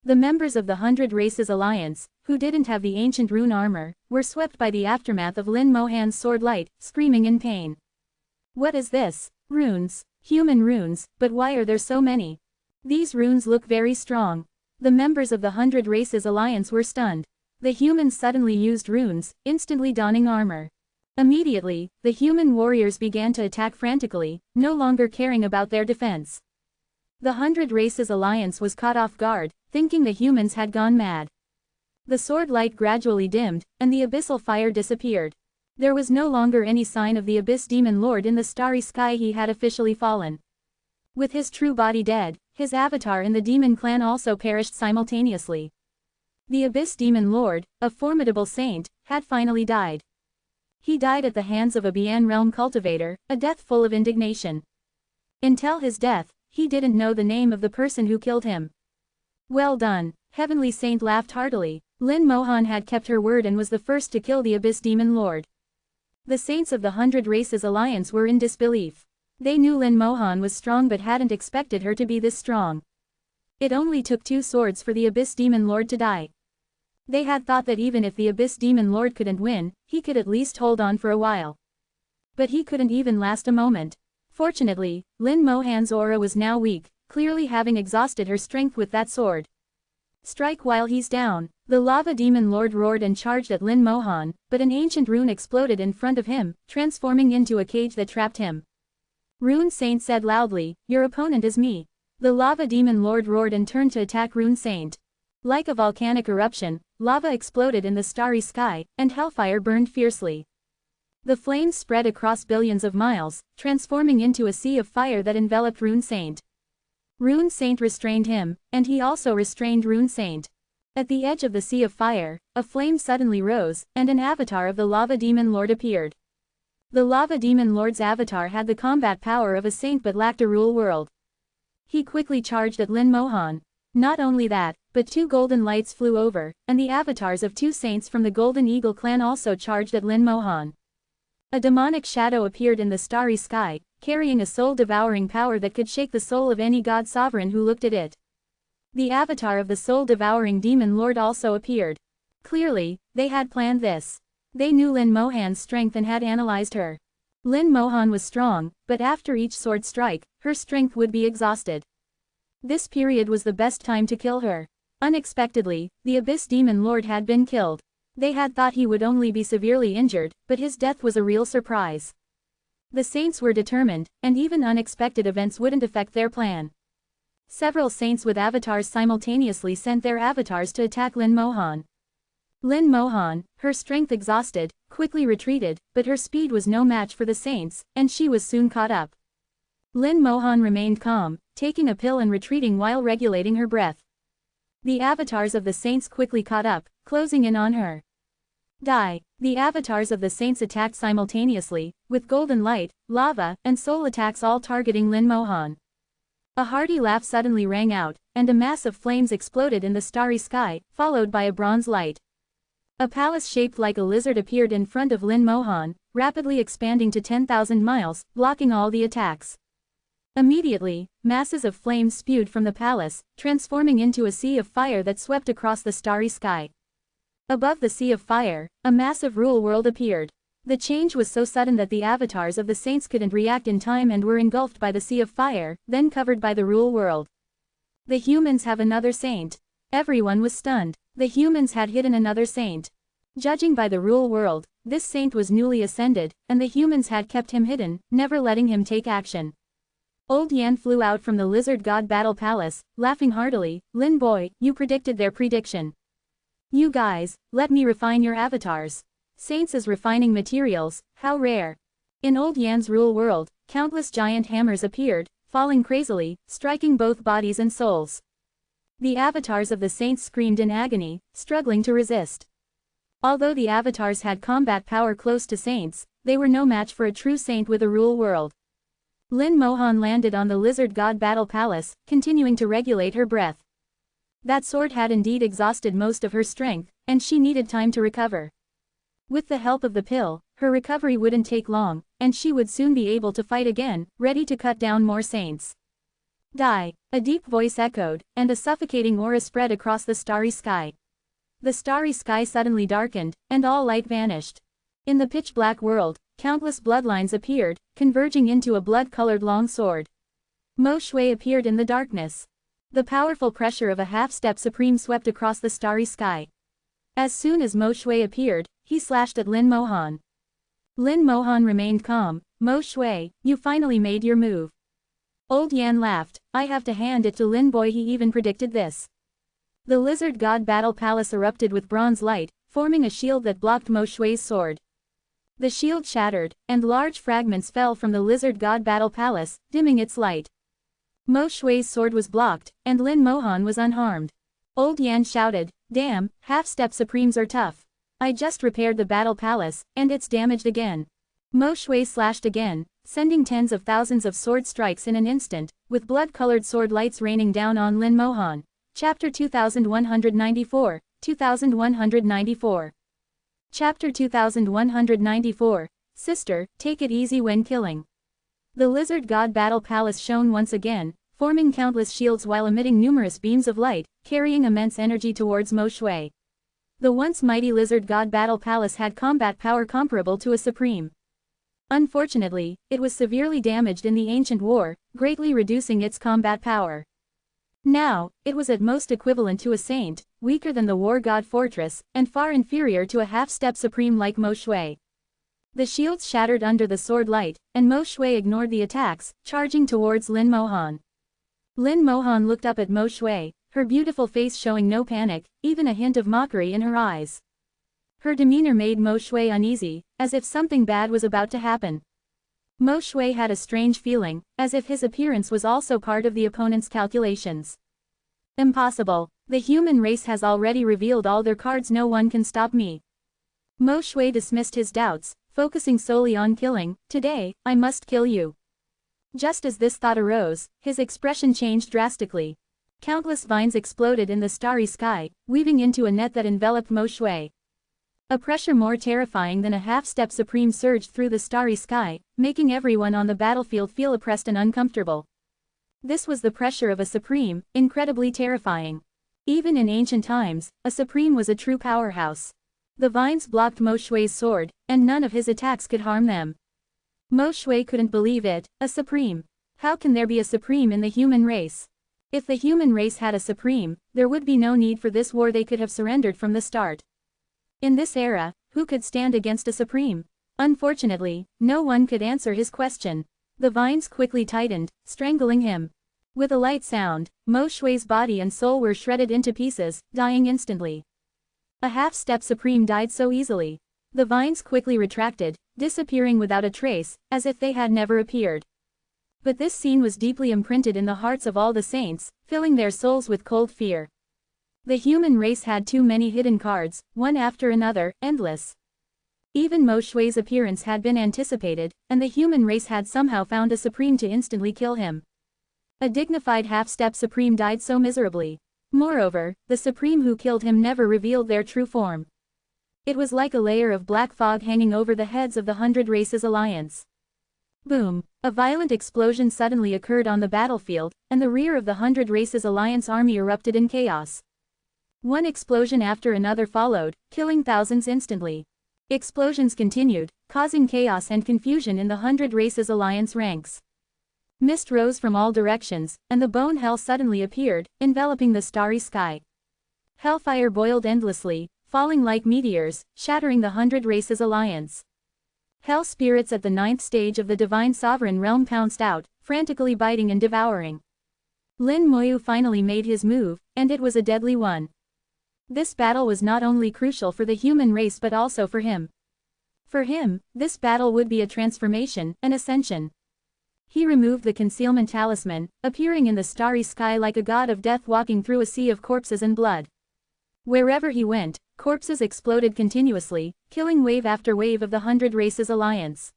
The members of the 100 Races Alliance, who didn't have the ancient rune armor, were swept by the aftermath of Lin Mohan's sword light, screaming in pain. What is this? Runes. Human runes, but why are there so many? These runes look very strong. The members of the 100 Races Alliance were stunned. The humans suddenly used runes, instantly donning armor. Immediately, the human warriors began to attack frantically, no longer caring about their defense. The 100 Races Alliance was caught off guard, thinking the humans had gone mad. The sword light gradually dimmed, and the abyssal fire disappeared. There was no longer any sign of the Abyss Demon Lord in the starry sky. He had officially fallen. With his true body dead, his avatar in the demon clan also perished simultaneously. The Abyss Demon Lord, a formidable saint, had finally died. He died at the hands of a Bian realm cultivator, a death full of indignation. Until his death, he didn't know the name of the person who killed him. Well done, Heavenly Saint laughed heartily. Lin Mohan had kept her word and was the first to kill the Abyss Demon Lord. The saints of the 100 Races Alliance were in disbelief. They knew Lin Mohan was strong but hadn't expected her to be this strong. It only took 2 swords for the Abyss Demon Lord to die. They had thought that even if the Abyss Demon Lord couldn't win, he could at least hold on for a while. But he couldn't even last a moment. Fortunately, Lin Mohan's aura was now weak, clearly having exhausted her strength with that sword. Strike while he's down. The Lava Demon Lord roared and charged at Lin Mohan, but an ancient rune exploded in front of him, transforming into a cage that trapped him. Rune Saint said loudly, "Your opponent is me." The Lava Demon Lord roared and turned to attack Rune Saint. Like a volcanic eruption, lava exploded in the starry sky, and hellfire burned fiercely. The flames spread across billions of miles, transforming into a sea of fire that enveloped Rune Saint. Rune Saint restrained him, and he also restrained Rune Saint. At the edge of the sea of fire, a flame suddenly rose, and an avatar of the Lava Demon Lord appeared. The Lava Demon Lord's avatar had the combat power of a saint but lacked a rule world. He quickly charged at Lin Mohan. Not only that, but 2 golden lights flew over, and the avatars of 2 saints from the Golden Eagle clan also charged at Lin Mohan. A demonic shadow appeared in the starry sky, carrying a soul-devouring power that could shake the soul of any god sovereign who looked at it. The avatar of the soul-devouring demon lord also appeared. Clearly, they had planned this. They knew Lin Mohan's strength and had analyzed her. Lin Mohan was strong, but after each sword strike, her strength would be exhausted. This period was the best time to kill her. Unexpectedly, the Abyss Demon Lord had been killed. They had thought he would only be severely injured, but his death was a real surprise. The saints were determined, and even unexpected events wouldn't affect their plan. Several saints with avatars simultaneously sent their avatars to attack Lin Mohan. Lin Mohan, her strength exhausted, quickly retreated, but her speed was no match for the saints, and she was soon caught up. Lin Mohan remained calm, taking a pill and retreating while regulating her breath. The avatars of the saints quickly caught up, closing in on her. Die. The avatars of the saints attacked simultaneously, with golden light, lava, and soul attacks all targeting Lin Mohan. A hearty laugh suddenly rang out, and a mass of flames exploded in the starry sky, followed by a bronze light. A palace shaped like a lizard appeared in front of Lin Mohan, rapidly expanding to 10,000 miles, blocking all the attacks. Immediately, masses of flames spewed from the palace, transforming into a sea of fire that swept across the starry sky. Above the sea of fire, a massive rule world appeared. The change was so sudden that the avatars of the saints couldn't react in time and were engulfed by the sea of fire, then covered by the rule world. The humans have another saint. Everyone was stunned. The humans had hidden another saint. Judging by the rule world, this saint was newly ascended, and the humans had kept him hidden, never letting him take action. Old Yan flew out from the lizard god battle palace, laughing heartily. Lin boy, you predicted their prediction. You guys, let me refine your avatars. Saints as refining materials, how rare. In Old Yan's rule world, countless giant hammers appeared, falling crazily, striking both bodies and souls. The avatars of the saints screamed in agony, struggling to resist. Although the avatars had combat power close to saints, they were no match for a true saint with a rule world. Lin Mohan landed on the lizard god battle palace, continuing to regulate her breath. That sword had indeed exhausted most of her strength, and she needed time to recover. With the help of the pill, her recovery wouldn't take long, and she would soon be able to fight again, ready to cut down more saints. Die. A deep voice echoed, and a suffocating aura spread across the starry sky. The starry sky suddenly darkened, and all light vanished. In the pitch-black world, countless bloodlines appeared, converging into a blood-colored long sword. Mo Shui appeared in the darkness. The powerful pressure of a half-step supreme swept across the starry sky. As soon as Mo Shui appeared, he slashed at Lin Mohan. Lin Mohan remained calm. Mo Shui, you finally made your move. Old Yan laughed. I have to hand it to Lin boy, he even predicted this. The lizard god battle palace erupted with bronze light, forming a shield that blocked Mo Shui's sword. The shield shattered, and large fragments fell from the lizard god battle palace, dimming its light. Mo Shui's sword was blocked, and Lin Mohan was unharmed. Old Yan shouted, "Damn, half-step supremes are tough. I just repaired the battle palace, and it's damaged again." Mo Shui slashed again, sending tens of thousands of sword strikes in an instant, with blood-colored sword lights raining down on Lin Mohan. Chapter 2194, 2194. Chapter 2194, Sister, take it easy when killing. The lizard god battle palace shone once again, forming countless shields while emitting numerous beams of light, carrying immense energy towards Mo Shui. The once mighty lizard god battle palace had combat power comparable to a supreme. Unfortunately, it was severely damaged in the ancient war, greatly reducing its combat power. Now, it was at most equivalent to a saint, weaker than the war god fortress, and far inferior to a half-step supreme like Mo Shui. The shields shattered under the sword light, and Mo Shui ignored the attacks, charging towards Lin Mohan. Lin Mohan looked up at Mo Shui, her beautiful face showing no panic, even a hint of mockery in her eyes. Her demeanor made Mo Shui uneasy, as if something bad was about to happen. Mo Shui had a strange feeling, as if his appearance was also part of the opponent's calculations. Impossible. The human race has already revealed all their cards. No one can stop me. Mo Shui dismissed his doubts, focusing solely on killing. Today, I must kill you. Just as this thought arose, his expression changed drastically. Countless vines exploded in the starry sky, weaving into a net that enveloped Mo Shui. A pressure more terrifying than a half-step supreme surged through the starry sky, making everyone on the battlefield feel oppressed and uncomfortable. This was the pressure of a supreme, incredibly terrifying. Even in ancient times, a supreme was a true powerhouse. The vines blocked Mo Shui's sword, and none of his attacks could harm them. Mo Shui couldn't believe it, a supreme. How can there be a supreme in the human race? If the human race had a supreme, there would be no need for this war. They could have surrendered from the start. In this era, who could stand against a supreme? Unfortunately, no one could answer his question. The vines quickly tightened, strangling him. With a light sound, Mo Shui's body and soul were shredded into pieces, dying instantly. A half-step supreme died so easily. The vines quickly retracted, disappearing without a trace, as if they had never appeared. But this scene was deeply imprinted in the hearts of all the saints, filling their souls with cold fear. The human race had too many hidden cards, one after another, endless. Even Mo Shui's appearance had been anticipated, and the human race had somehow found a supreme to instantly kill him. A dignified half-step supreme died so miserably. Moreover, the supreme who killed him never revealed their true form. It was like a layer of black fog hanging over the heads of the 100 Races Alliance. Boom! A violent explosion suddenly occurred on the battlefield, and the rear of the 100 Races Alliance army erupted in chaos. One explosion after another followed, killing thousands instantly. Explosions continued, causing chaos and confusion in the 100 Races Alliance ranks. Mist rose from all directions, and the bone hell suddenly appeared, enveloping the starry sky. Hellfire boiled endlessly, falling like meteors, shattering the 100 Races Alliance. Hell spirits at the 9th stage of the divine sovereign realm pounced out, frantically biting and devouring. Lin Moyu finally made his move, and it was a deadly one. This battle was not only crucial for the human race but also for him. For him, this battle would be a transformation, an ascension. He removed the concealment talisman, appearing in the starry sky like a god of death walking through a sea of corpses and blood. Wherever he went, corpses exploded continuously, killing wave after wave of the 100 Races Alliance.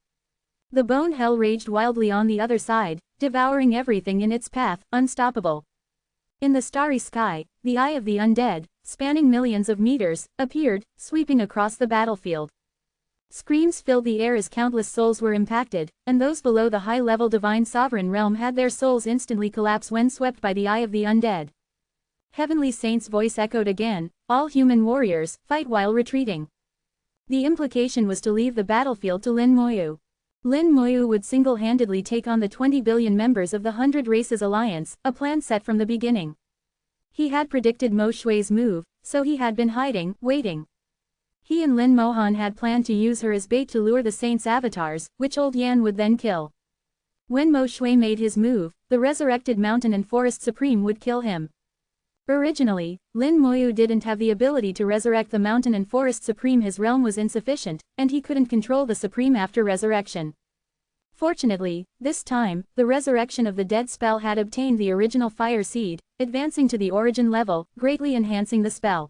The bone hell raged wildly on the other side, devouring everything in its path, unstoppable. In the starry sky, the Eye of the Undead, spanning millions of meters, appeared, sweeping across the battlefield. Screams filled the air as countless souls were impacted, and those below the high-level divine sovereign realm had their souls instantly collapse when swept by the Eye of the Undead. Heavenly Saint's voice echoed again, "All human warriors, fight while retreating." The implication was to leave the battlefield to Lin Moyu. Lin Moyu would single-handedly take on the 20 billion members of the 100 Races Alliance, a plan set from the beginning. He had predicted Mo Shui's move, so he had been hiding, waiting. He and Lin Mohan had planned to use her as bait to lure the saints' avatars, which Old Yan would then kill. When Mo Shui made his move, the resurrected mountain and forest supreme would kill him. Originally, Lin Moyu didn't have the ability to resurrect the Mountain and Forest Supreme. His realm was insufficient, and he couldn't control the Supreme after resurrection. Fortunately, this time, the resurrection of the dead spell had obtained the original fire seed, advancing to the origin level, greatly enhancing the spell.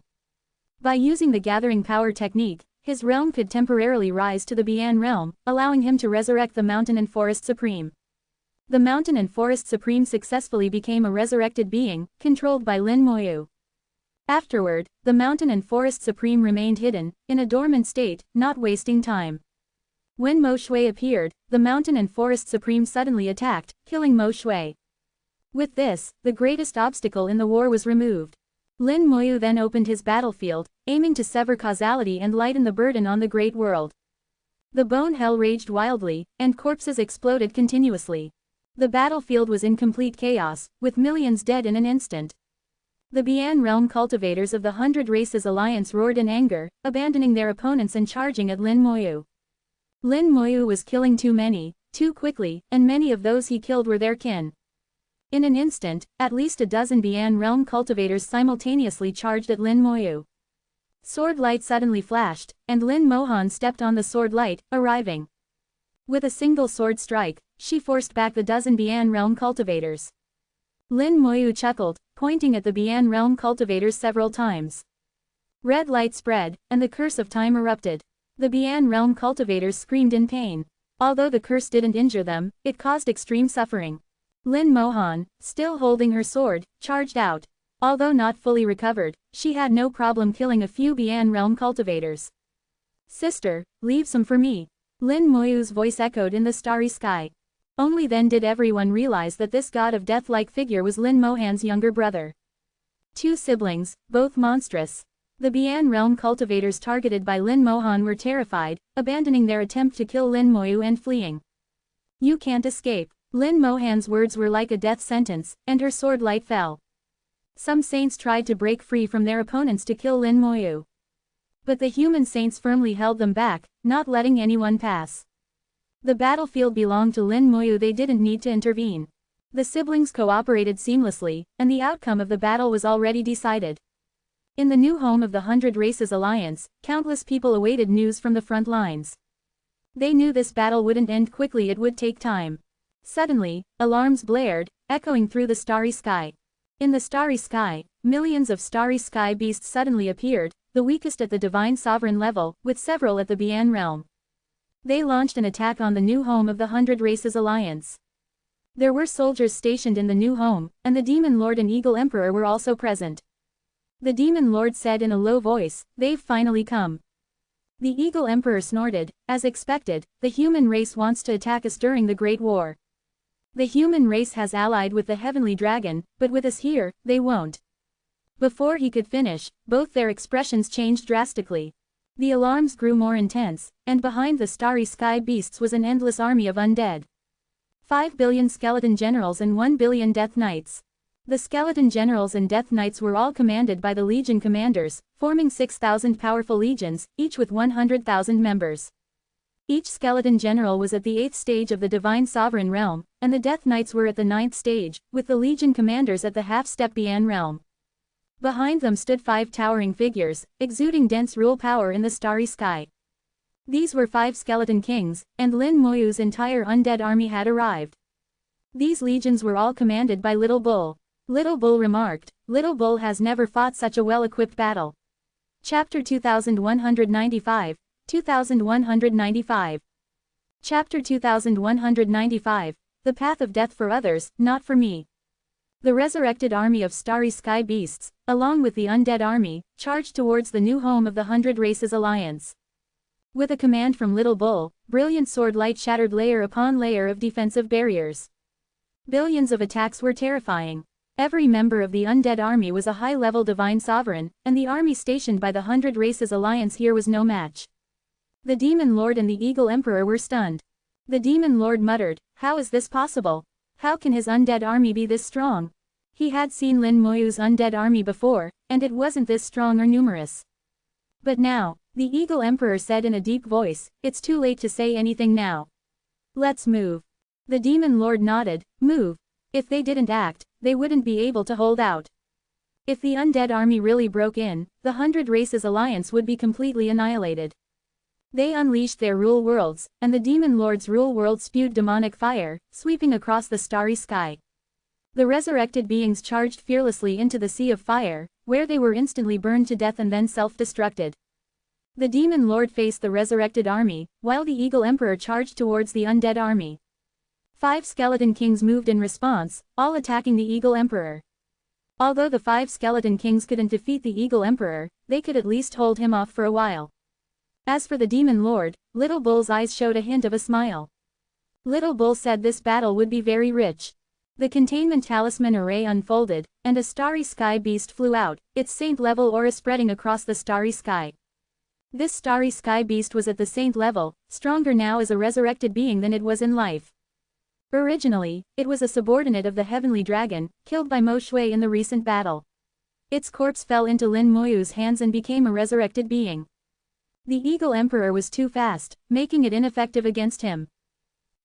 By using the gathering power technique, his realm could temporarily rise to the Bian realm, allowing him to resurrect the Mountain and Forest Supreme. The Mountain and Forest Supreme successfully became a resurrected being, controlled by Lin Moyu. Afterward, the Mountain and Forest Supreme remained hidden, in a dormant state, not wasting time. When Mo Shui appeared, the Mountain and Forest Supreme suddenly attacked, killing Mo Shui. With this, the greatest obstacle in the war was removed. Lin Moyu then opened his battlefield, aiming to sever causality and lighten the burden on the great world. The bone hell raged wildly, and corpses exploded continuously. The battlefield was in complete chaos, with millions dead in an instant. The Bian realm cultivators of the 100 Races Alliance roared in anger, abandoning their opponents and charging at Lin Moyu. Lin Moyu was killing too many, too quickly, and many of those he killed were their kin. In an instant, at least a dozen Bian realm cultivators simultaneously charged at Lin Moyu. Sword light suddenly flashed, and Lin Mohan stepped on the sword light, arriving. With a single sword strike, she forced back the dozen Bian realm cultivators. Lin Moyu chuckled, pointing at the Bian realm cultivators several times. Red light spread, and the curse of time erupted. The Bian realm cultivators screamed in pain. Although the curse didn't injure them, it caused extreme suffering. Lin Mohan, still holding her sword, charged out. Although not fully recovered, she had no problem killing a few Bian realm cultivators. "Sister, leave some for me." Lin Moyu's voice echoed in the starry sky. Only then did everyone realize that this god of death-like figure was Lin Mohan's younger brother. Two siblings, both monstrous. The Bian realm cultivators targeted by Lin Mohan were terrified, abandoning their attempt to kill Lin Moyu and fleeing. "You can't escape." Lin Mohan's words were like a death sentence, and her sword light fell. Some saints tried to break free from their opponents to kill Lin Moyu. But the human saints firmly held them back, not letting anyone pass. The battlefield belonged to Lin Moyu. They didn't need to intervene. The siblings cooperated seamlessly, and the outcome of the battle was already decided. In the new home of the 100 Races Alliance, countless people awaited news from the front lines. They knew this battle wouldn't end quickly, it would take time. Suddenly, alarms blared, echoing through the starry sky. In the starry sky, millions of starry sky beasts suddenly appeared, the weakest at the divine sovereign level, with several at the Bian realm. They launched an attack on the new home of the 100 Races Alliance. There were soldiers stationed in the new home, and the Demon Lord and Eagle Emperor were also present. The Demon Lord said in a low voice, "They've finally come." The Eagle Emperor snorted, "As expected, the human race wants to attack us during the Great War. The human race has allied with the Heavenly Dragon, but with us here, they won't." Before he could finish, both their expressions changed drastically. The alarms grew more intense, and behind the starry sky beasts was an endless army of undead. 5 billion skeleton generals and 1 billion death knights. The skeleton generals and death knights were all commanded by the legion commanders, forming 6,000 powerful legions, each with 100,000 members. Each skeleton general was at the 8th stage of the divine sovereign realm, and the death knights were at the 9th stage, with the legion commanders at the half-step Bian realm. Behind them stood 5 towering figures, exuding dense rule power in the starry sky. These were 5 skeleton kings, and Lin Moyu's entire undead army had arrived. These legions were all commanded by Little Bull. Little Bull remarked, "Little Bull has never fought such a well-equipped battle." Chapter 2195, 2195. Chapter 2195, The Path of Death for Others, Not for Me. The resurrected army of starry sky beasts, along with the undead army, charged towards the new home of the 100 Races Alliance. With a command from Little Bull, brilliant sword light shattered layer upon layer of defensive barriers. Billions of attacks were terrifying. Every member of the undead army was a high-level divine sovereign, and the army stationed by the 100 Races Alliance here was no match. The Demon Lord and the Eagle Emperor were stunned. The Demon Lord muttered, "How is this possible? How can his undead army be this strong?" He had seen Lin Moyu's undead army before, and it wasn't this strong or numerous. But now, the Eagle Emperor said in a deep voice, "It's too late to say anything now. Let's move." The Demon Lord nodded, "Move." If they didn't act, they wouldn't be able to hold out. If the undead army really broke in, the 100 Races Alliance would be completely annihilated. They unleashed their rule worlds, and the demon lord's rule world spewed demonic fire, sweeping across the starry sky. The resurrected beings charged fearlessly into the sea of fire, where they were instantly burned to death and then self-destructed. The demon lord faced the resurrected army, while the Eagle Emperor charged towards the undead army. 5 skeleton kings moved in response, all attacking the Eagle Emperor. Although the 5 skeleton kings couldn't defeat the Eagle Emperor, they could at least hold him off for a while. As for the demon lord, Little Bull's eyes showed a hint of a smile. Little Bull said this battle would be very rich. The containment talisman array unfolded, and a starry sky beast flew out, its saint-level aura spreading across the starry sky. This starry sky beast was at the saint level, stronger now as a resurrected being than it was in life. Originally, it was a subordinate of the heavenly dragon, killed by Mo Shui in the recent battle. Its corpse fell into Lin Moyu's hands and became a resurrected being. The Eagle Emperor was too fast, making it ineffective against him.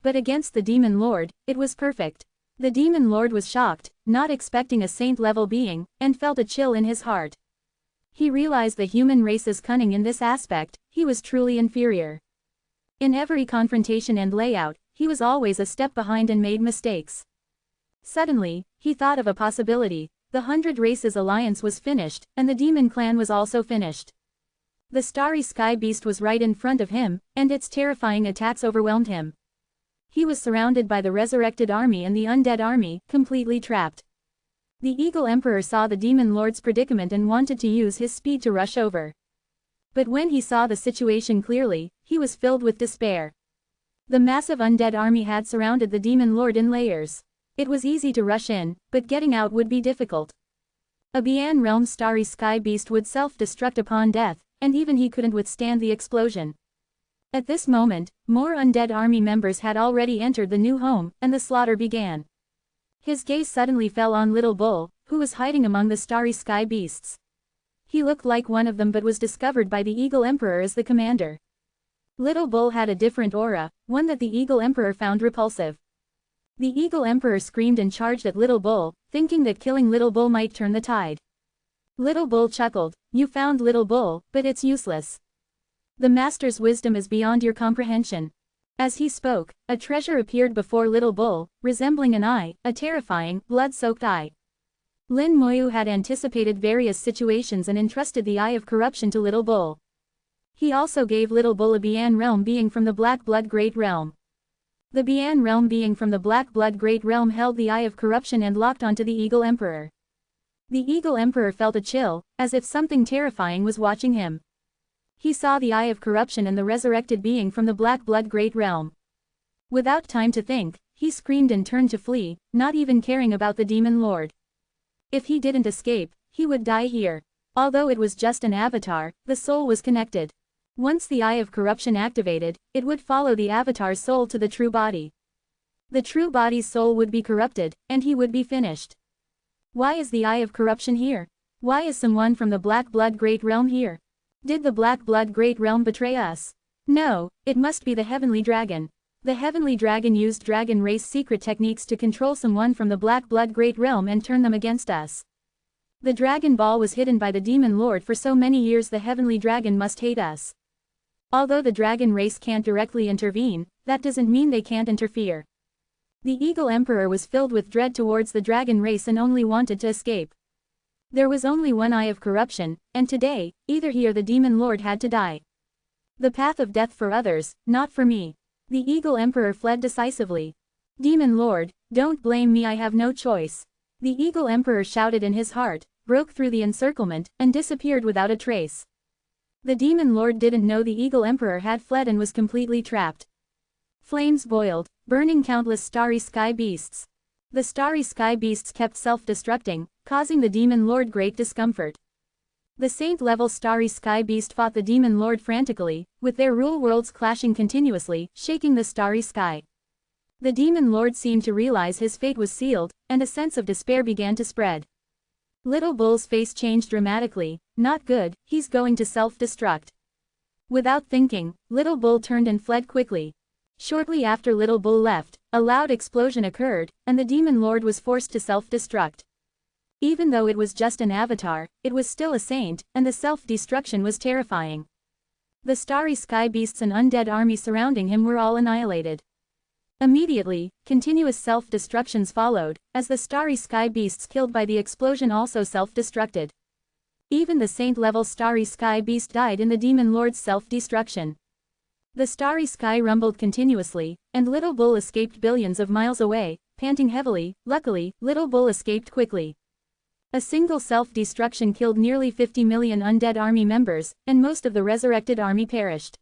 But against the Demon Lord, it was perfect. The Demon Lord was shocked, not expecting a saint-level being, and felt a chill in his heart. He realized the human race's cunning in this aspect, he was truly inferior. In every confrontation and layout, he was always a step behind and made mistakes. Suddenly, he thought of a possibility. The 100 Races Alliance was finished, and the Demon Clan was also finished. The starry sky beast was right in front of him, and its terrifying attacks overwhelmed him. He was surrounded by the resurrected army and the undead army, completely trapped. The Eagle Emperor saw the Demon Lord's predicament and wanted to use his speed to rush over. But when he saw the situation clearly, he was filled with despair. The massive undead army had surrounded the Demon Lord in layers. It was easy to rush in, but getting out would be difficult. A Bian Realm starry sky beast would self-destruct upon death, and even he couldn't withstand the explosion. At this moment, more undead army members had already entered the new home, and the slaughter began. His gaze suddenly fell on Little Bull, who was hiding among the starry sky beasts. He looked like one of them but was discovered by the Eagle Emperor as the commander. Little Bull had a different aura, one that the Eagle Emperor found repulsive. The Eagle Emperor screamed and charged at Little Bull, thinking that killing Little Bull might turn the tide. Little Bull chuckled, "You found Little Bull, but it's useless. The Master's wisdom is beyond your comprehension." As he spoke, a treasure appeared before Little Bull, resembling an eye, a terrifying, blood-soaked eye. Lin Moyu had anticipated various situations and entrusted the Eye of Corruption to Little Bull. He also gave Little Bull a Bian Realm being from the Black Blood Great Realm. The Bian Realm being from the Black Blood Great Realm held the Eye of Corruption and locked onto the Eagle Emperor. The Eagle Emperor felt a chill, as if something terrifying was watching him. He saw the Eye of Corruption and the resurrected being from the Black Blood Great Realm. Without time to think, he screamed and turned to flee, not even caring about the Demon Lord. If he didn't escape, he would die here. Although it was just an avatar, the soul was connected. Once the Eye of Corruption activated, it would follow the avatar's soul to the true body. The true body's soul would be corrupted, and he would be finished. Why is the Eye of Corruption here? Why is someone from the Black Blood Great Realm here? Did the Black Blood Great Realm betray us? No, it must be the Heavenly Dragon. The Heavenly Dragon used dragon race secret techniques to control someone from the Black Blood Great Realm and turn them against us. The Dragon Ball was hidden by the Demon Lord for so many years. The Heavenly Dragon must hate us. Although the dragon race can't directly intervene, that doesn't mean they can't interfere. The Eagle Emperor was filled with dread towards the dragon race and only wanted to escape. There was only one Eye of Corruption, and today, either he or the Demon Lord had to die. The path of death for others, not for me. The Eagle Emperor fled decisively. Demon Lord, don't blame me, I have no choice. The Eagle Emperor shouted in his heart, broke through the encirclement, and disappeared without a trace. The Demon Lord didn't know the Eagle Emperor had fled and was completely trapped. Flames boiled, burning countless starry sky beasts. The starry sky beasts kept self-destructing, causing the Demon Lord great discomfort. The saint-level starry sky beast fought the Demon Lord frantically, with their rule worlds clashing continuously, shaking the starry sky. The Demon Lord seemed to realize his fate was sealed, and a sense of despair began to spread. Little Bull's face changed dramatically. Not good, he's going to self-destruct. Without thinking, Little Bull turned and fled quickly. Shortly after Little Bull left, a loud explosion occurred, and the Demon Lord was forced to self-destruct. Even though it was just an avatar, it was still a saint, and the self-destruction was terrifying. The starry sky beasts and undead army surrounding him were all annihilated. Immediately, continuous self-destructions followed, as the starry sky beasts killed by the explosion also self-destructed. Even the saint-level starry sky beast died in the demon lord's self-destruction. The starry sky rumbled continuously, and Little Bull escaped billions of miles away, panting heavily. Luckily, Little Bull escaped quickly. A single self-destruction killed nearly 50 million undead army members, and most of the resurrected army perished.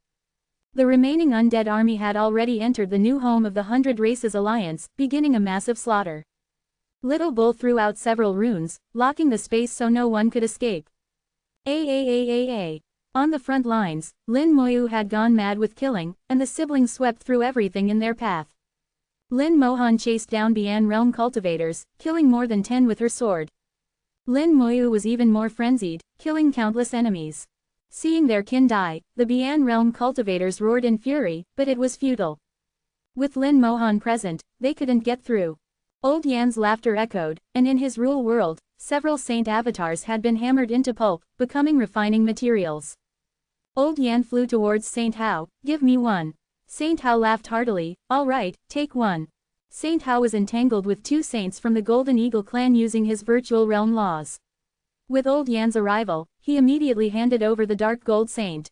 The remaining undead army had already entered the new home of the 100 Races Alliance, beginning a massive slaughter. Little Bull threw out several runes, locking the space so no one could escape. On the front lines, Lin Moyu had gone mad with killing, and the siblings swept through everything in their path. Lin Mohan chased down Bian realm cultivators, killing more than 10 with her sword. Lin Moyu was even more frenzied, killing countless enemies. Seeing their kin die, the Bian realm cultivators roared in fury, but it was futile. With Lin Mohan present, they couldn't get through. Old Yan's laughter echoed, and in his rule world, several saint avatars had been hammered into pulp, becoming refining materials. Old Yan flew towards Saint Hao. "Give me one." Saint Hao laughed heartily. "All right, take one." Saint Hao was entangled with 2 saints from the Golden Eagle clan using his virtual realm laws. With Old Yan's arrival, he immediately handed over the Dark Gold Saint.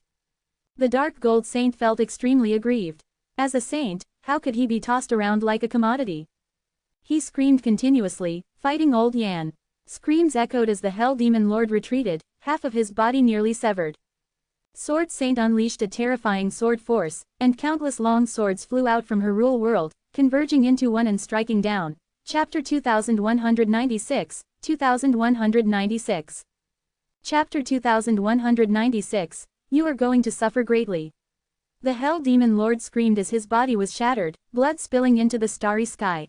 The Dark Gold Saint felt extremely aggrieved. As a saint, how could he be tossed around like a commodity? He screamed continuously, fighting Old Yan. Screams echoed as the Hell Demon Lord retreated, half of his body nearly severed. Sword Saint unleashed a terrifying sword force, and countless long swords flew out from her rule world, converging into one and striking down. Chapter 2196, 2196. Chapter 2196, You are going to suffer greatly. The Hell Demon Lord screamed as his body was shattered, blood spilling into the starry sky.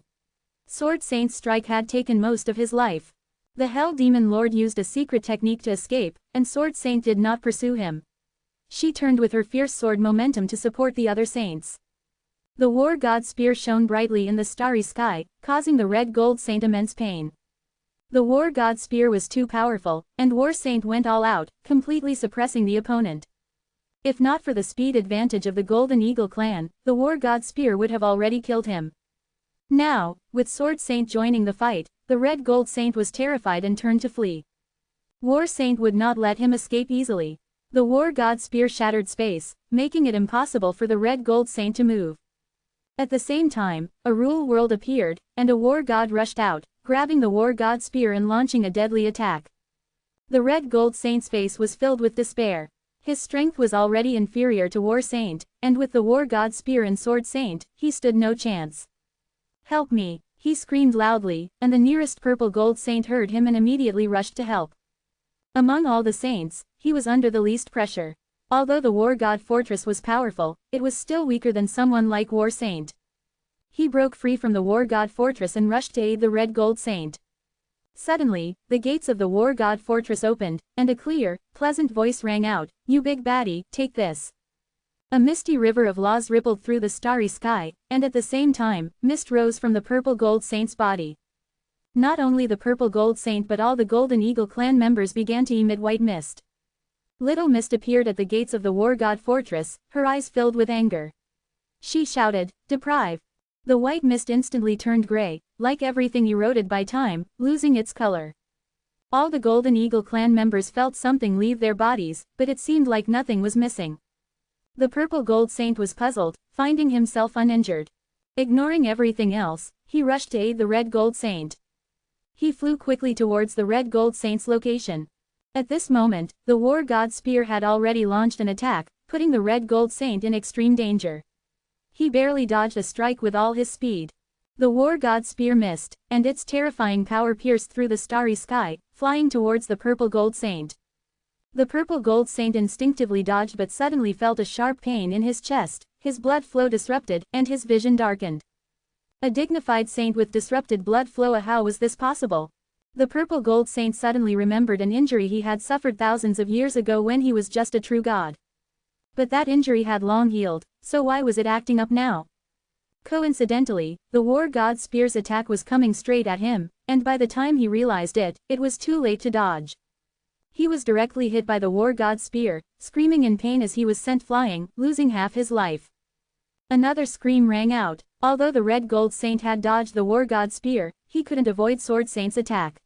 Sword Saint's strike had taken most of his life. The Hell Demon Lord used a secret technique to escape, and Sword Saint did not pursue him. She turned with her fierce sword momentum to support the other saints. The War God Spear shone brightly in the starry sky, causing the Red Gold Saint immense pain. The War God Spear was too powerful, and War Saint went all out, completely suppressing the opponent. If not for the speed advantage of the Golden Eagle clan, the War God Spear would have already killed him. Now, with Sword Saint joining the fight, the Red Gold Saint was terrified and turned to flee. War Saint would not let him escape easily. The War God Spear shattered space, making it impossible for the Red Gold Saint to move. At the same time, a rule world appeared, and a War God rushed out, grabbing the War God Spear and launching a deadly attack. The Red Gold Saint's face was filled with despair. His strength was already inferior to War Saint, and with the War God Spear and Sword Saint, he stood no chance. "Help me," he screamed loudly, and the nearest Purple Gold Saint heard him and immediately rushed to help. Among all the saints, he was under the least pressure. Although the War God Fortress was powerful, it was still weaker than someone like War Saint. He broke free from the War God Fortress and rushed to aid the Red Gold Saint. Suddenly, the gates of the War God Fortress opened, and a clear, pleasant voice rang out, "You big baddie, take this." A misty river of laws rippled through the starry sky, and at the same time, mist rose from the Purple Gold Saint's body. Not only the Purple Gold Saint but all the Golden Eagle clan members began to emit white mist. Little Mist appeared at the gates of the War God Fortress, her eyes filled with anger. She shouted, "Deprive." The white mist instantly turned gray, like everything eroded by time, losing its color. All the Golden Eagle clan members felt something leave their bodies, but it seemed like nothing was missing. The Purple Gold Saint was puzzled, finding himself uninjured. Ignoring everything else, he rushed to aid the Red Gold Saint. He flew quickly towards the Red Gold Saint's location. At this moment, the War God Spear had already launched an attack, putting the Red Gold Saint in extreme danger. He barely dodged a strike with all his speed. The War God Spear missed, and its terrifying power pierced through the starry sky, flying towards the Purple Gold Saint. The Purple Gold Saint instinctively dodged but suddenly felt a sharp pain in his chest, his blood flow disrupted, and his vision darkened. A dignified saint with disrupted blood flow, how was this possible? The Purple Gold Saint suddenly remembered an injury he had suffered thousands of years ago when he was just a true god. But that injury had long healed, so why was it acting up now? Coincidentally, the War God Spear's attack was coming straight at him, and by the time he realized it, it was too late to dodge. He was directly hit by the war god's spear, screaming in pain as he was sent flying, losing half his life. Another scream rang out. Although the red gold saint had dodged the war god's spear, he couldn't avoid sword saint's attack.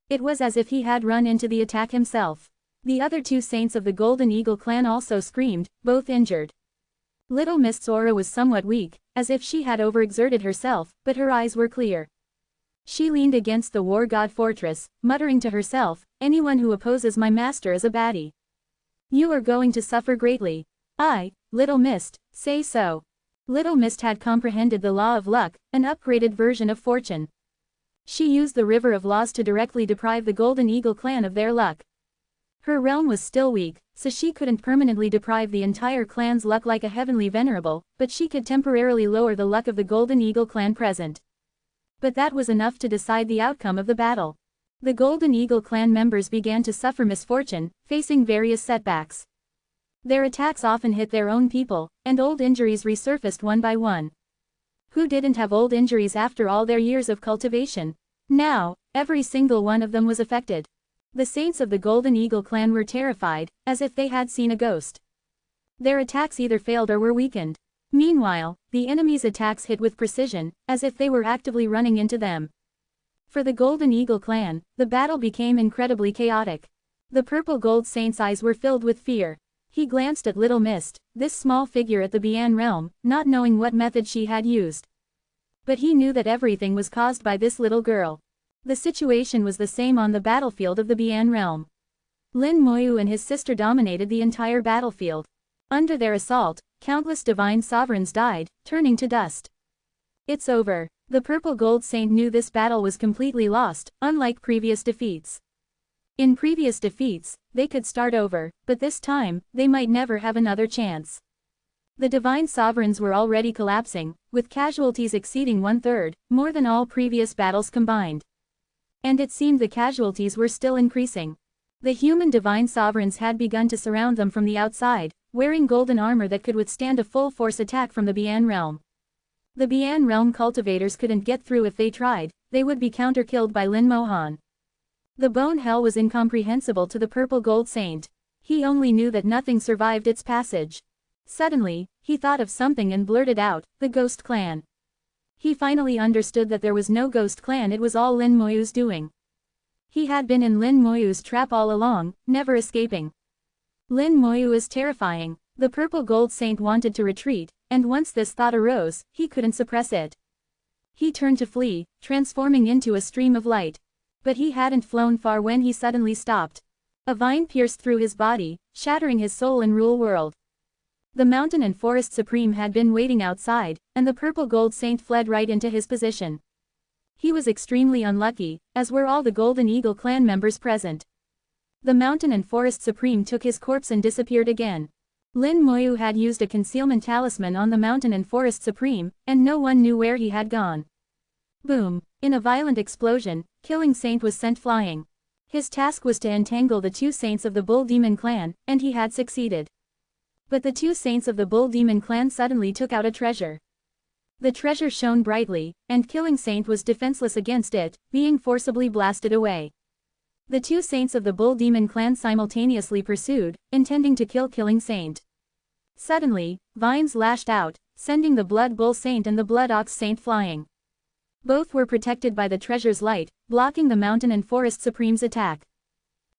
It was as if he had run into the attack himself. The other two saints of the Golden Eagle clan also screamed, both injured. Little Mist's aura was somewhat weak, as if she had overexerted herself, but her eyes were clear. She leaned against the war god fortress, muttering to herself, "Anyone who opposes my master is a baddie. You are going to suffer greatly. I, Little Mist, say so." Little Mist had comprehended the law of luck, an upgraded version of fortune. She used the river of laws to directly deprive the Golden Eagle clan of their luck. Her realm was still weak, so she couldn't permanently deprive the entire clan's luck like a heavenly Venerable, but she could temporarily lower the luck of the Golden Eagle clan present. But that was enough to decide the outcome of the battle. The Golden Eagle clan members began to suffer misfortune, facing various setbacks. Their attacks often hit their own people, and old injuries resurfaced one by one. Who didn't have old injuries after all their years of cultivation? Now, every single one of them was affected. The saints of the Golden Eagle clan were terrified, as if they had seen a ghost. Their attacks either failed or were weakened. Meanwhile, the enemy's attacks hit with precision, as if they were actively running into them. For the Golden Eagle clan, the battle became incredibly chaotic. The purple gold saint's eyes were filled with fear. He glanced at Little Mist, this small figure at the Bian realm, not knowing what method she had used. But he knew that everything was caused by this little girl. The situation was the same on the battlefield of the Bian realm. Lin Moyu and his sister dominated the entire battlefield. Under their assault, countless divine sovereigns died, turning to dust. It's over. The purple gold saint knew this battle was completely lost, unlike previous defeats. In previous defeats, they could start over, but this time, they might never have another chance. The divine sovereigns were already collapsing, with casualties exceeding 1/3, more than all previous battles combined. And it seemed the casualties were still increasing. The human divine sovereigns had begun to surround them from the outside, wearing golden armor that could withstand a full-force attack from the Bian realm. The Bian realm cultivators couldn't get through if they tried, they would be counter-killed by Lin Mohan. The bone hell was incomprehensible to the purple gold saint. He only knew that nothing survived its passage. Suddenly, he thought of something and blurted out, "The Ghost Clan." He finally understood that there was no Ghost Clan, it was all Lin Moyu's doing. He had been in Lin Moyu's trap all along, never escaping. Lin Moyu is terrifying. The purple gold saint wanted to retreat, and once this thought arose, he couldn't suppress it. He turned to flee, transforming into a stream of light. But he hadn't flown far when he suddenly stopped. A vine pierced through his body, shattering his soul in Rule World. The mountain and forest supreme had been waiting outside, and the purple gold saint fled right into his position. He was extremely unlucky, as were all the Golden Eagle clan members present. The mountain and forest supreme took his corpse and disappeared again. Lin Moyu had used a concealment talisman on the mountain and forest supreme, and no one knew where he had gone. Boom! In a violent explosion, Killing Saint was sent flying. His task was to entangle the two saints of the Bull Demon clan, and he had succeeded. But the two saints of the Bull Demon clan suddenly took out a treasure. The treasure shone brightly, and Killing Saint was defenseless against it, being forcibly blasted away. The two saints of the Bull Demon clan simultaneously pursued, intending to kill Killing Saint. Suddenly, vines lashed out, sending the Blood Bull Saint and the Blood Ox Saint flying. Both were protected by the treasure's light, blocking the mountain and forest supreme's attack.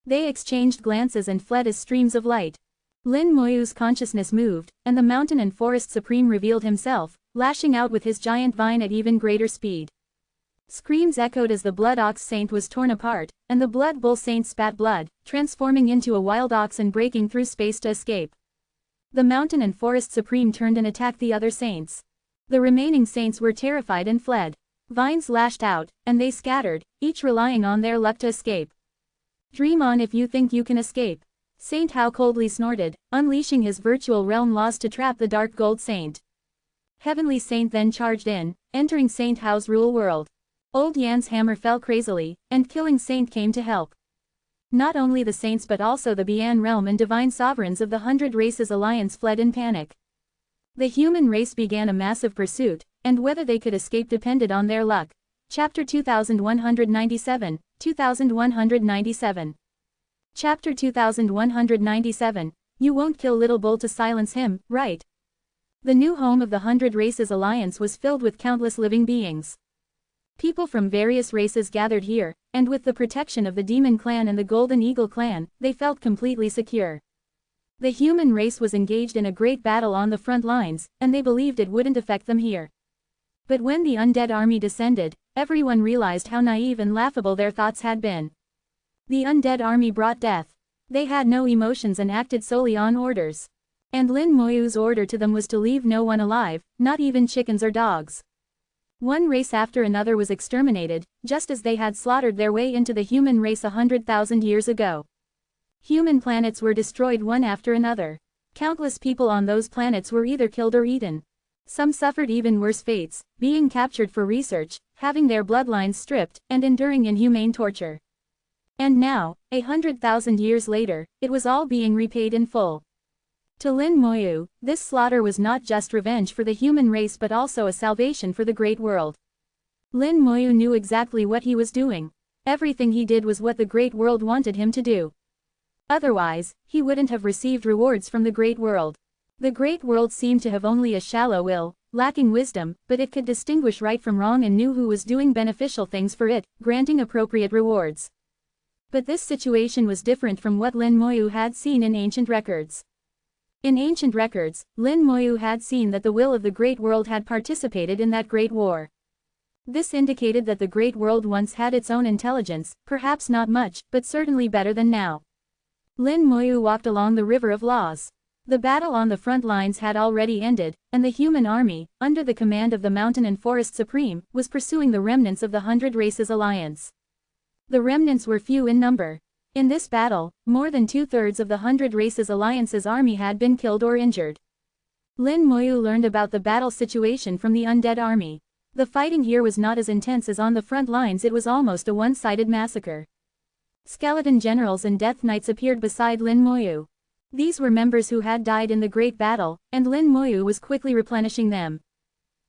They exchanged glances and fled as streams of light. Lin Moyu's consciousness moved, and the mountain and forest supreme revealed himself, lashing out with his giant vine at even greater speed. Screams echoed as the Blood Ox Saint was torn apart, and the Blood Bull Saint spat blood, transforming into a wild ox and breaking through space to escape. The mountain and forest supreme turned and attacked the other saints. The remaining saints were terrified and fled. Vines lashed out, and they scattered, each relying on their luck to escape. Dream on if you think you can escape. Saint Hao coldly snorted, unleashing his virtual realm laws to trap the Dark Gold Saint. Heavenly Saint then charged in, entering Saint Hao's rule world. Old Yan's hammer fell crazily, and Killing Saint came to help. Not only the saints but also the Bian realm and divine sovereigns of the 100 Races Alliance fled in panic. The human race began a massive pursuit, and whether they could escape depended on their luck. Chapter 2197, 2197. Chapter 2197, You won't kill Little Bull to silence him, right? The new home of the 100 Races Alliance was filled with countless living beings. People from various races gathered here, and with the protection of the Demon Clan and the Golden Eagle Clan, they felt completely secure. The human race was engaged in a great battle on the front lines, and they believed it wouldn't affect them here. But when the undead army descended, everyone realized how naive and laughable their thoughts had been. The undead army brought death. They had no emotions and acted solely on orders. And Lin Moyu's order to them was to leave no one alive, not even chickens or dogs. One race after another was exterminated, just as they had slaughtered their way into the human race 100,000 years ago. Human planets were destroyed one after another. Countless people on those planets were either killed or eaten. Some suffered even worse fates, being captured for research, having their bloodlines stripped, and enduring inhumane torture. And now, 100,000 years later, it was all being repaid in full. To Lin Moyu, this slaughter was not just revenge for the human race but also a salvation for the great world. Lin Moyu knew exactly what he was doing. Everything he did was what the great world wanted him to do. Otherwise, he wouldn't have received rewards from the great world. The great world seemed to have only a shallow will, lacking wisdom, but it could distinguish right from wrong and knew who was doing beneficial things for it, granting appropriate rewards. But this situation was different from what Lin Moyu had seen in ancient records. In ancient records, Lin Moyu had seen that the will of the great world had participated in that great war. This indicated that the great world once had its own intelligence, perhaps not much, but certainly better than now. Lin Moyu walked along the river of laws. The battle on the front lines had already ended, and the human army, under the command of the Mountain and Forest Supreme, was pursuing the remnants of the 100 Races Alliance. The remnants were few in number. In this battle, more than 2/3 of the 100 Races Alliance's army had been killed or injured. Lin Moyu learned about the battle situation from the undead army. The fighting here was not as intense as on the front lines, it was almost a one-sided massacre. Skeleton generals and death knights appeared beside Lin Moyu. These were members who had died in the great battle, and Lin Moyu was quickly replenishing them.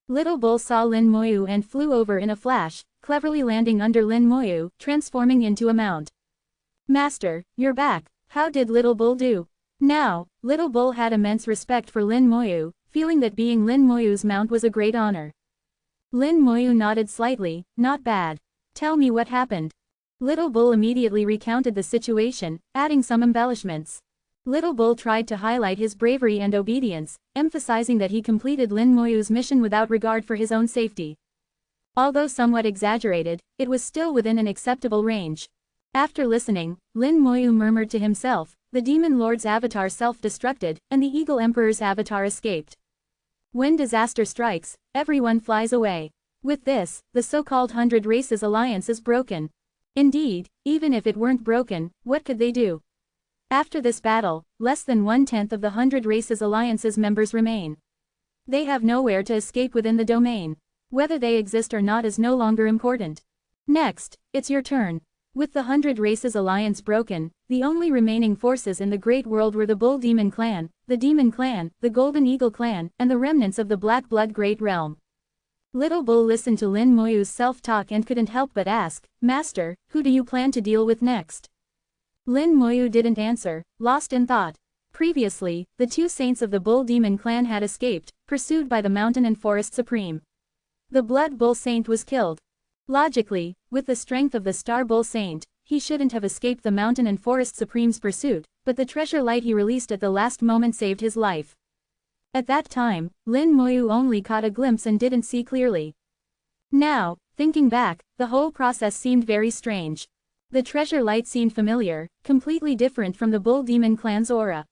Little Bull saw Lin Moyu and flew over in a flash, cleverly landing under Lin Moyu, transforming into a mount. Master, you're back. How did Little Bull do? Now, Little Bull had immense respect for Lin Moyu, feeling that being Lin Moyu's mount was a great honor. Lin Moyu nodded slightly, not bad. Tell me what happened. Little Bull immediately recounted the situation, adding some embellishments. Little Bull tried to highlight his bravery and obedience, emphasizing that he completed Lin Moyu's mission without regard for his own safety. Although somewhat exaggerated, it was still within an acceptable range. After listening, Lin Moyu murmured to himself, the Demon Lord's avatar self-destructed, and the Eagle Emperor's avatar escaped. When disaster strikes, everyone flies away. With this, the so-called 100 Races Alliance is broken. Indeed, even if it weren't broken, what could they do? After this battle, less than 1/10 of the 100 Races Alliance's members remain. They have nowhere to escape within the domain. Whether they exist or not is no longer important. Next, it's your turn. With the 100 Races Alliance broken, the only remaining forces in the Great World were the Bull Demon Clan, the Golden Eagle Clan, and the remnants of the Black Blood Great Realm. Little Bull listened to Lin Moyu's self-talk and couldn't help but ask, Master, who do you plan to deal with next? Lin Moyu didn't answer, lost in thought. Previously, the two saints of the Bull Demon Clan had escaped, pursued by the Mountain and Forest Supreme. The Blood Bull Saint was killed. Logically, with the strength of the Star Bull Saint, he shouldn't have escaped the Mountain and Forest Supreme's pursuit, but the treasure light he released at the last moment saved his life. At that time, Lin Moyu only caught a glimpse and didn't see clearly. Now, thinking back, the whole process seemed very strange. The treasure light seemed familiar, completely different from the Bull Demon Clan's aura.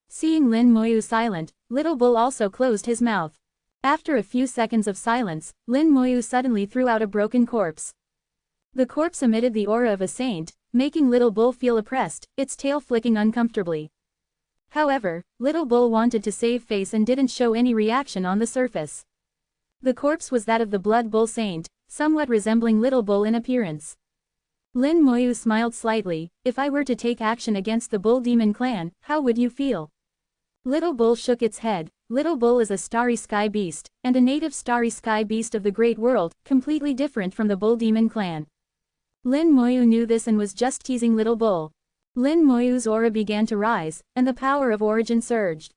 Seeing Lin Moyu silent, Little Bull also closed his mouth. After a few seconds of silence, Lin Moyu suddenly threw out a broken corpse. The corpse emitted the aura of a saint, making Little Bull feel oppressed, its tail flicking uncomfortably. However, Little Bull wanted to save face and didn't show any reaction on the surface. The corpse was that of the Blood Bull Saint, somewhat resembling Little Bull in appearance. Lin Moyu smiled slightly, if I were to take action against the Bull Demon Clan, how would you feel? Little Bull shook its head, Little Bull is a starry sky beast, and a native starry sky beast of the Great World, completely different from the Bull Demon clan. Lin Moyu knew this and was just teasing Little Bull. Lin Moyu's aura began to rise, and the power of origin surged.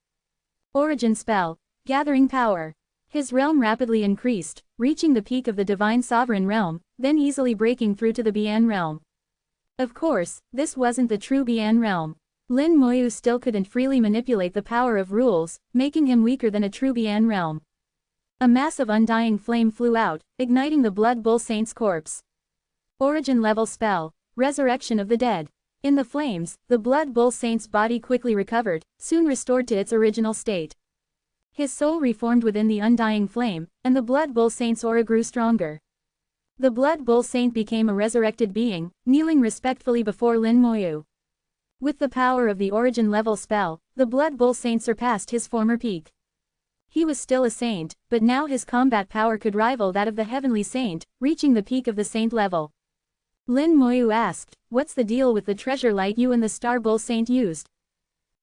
Origin spell. Gathering power. His realm rapidly increased, reaching the peak of the Divine Sovereign realm, then easily breaking through to the Bian realm. Of course, this wasn't the true Bian realm. Lin Moyu still couldn't freely manipulate the power of rules, making him weaker than a true Bian realm. A mass of undying flame flew out, igniting the Blood Bull Saint's corpse. Origin level spell. Resurrection of the dead. In the flames, the Blood Bull Saint's body quickly recovered, soon restored to its original state. His soul reformed within the undying flame, and the Blood Bull Saint's aura grew stronger. The Blood Bull Saint became a resurrected being, kneeling respectfully before Lin Moyu. With the power of the origin level spell, the Blood Bull Saint surpassed his former peak. He was still a saint, but now his combat power could rival that of the Heavenly Saint, reaching the peak of the saint level. Lin Moyu asked, "What's the deal with the treasure light you and the Star Bull Saint used?"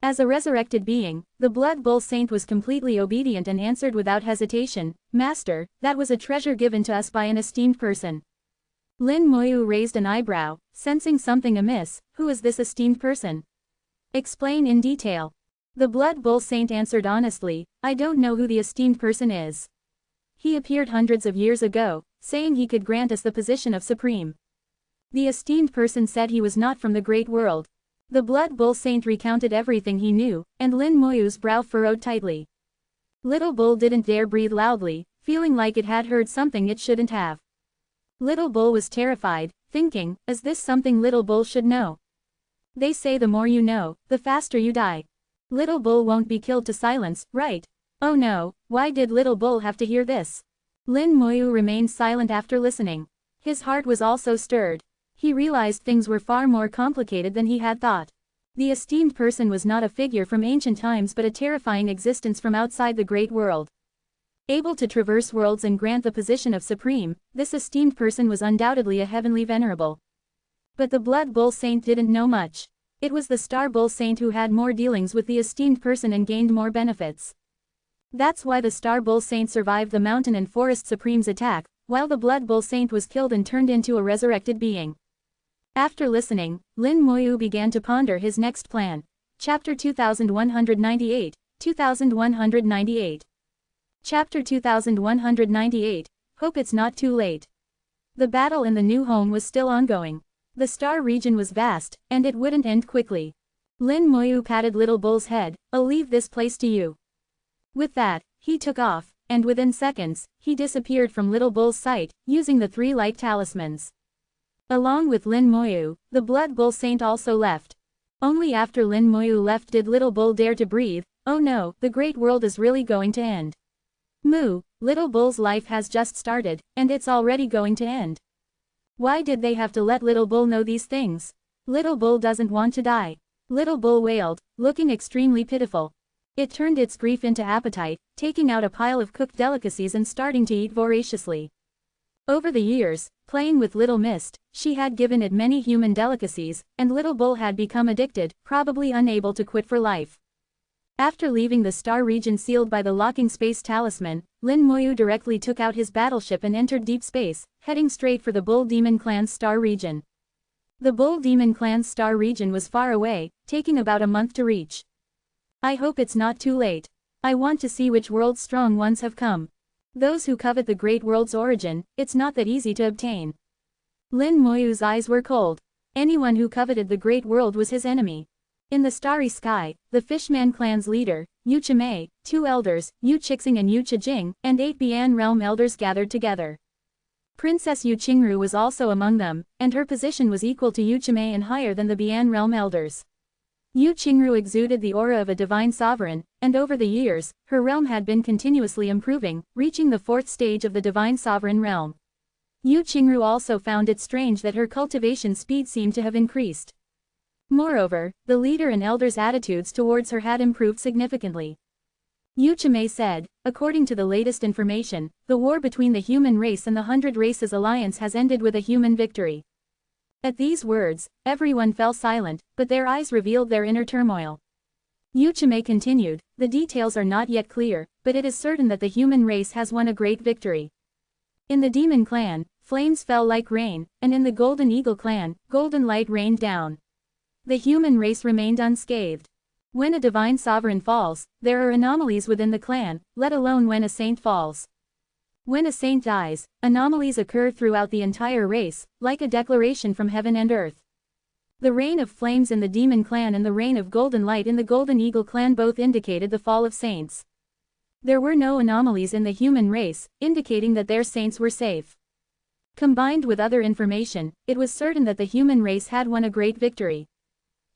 As a resurrected being, the Blood Bull Saint was completely obedient and answered without hesitation, "Master, that was a treasure given to us by an esteemed person." Lin Moyu raised an eyebrow, sensing something amiss. "Who is this esteemed person? Explain in detail." The Blood Bull Saint answered honestly, "I don't know who the esteemed person is. He appeared hundreds of years ago, saying he could grant us the position of Supreme. The esteemed person said he was not from the Great World." The Blood Bull Saint recounted everything he knew, and Lin Moyu's brow furrowed tightly. Little Bull didn't dare breathe loudly, feeling like it had heard something it shouldn't have. Little Bull was terrified, thinking, is this something Little Bull should know? They say the more you know, the faster you die. Little Bull won't be killed to silence, right? Oh no, why did Little Bull have to hear this? Lin Moyu remained silent after listening. His heart was also stirred. He realized things were far more complicated than he had thought. The esteemed person was not a figure from ancient times but a terrifying existence from outside the Great World. Able to traverse worlds and grant the position of Supreme, this esteemed person was undoubtedly a heavenly Venerable. But the Blood Bull Saint didn't know much. It was the Star Bull Saint who had more dealings with the esteemed person and gained more benefits. That's why the Star Bull Saint survived the Mountain and Forest Supreme's attack, while the Blood Bull Saint was killed and turned into a resurrected being. After listening, Lin Moyu began to ponder his next plan. Chapter 2198, 2198. Chapter 2198, Hope it's not too late. The battle in the new home was still ongoing. The star region was vast, and it wouldn't end quickly. Lin Moyu patted Little Bull's head, "I'll leave this place to you." With that, he took off, and within seconds, he disappeared from Little Bull's sight, using the 3 light talismans. Along with Lin Moyu, the Blood Bull Saint also left. Only after Lin Moyu left did Little Bull dare to breathe. Oh no, the Great World is really going to end. Moo, Little Bull's life has just started, and it's already going to end. Why did they have to let Little Bull know these things? Little Bull doesn't want to die. Little Bull wailed, looking extremely pitiful. It turned its grief into appetite, taking out a pile of cooked delicacies and starting to eat voraciously. Over the years, playing with Little Mist, she had given it many human delicacies, and Little Bull had become addicted, probably unable to quit for life. After leaving the star region sealed by the locking space talisman, Lin Moyu directly took out his battleship and entered deep space, heading straight for the Bull Demon Clan's star region. The Bull Demon Clan's star region was far away, taking about a month to reach. I hope it's not too late. I want to see which world's strong ones have come. Those who covet the Great World's origin, it's not that easy to obtain. Lin Moyu's eyes were cold. Anyone who coveted the Great World was his enemy. In the starry sky, the Fishman clan's leader, Yu Chimei, 2 elders, Yu Chixing and Yu Chijing, and 8 Bian realm elders gathered together. Princess Yu Qingru was also among them, and her position was equal to Yu Chimei and higher than the Bian realm elders. Yu Qingru exuded the aura of a divine sovereign, and over the years, her realm had been continuously improving, reaching the 4th stage of the divine sovereign realm. Yu Qingru also found it strange that her cultivation speed seemed to have increased. Moreover, the leader and elders' attitudes towards her had improved significantly. Yu Chimei said, according to the latest information, the war between the human race and the 100 Races Alliance has ended with a human victory. At these words, everyone fell silent, but their eyes revealed their inner turmoil. Yuchime continued, the details are not yet clear, but it is certain that the human race has won a great victory. In the demon clan, flames fell like rain, and in the golden eagle clan, golden light rained down. The human race remained unscathed. When a divine sovereign falls, there are anomalies within the clan, let alone when a saint falls. When a saint dies, anomalies occur throughout the entire race, like a declaration from heaven and earth. The reign of flames in the demon clan and the reign of golden light in the golden eagle clan both indicated the fall of saints. There were no anomalies in the human race, indicating that their saints were safe. Combined with other information, it was certain that the human race had won a great victory.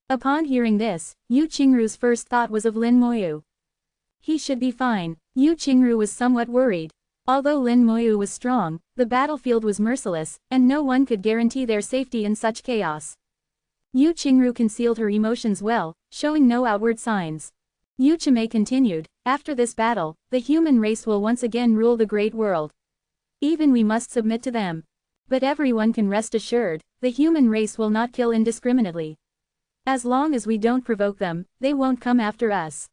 Upon hearing this, Yu Qingru's first thought was of Lin Moyu. He should be fine. Yu Qingru was somewhat worried. Although Lin Moyu was strong, the battlefield was merciless, and no one could guarantee their safety in such chaos. Yu Qingru concealed her emotions well, showing no outward signs. Yuchime continued, after this battle, the human race will once again rule the great world. Even we must submit to them. But everyone can rest assured, the human race will not kill indiscriminately. As long as we don't provoke them, they won't come after us.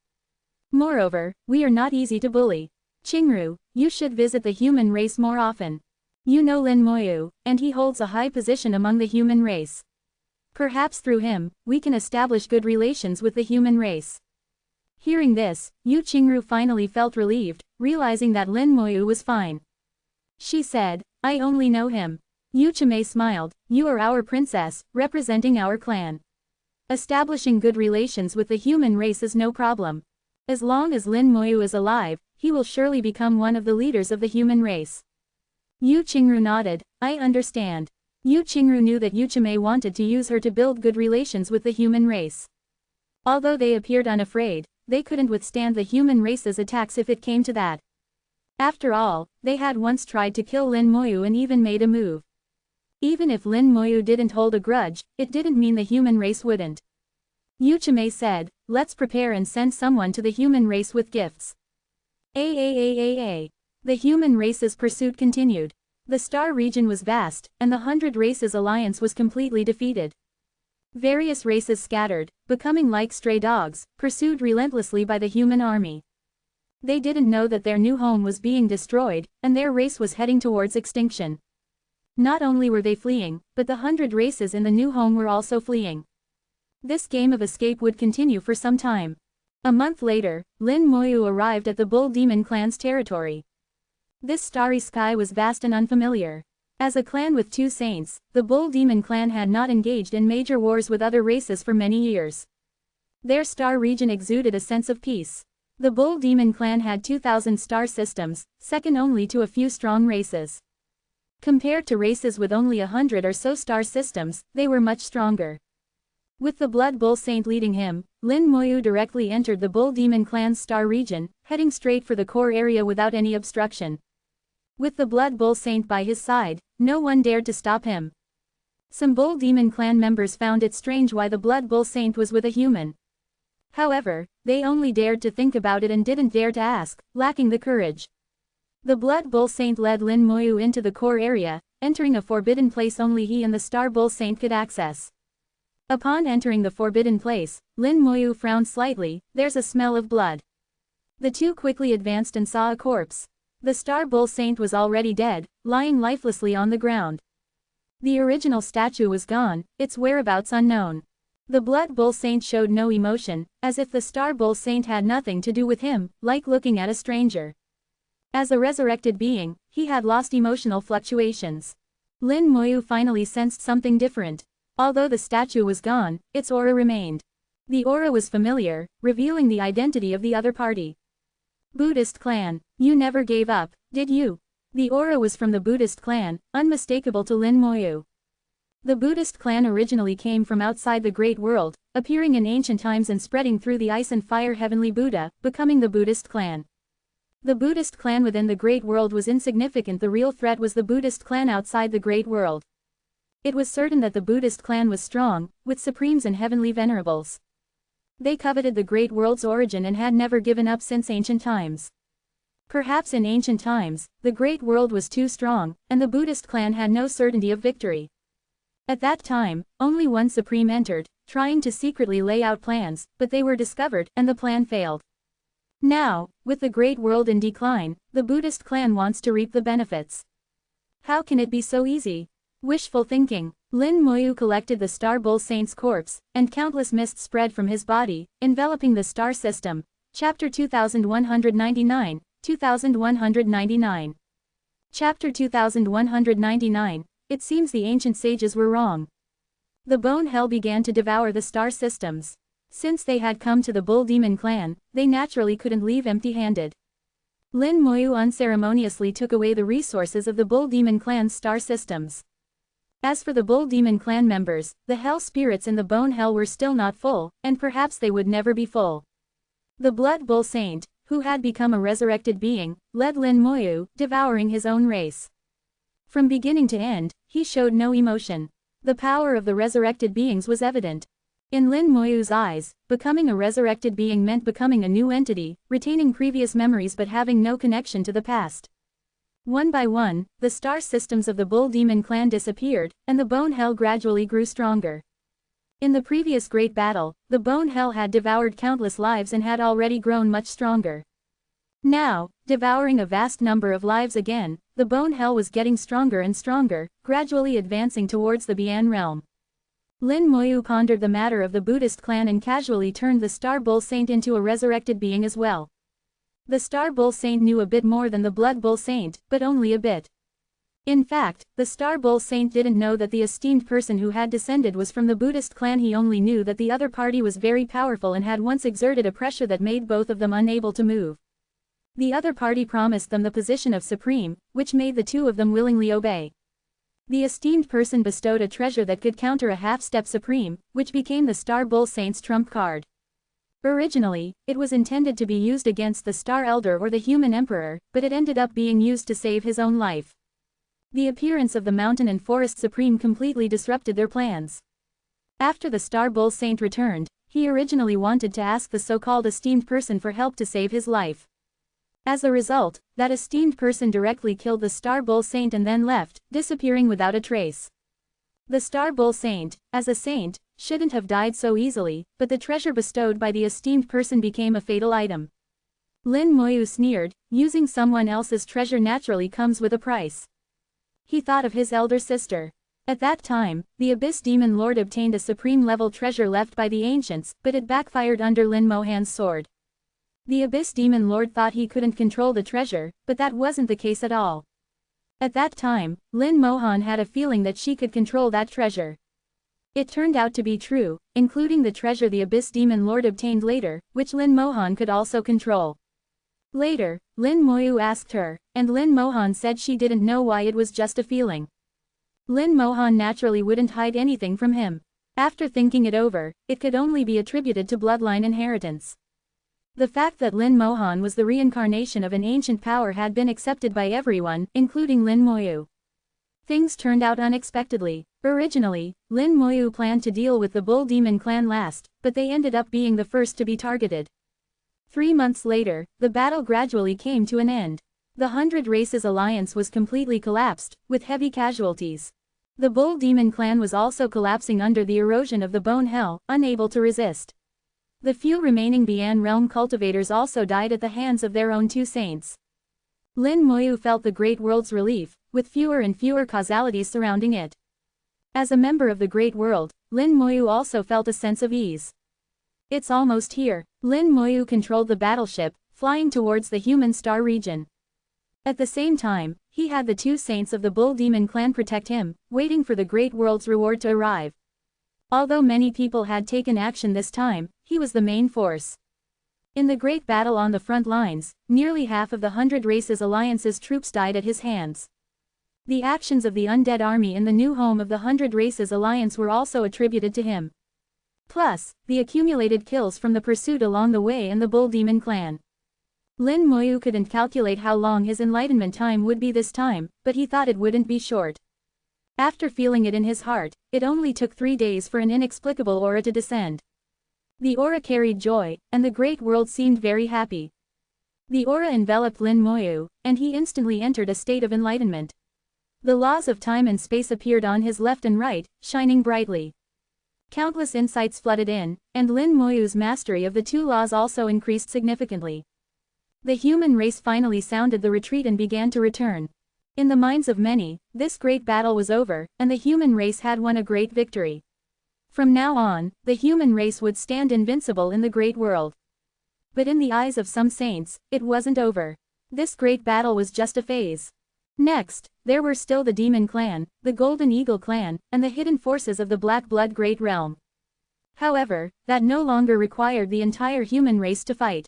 Moreover, we are not easy to bully. Qingru, you should visit the human race more often. You know Lin Moyu, and he holds a high position among the human race. Perhaps through him, we can establish good relations with the human race. Hearing this, Yu Qingru finally felt relieved, realizing that Lin Moyu was fine. She said, I only know him. Yuchime smiled, you are our princess, representing our clan. Establishing good relations with the human race is no problem. As long as Lin Moyu is alive, he will surely become one of the leaders of the human race. Yu Qingru nodded, I understand. Yu Qingru knew that Yuchime wanted to use her to build good relations with the human race. Although they appeared unafraid, they couldn't withstand the human race's attacks if it came to that. After all, they had once tried to kill Lin Moyu and even made a move. Even if Lin Moyu didn't hold a grudge, it didn't mean the human race wouldn't. Yuchime said, let's prepare and send someone to the human race with gifts. The human race's pursuit continued. The star region was vast, and the 100 Races Alliance was completely defeated. Various races scattered, becoming like stray dogs, pursued relentlessly by the human army. They didn't know that their new home was being destroyed, and their race was heading towards extinction. Not only were they fleeing, but the 100 races in the new home were also fleeing. This game of escape would continue for some time. A month later, Lin Moyu arrived at the Bull Demon clan's territory. This starry sky was vast and unfamiliar. As a clan with 2 saints, the Bull Demon clan had not engaged in major wars with other races for many years. Their star region exuded a sense of peace. The Bull Demon clan had 2,000 star systems, second only to a few strong races. Compared to races with only 100 or so star systems, they were much stronger. With the Blood Bull Saint leading him, Lin Moyu directly entered the Bull Demon clan's star region, heading straight for the core area without any obstruction. With the Blood Bull Saint by his side, no one dared to stop him. Some Bull Demon clan members found it strange why the Blood Bull Saint was with a human. However, they only dared to think about it and didn't dare to ask, lacking the courage. The Blood Bull Saint led Lin Moyu into the core area, entering a forbidden place only he and the Star Bull Saint could access. Upon entering the forbidden place, Lin Moyu frowned slightly, there's a smell of blood. The two quickly advanced and saw a corpse. The Star Bull Saint was already dead, lying lifelessly on the ground. The original statue was gone, its whereabouts unknown. The Blood Bull Saint showed no emotion, as if the Star Bull Saint had nothing to do with him, like looking at a stranger. As a resurrected being, he had lost emotional fluctuations. Lin Moyu finally sensed something different. Although the statue was gone, its aura remained. The aura was familiar, revealing the identity of the other party. Buddhist clan, you never gave up, did you? The aura was from the Buddhist clan, unmistakable to Lin Moyu. The Buddhist clan originally came from outside the Great World, appearing in ancient times and spreading through the ice and fire heavenly Buddha, becoming the Buddhist clan. The Buddhist clan within the Great World was insignificant, the real threat was the Buddhist clan outside the Great World. It was certain that the Buddhist clan was strong, with supremes and heavenly venerables. They coveted the Great World's origin and had never given up since ancient times. Perhaps in ancient times, the Great World was too strong, and the Buddhist clan had no certainty of victory. At that time, only one supreme entered, trying to secretly lay out plans, but they were discovered, and the plan failed. Now, with the great world in decline, the Buddhist clan wants to reap the benefits. How can it be so easy? Wishful thinking. Lin Moyu collected the Star Bull Saint's corpse, and countless mists spread from his body, enveloping the star system. Chapter 2199, 2199. Chapter 2199, It seems the ancient sages were wrong. The bone hell began to devour the star systems. Since they had come to the Bull Demon clan, they naturally couldn't leave empty-handed. Lin Moyu unceremoniously took away the resources of the Bull Demon clan's star systems. As for the Bull Demon clan members, the hell spirits in the bone hell were still not full, and perhaps they would never be full. The Blood Bull Saint, who had become a resurrected being, led Lin Moyu, devouring his own race. From beginning to end, he showed no emotion. The power of the resurrected beings was evident. In Lin Moyu's eyes, becoming a resurrected being meant becoming a new entity, retaining previous memories but having no connection to the past. One by one, the star systems of the Bull Demon clan disappeared, and the bone hell gradually grew stronger. In the previous great battle, the bone hell had devoured countless lives and had already grown much stronger. Now, devouring a vast number of lives again, the bone hell was getting stronger and stronger, gradually advancing towards the Bian realm. Lin Moyu pondered the matter of the Buddhist clan and casually turned the Star Bull Saint into a resurrected being as well. The Star Bull Saint knew a bit more than the Blood Bull Saint, but only a bit. In fact, the Star Bull Saint didn't know that the esteemed person who had descended was from the Buddhist clan. He only knew that the other party was very powerful and had once exerted a pressure that made both of them unable to move. The other party promised them the position of supreme, which made the two of them willingly obey. The esteemed person bestowed a treasure that could counter a half-step supreme, which became the Star Bull Saint's trump card. Originally, it was intended to be used against the Star Elder or the Human Emperor, but it ended up being used to save his own life. The appearance of the Mountain and Forest Supreme completely disrupted their plans. After the Star Bull Saint returned, he originally wanted to ask the so-called esteemed person for help to save his life. As a result, that esteemed person directly killed the Star Bull Saint and then left, disappearing without a trace. The Star Bull Saint, as a saint, shouldn't have died so easily, but the treasure bestowed by the esteemed person became a fatal item. Lin Moyu sneered, using someone else's treasure naturally comes with a price. He thought of his elder sister. At that time, the Abyss Demon Lord obtained a supreme-level treasure left by the ancients, but it backfired under Lin Mohan's sword. The Abyss Demon Lord thought he couldn't control the treasure, but that wasn't the case at all. At that time, Lin Mohan had a feeling that she could control that treasure. It turned out to be true, including the treasure the Abyss Demon Lord obtained later, which Lin Mohan could also control. Later, Lin Moyu asked her, and Lin Mohan said she didn't know why. It was just a feeling. Lin Mohan naturally wouldn't hide anything from him. After thinking it over, it could only be attributed to bloodline inheritance. The fact that Lin Mohan was the reincarnation of an ancient power had been accepted by everyone, including Lin Moyu. Things turned out unexpectedly. Originally, Lin Moyu planned to deal with the Bull Demon clan last, but they ended up being the first to be targeted. 3 months later, the battle gradually came to an end. The 100 Races Alliance was completely collapsed, with heavy casualties. The Bull Demon clan was also collapsing under the erosion of the Bone Hell, unable to resist. The few remaining Bian realm cultivators also died at the hands of their own two saints. Lin Moyu felt the Great World's relief, with fewer and fewer causalities surrounding it. As a member of the Great World, Lin Moyu also felt a sense of ease. It's almost here. Lin Moyu controlled the battleship, flying towards the human star region. At the same time, he had the two saints of the Bull Demon clan protect him, waiting for the Great World's reward to arrive. Although many people had taken action this time, he was the main force. In the great battle on the front lines, nearly half of the 100 Races Alliance's troops died at his hands. The actions of the undead army in the new home of the 100 Races Alliance were also attributed to him. Plus, the accumulated kills from the pursuit along the way and the Bull Demon clan. Lin Moyu couldn't calculate how long his enlightenment time would be this time, but he thought it wouldn't be short. After feeling it in his heart, it only took 3 days for an inexplicable aura to descend. The aura carried joy, and the Great World seemed very happy. The aura enveloped Lin Moyu, and he instantly entered a state of enlightenment. The laws of time and space appeared on his left and right, shining brightly. Countless insights flooded in, and Lin Moyu's mastery of the two laws also increased significantly. The human race finally sounded the retreat and began to return. In the minds of many, this great battle was over, and the human race had won a great victory. From now on, the human race would stand invincible in the great world. But in the eyes of some saints, it wasn't over. This great battle was just a phase. Next, there were still the Demon Clan, the Golden Eagle Clan, and the hidden forces of the Black Blood Great Realm. However, that no longer required the entire human race to fight.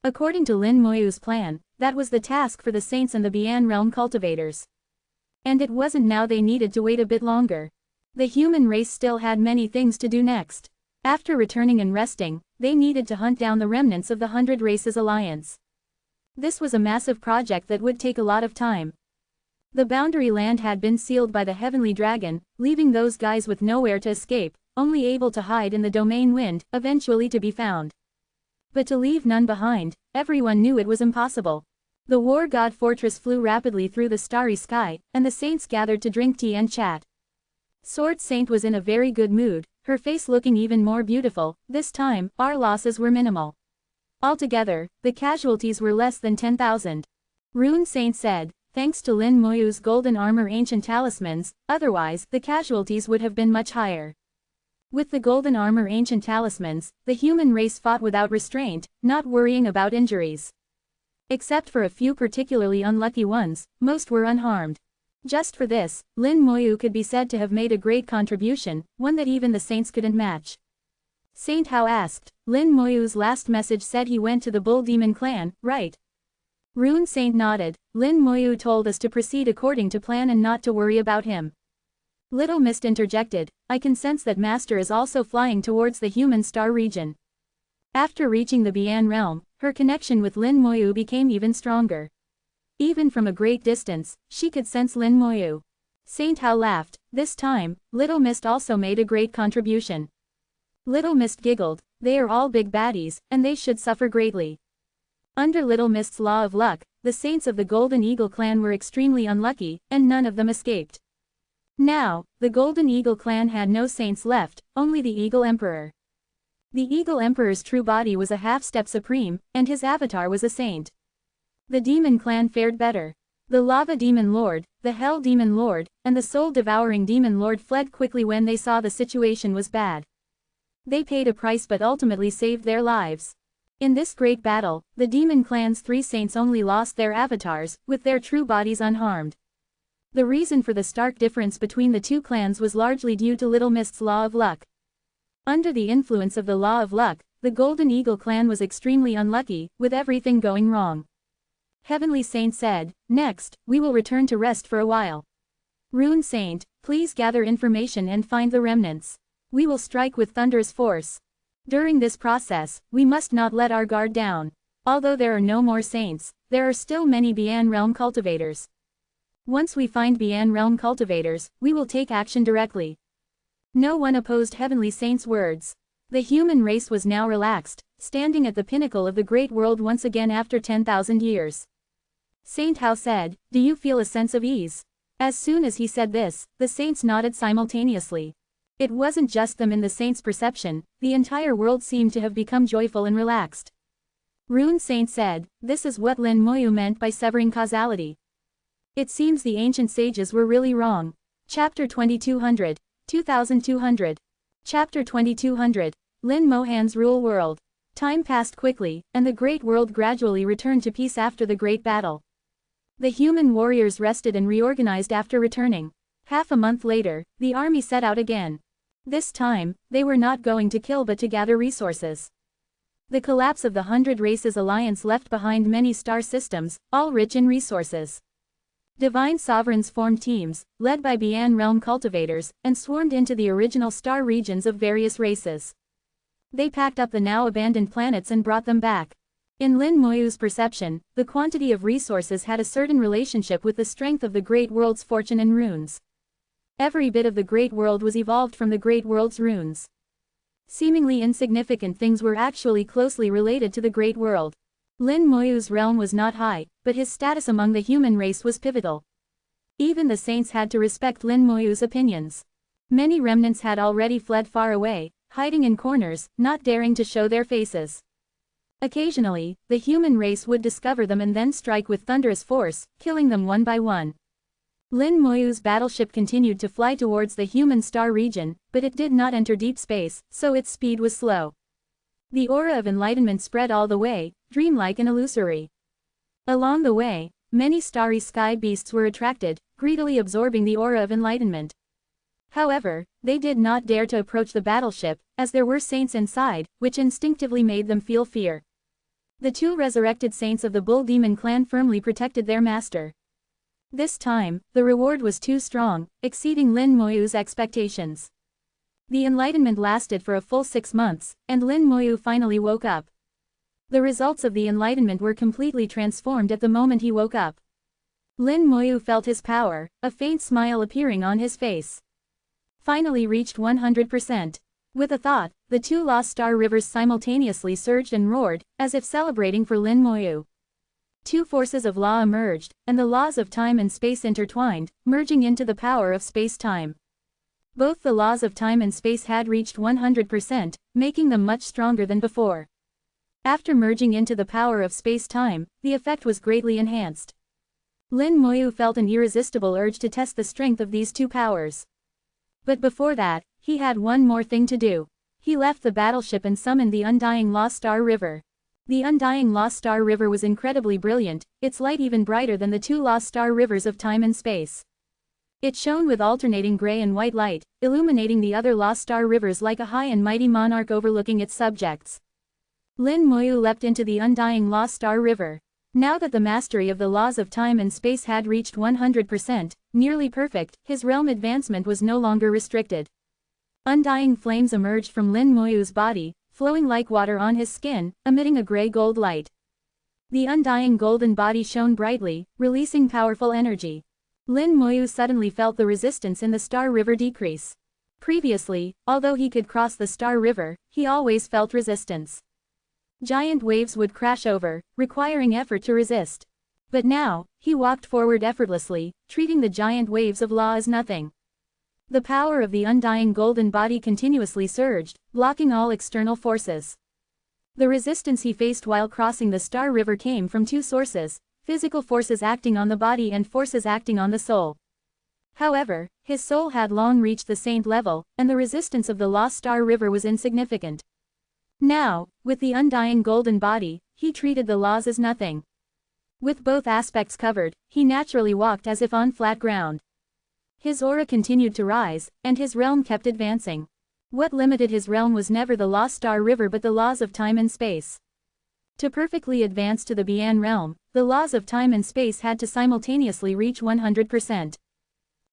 According to Lin Moyu's plan, that was the task for the saints and the Bian Realm cultivators. And it wasn't now they needed to wait a bit longer. The human race still had many things to do next. After returning and resting, they needed to hunt down the remnants of the 100 Races Alliance. This was a massive project that would take a lot of time. The boundary land had been sealed by the Heavenly Dragon, leaving those guys with nowhere to escape, only able to hide in the domain wind, eventually to be found. But to leave none behind, everyone knew it was impossible. The War God Fortress flew rapidly through the starry sky, and the saints gathered to drink tea and chat. Sword Saint was in a very good mood, her face looking even more beautiful. This time, our losses were minimal. Altogether, the casualties were less than 10,000. Rune Saint said, thanks to Lin Moyu's golden armor ancient talismans, otherwise, the casualties would have been much higher. With the golden armor ancient talismans, the human race fought without restraint, not worrying about injuries. Except for a few particularly unlucky ones, most were unharmed. Just for this, Lin Moyu could be said to have made a great contribution, one that even the saints couldn't match. Saint Hao asked, Lin Moyu's last message said he went to the Bull Demon Clan, right? Rune Saint nodded. Lin Moyu told us to proceed according to plan and not to worry about him. Little Mist interjected, I can sense that Master is also flying towards the human star region. After reaching the Bian realm, her connection with Lin Moyu became even stronger. Even from a great distance, she could sense Lin Moyu. Saint Hao laughed. This time, Little Mist also made a great contribution. Little Mist giggled, they are all big baddies, and they should suffer greatly. Under Little Mist's law of luck, the saints of the Golden Eagle Clan were extremely unlucky, and none of them escaped. Now, the Golden Eagle Clan had no saints left, only the Eagle Emperor. The Eagle Emperor's true body was a half-step supreme, and his avatar was a saint. The Demon Clan fared better. The Lava Demon Lord, the Hell Demon Lord, and the Soul-Devouring Demon Lord fled quickly when they saw the situation was bad. They paid a price but ultimately saved their lives. In this great battle, the Demon Clan's 3 saints only lost their avatars, with their true bodies unharmed. The reason for the stark difference between the two clans was largely due to Little Mist's law of luck. Under the influence of the law of luck, the Golden Eagle Clan was extremely unlucky, with everything going wrong. Heavenly Saint said, next, we will return to rest for a while. Rune Saint, please gather information and find the remnants. We will strike with thunderous force. During this process, we must not let our guard down. Although there are no more saints, there are still many Bian Realm cultivators. Once we find Bian Realm cultivators, we will take action directly. No one opposed Heavenly Saint's words. The human race was now relaxed, standing at the pinnacle of the great world once again after 10,000 years. Saint Hao said, do you feel a sense of ease? As soon as he said this, the saints nodded simultaneously. It wasn't just them in the saints' perception, the entire world seemed to have become joyful and relaxed. Rune Saint said, this is what Lin Moyu meant by severing causality. It seems the ancient sages were really wrong. Chapter 2200, 2200. Chapter 2200, Lin Mohan's Rule World. Time passed quickly, and the great world gradually returned to peace after the great battle. The human warriors rested and reorganized after returning. Half a month later, the army set out again. This time, they were not going to kill but to gather resources. The collapse of the 100 Races Alliance left behind many star systems, all rich in resources. Divine sovereigns formed teams, led by Bian Realm cultivators, and swarmed into the original star regions of various races. They packed up the now abandoned planets and brought them back. In Lin Moyu's perception, the quantity of resources had a certain relationship with the strength of the great world's fortune and runes. Every bit of the great world was evolved from the great world's runes. Seemingly insignificant things were actually closely related to the great world. Lin Moyu's realm was not high, but his status among the human race was pivotal. Even the saints had to respect Lin Moyu's opinions. Many remnants had already fled far away, hiding in corners, not daring to show their faces. Occasionally, the human race would discover them and then strike with thunderous force, killing them one by one. Lin Moyu's battleship continued to fly towards the human star region, but it did not enter deep space, so its speed was slow. The aura of enlightenment spread all the way, dreamlike and illusory. Along the way, many starry sky beasts were attracted, greedily absorbing the aura of enlightenment. However, they did not dare to approach the battleship, as there were saints inside, which instinctively made them feel fear. The two resurrected saints of the Bull Demon clan firmly protected their master. This time, the reward was too strong, exceeding Lin Moyu's expectations. The enlightenment lasted for a full 6 months, and Lin Moyu finally woke up. The results of the enlightenment were completely transformed at the moment he woke up. Lin Moyu felt his power, a faint smile appearing on his face. Finally reached 100%. With a thought, the two lost star rivers simultaneously surged and roared, as if celebrating for Lin Moyu. Two forces of law emerged, and the laws of time and space intertwined, merging into the power of space-time. Both the laws of time and space had reached 100%, making them much stronger than before. After merging into the power of space-time, the effect was greatly enhanced. Lin Moyu felt an irresistible urge to test the strength of these two powers. But before that, he had one more thing to do. He left the battleship and summoned the undying Lost Star River. The undying Lost Star River was incredibly brilliant, its light even brighter than the two Lost Star Rivers of time and space. It shone with alternating gray and white light, illuminating the other Lost Star Rivers like a high and mighty monarch overlooking its subjects. Lin Moyu leapt into the undying Lost Star River. Now that the mastery of the laws of time and space had reached 100%, nearly perfect, his realm advancement was no longer restricted. Undying flames emerged from Lin Moyu's body, flowing like water on his skin, emitting a gray-gold light. The undying golden body shone brightly, releasing powerful energy. Lin Moyu suddenly felt the resistance in the Star River decrease. Previously, although he could cross the Star River, he always felt resistance. Giant waves would crash over, requiring effort to resist. But now, he walked forward effortlessly, treating the giant waves of law as nothing. The power of the undying golden body continuously surged, blocking all external forces. The resistance he faced while crossing the Star River came from two sources, physical forces acting on the body and forces acting on the soul. However, his soul had long reached the saint level, and the resistance of the Lost Star River was insignificant. Now, with the undying golden body, he treated the laws as nothing. With both aspects covered, he naturally walked as if on flat ground. His aura continued to rise, and his realm kept advancing. What limited his realm was never the Lost Star River but the laws of time and space. To perfectly advance to the Bian realm, the laws of time and space had to simultaneously reach 100%.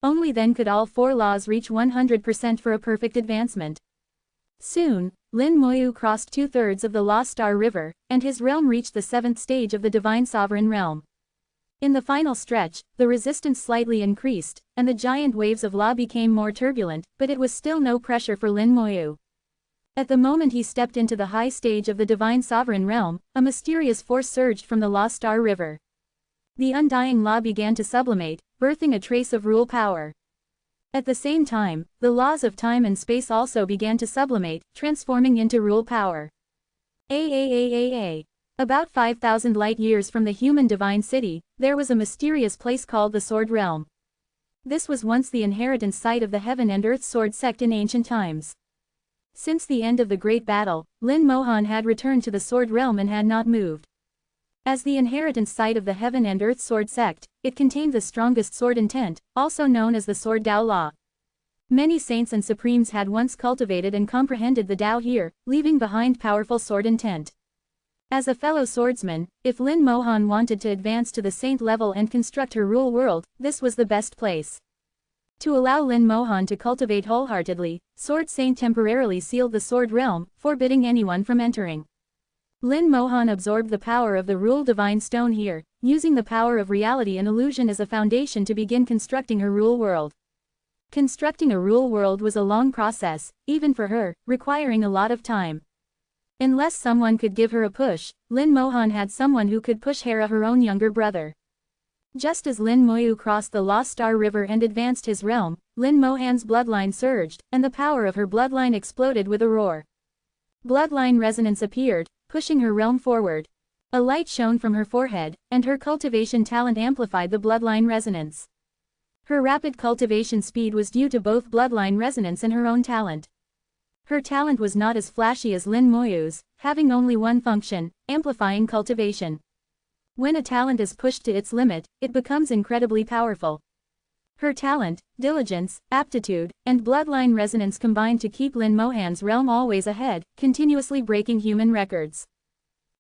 Only then could all four laws reach 100% for a perfect advancement. Soon, Lin Moyu crossed 2/3 of the Lost Star River, and his realm reached the 7th stage of the Divine Sovereign Realm. In the final stretch, the resistance slightly increased, and the giant waves of law became more turbulent, but it was still no pressure for Lin Moyu. At the moment he stepped into the high stage of the Divine Sovereign Realm, a mysterious force surged from the Lost Star River. The undying law began to sublimate, birthing a trace of rule power. At the same time, the laws of time and space also began to sublimate, transforming into rule power. About 5,000 light-years from the human divine city, there was a mysterious place called the Sword Realm. This was once the inheritance site of the Heaven and Earth Sword sect in ancient times. Since the end of the Great Battle, Lin Mohan had returned to the Sword Realm and had not moved. As the inheritance site of the Heaven and Earth Sword sect, it contained the strongest sword intent, also known as the Sword Dao Law. Many saints and supremes had once cultivated and comprehended the Dao here, leaving behind powerful sword intent. As a fellow swordsman, if Lin Mohan wanted to advance to the saint level and construct her rule world, this was the best place. To allow Lin Mohan to cultivate wholeheartedly, Sword Saint temporarily sealed the Sword Realm, forbidding anyone from entering. Lin Mohan absorbed the power of the Rule Divine Stone here, using the power of reality and illusion as a foundation to begin constructing her rule world. Constructing a rule world was a long process, even for her, requiring a lot of time. Unless someone could give her a push, Lin Mohan had someone who could push Hera, her own younger brother. Just as Lin Moyu crossed the Lost Star River and advanced his realm, Lin Mohan's bloodline surged, and the power of her bloodline exploded with a roar. Bloodline resonance appeared, pushing her realm forward. A light shone from her forehead, and her cultivation talent amplified the bloodline resonance. Her rapid cultivation speed was due to both bloodline resonance and her own talent. Her talent was not as flashy as Lin Moyu's, having only one function, amplifying cultivation. When a talent is pushed to its limit, it becomes incredibly powerful. Her talent, diligence, aptitude, and bloodline resonance combined to keep Lin Mohan's realm always ahead, continuously breaking human records.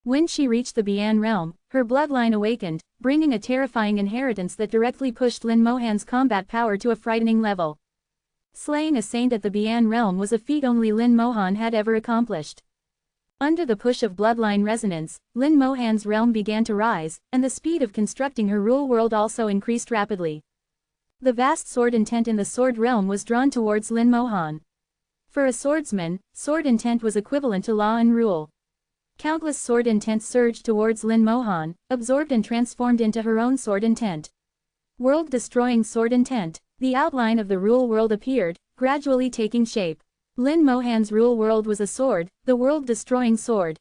When she reached the Bian realm, her bloodline awakened, bringing a terrifying inheritance that directly pushed Lin Mohan's combat power to a frightening level. Slaying a saint at the Bian realm was a feat only Lin Mohan had ever accomplished. Under the push of bloodline resonance, Lin Mohan's realm began to rise, and the speed of constructing her rule world also increased rapidly. The vast sword intent in the sword realm was drawn towards Lin Mohan. For a swordsman, sword intent was equivalent to law and rule. Countless sword intent surged towards Lin Mohan, absorbed and transformed into her own sword intent. World-destroying sword intent, the outline of the rule world appeared, gradually taking shape. Lin Mohan's rule world was a sword, the world-destroying sword.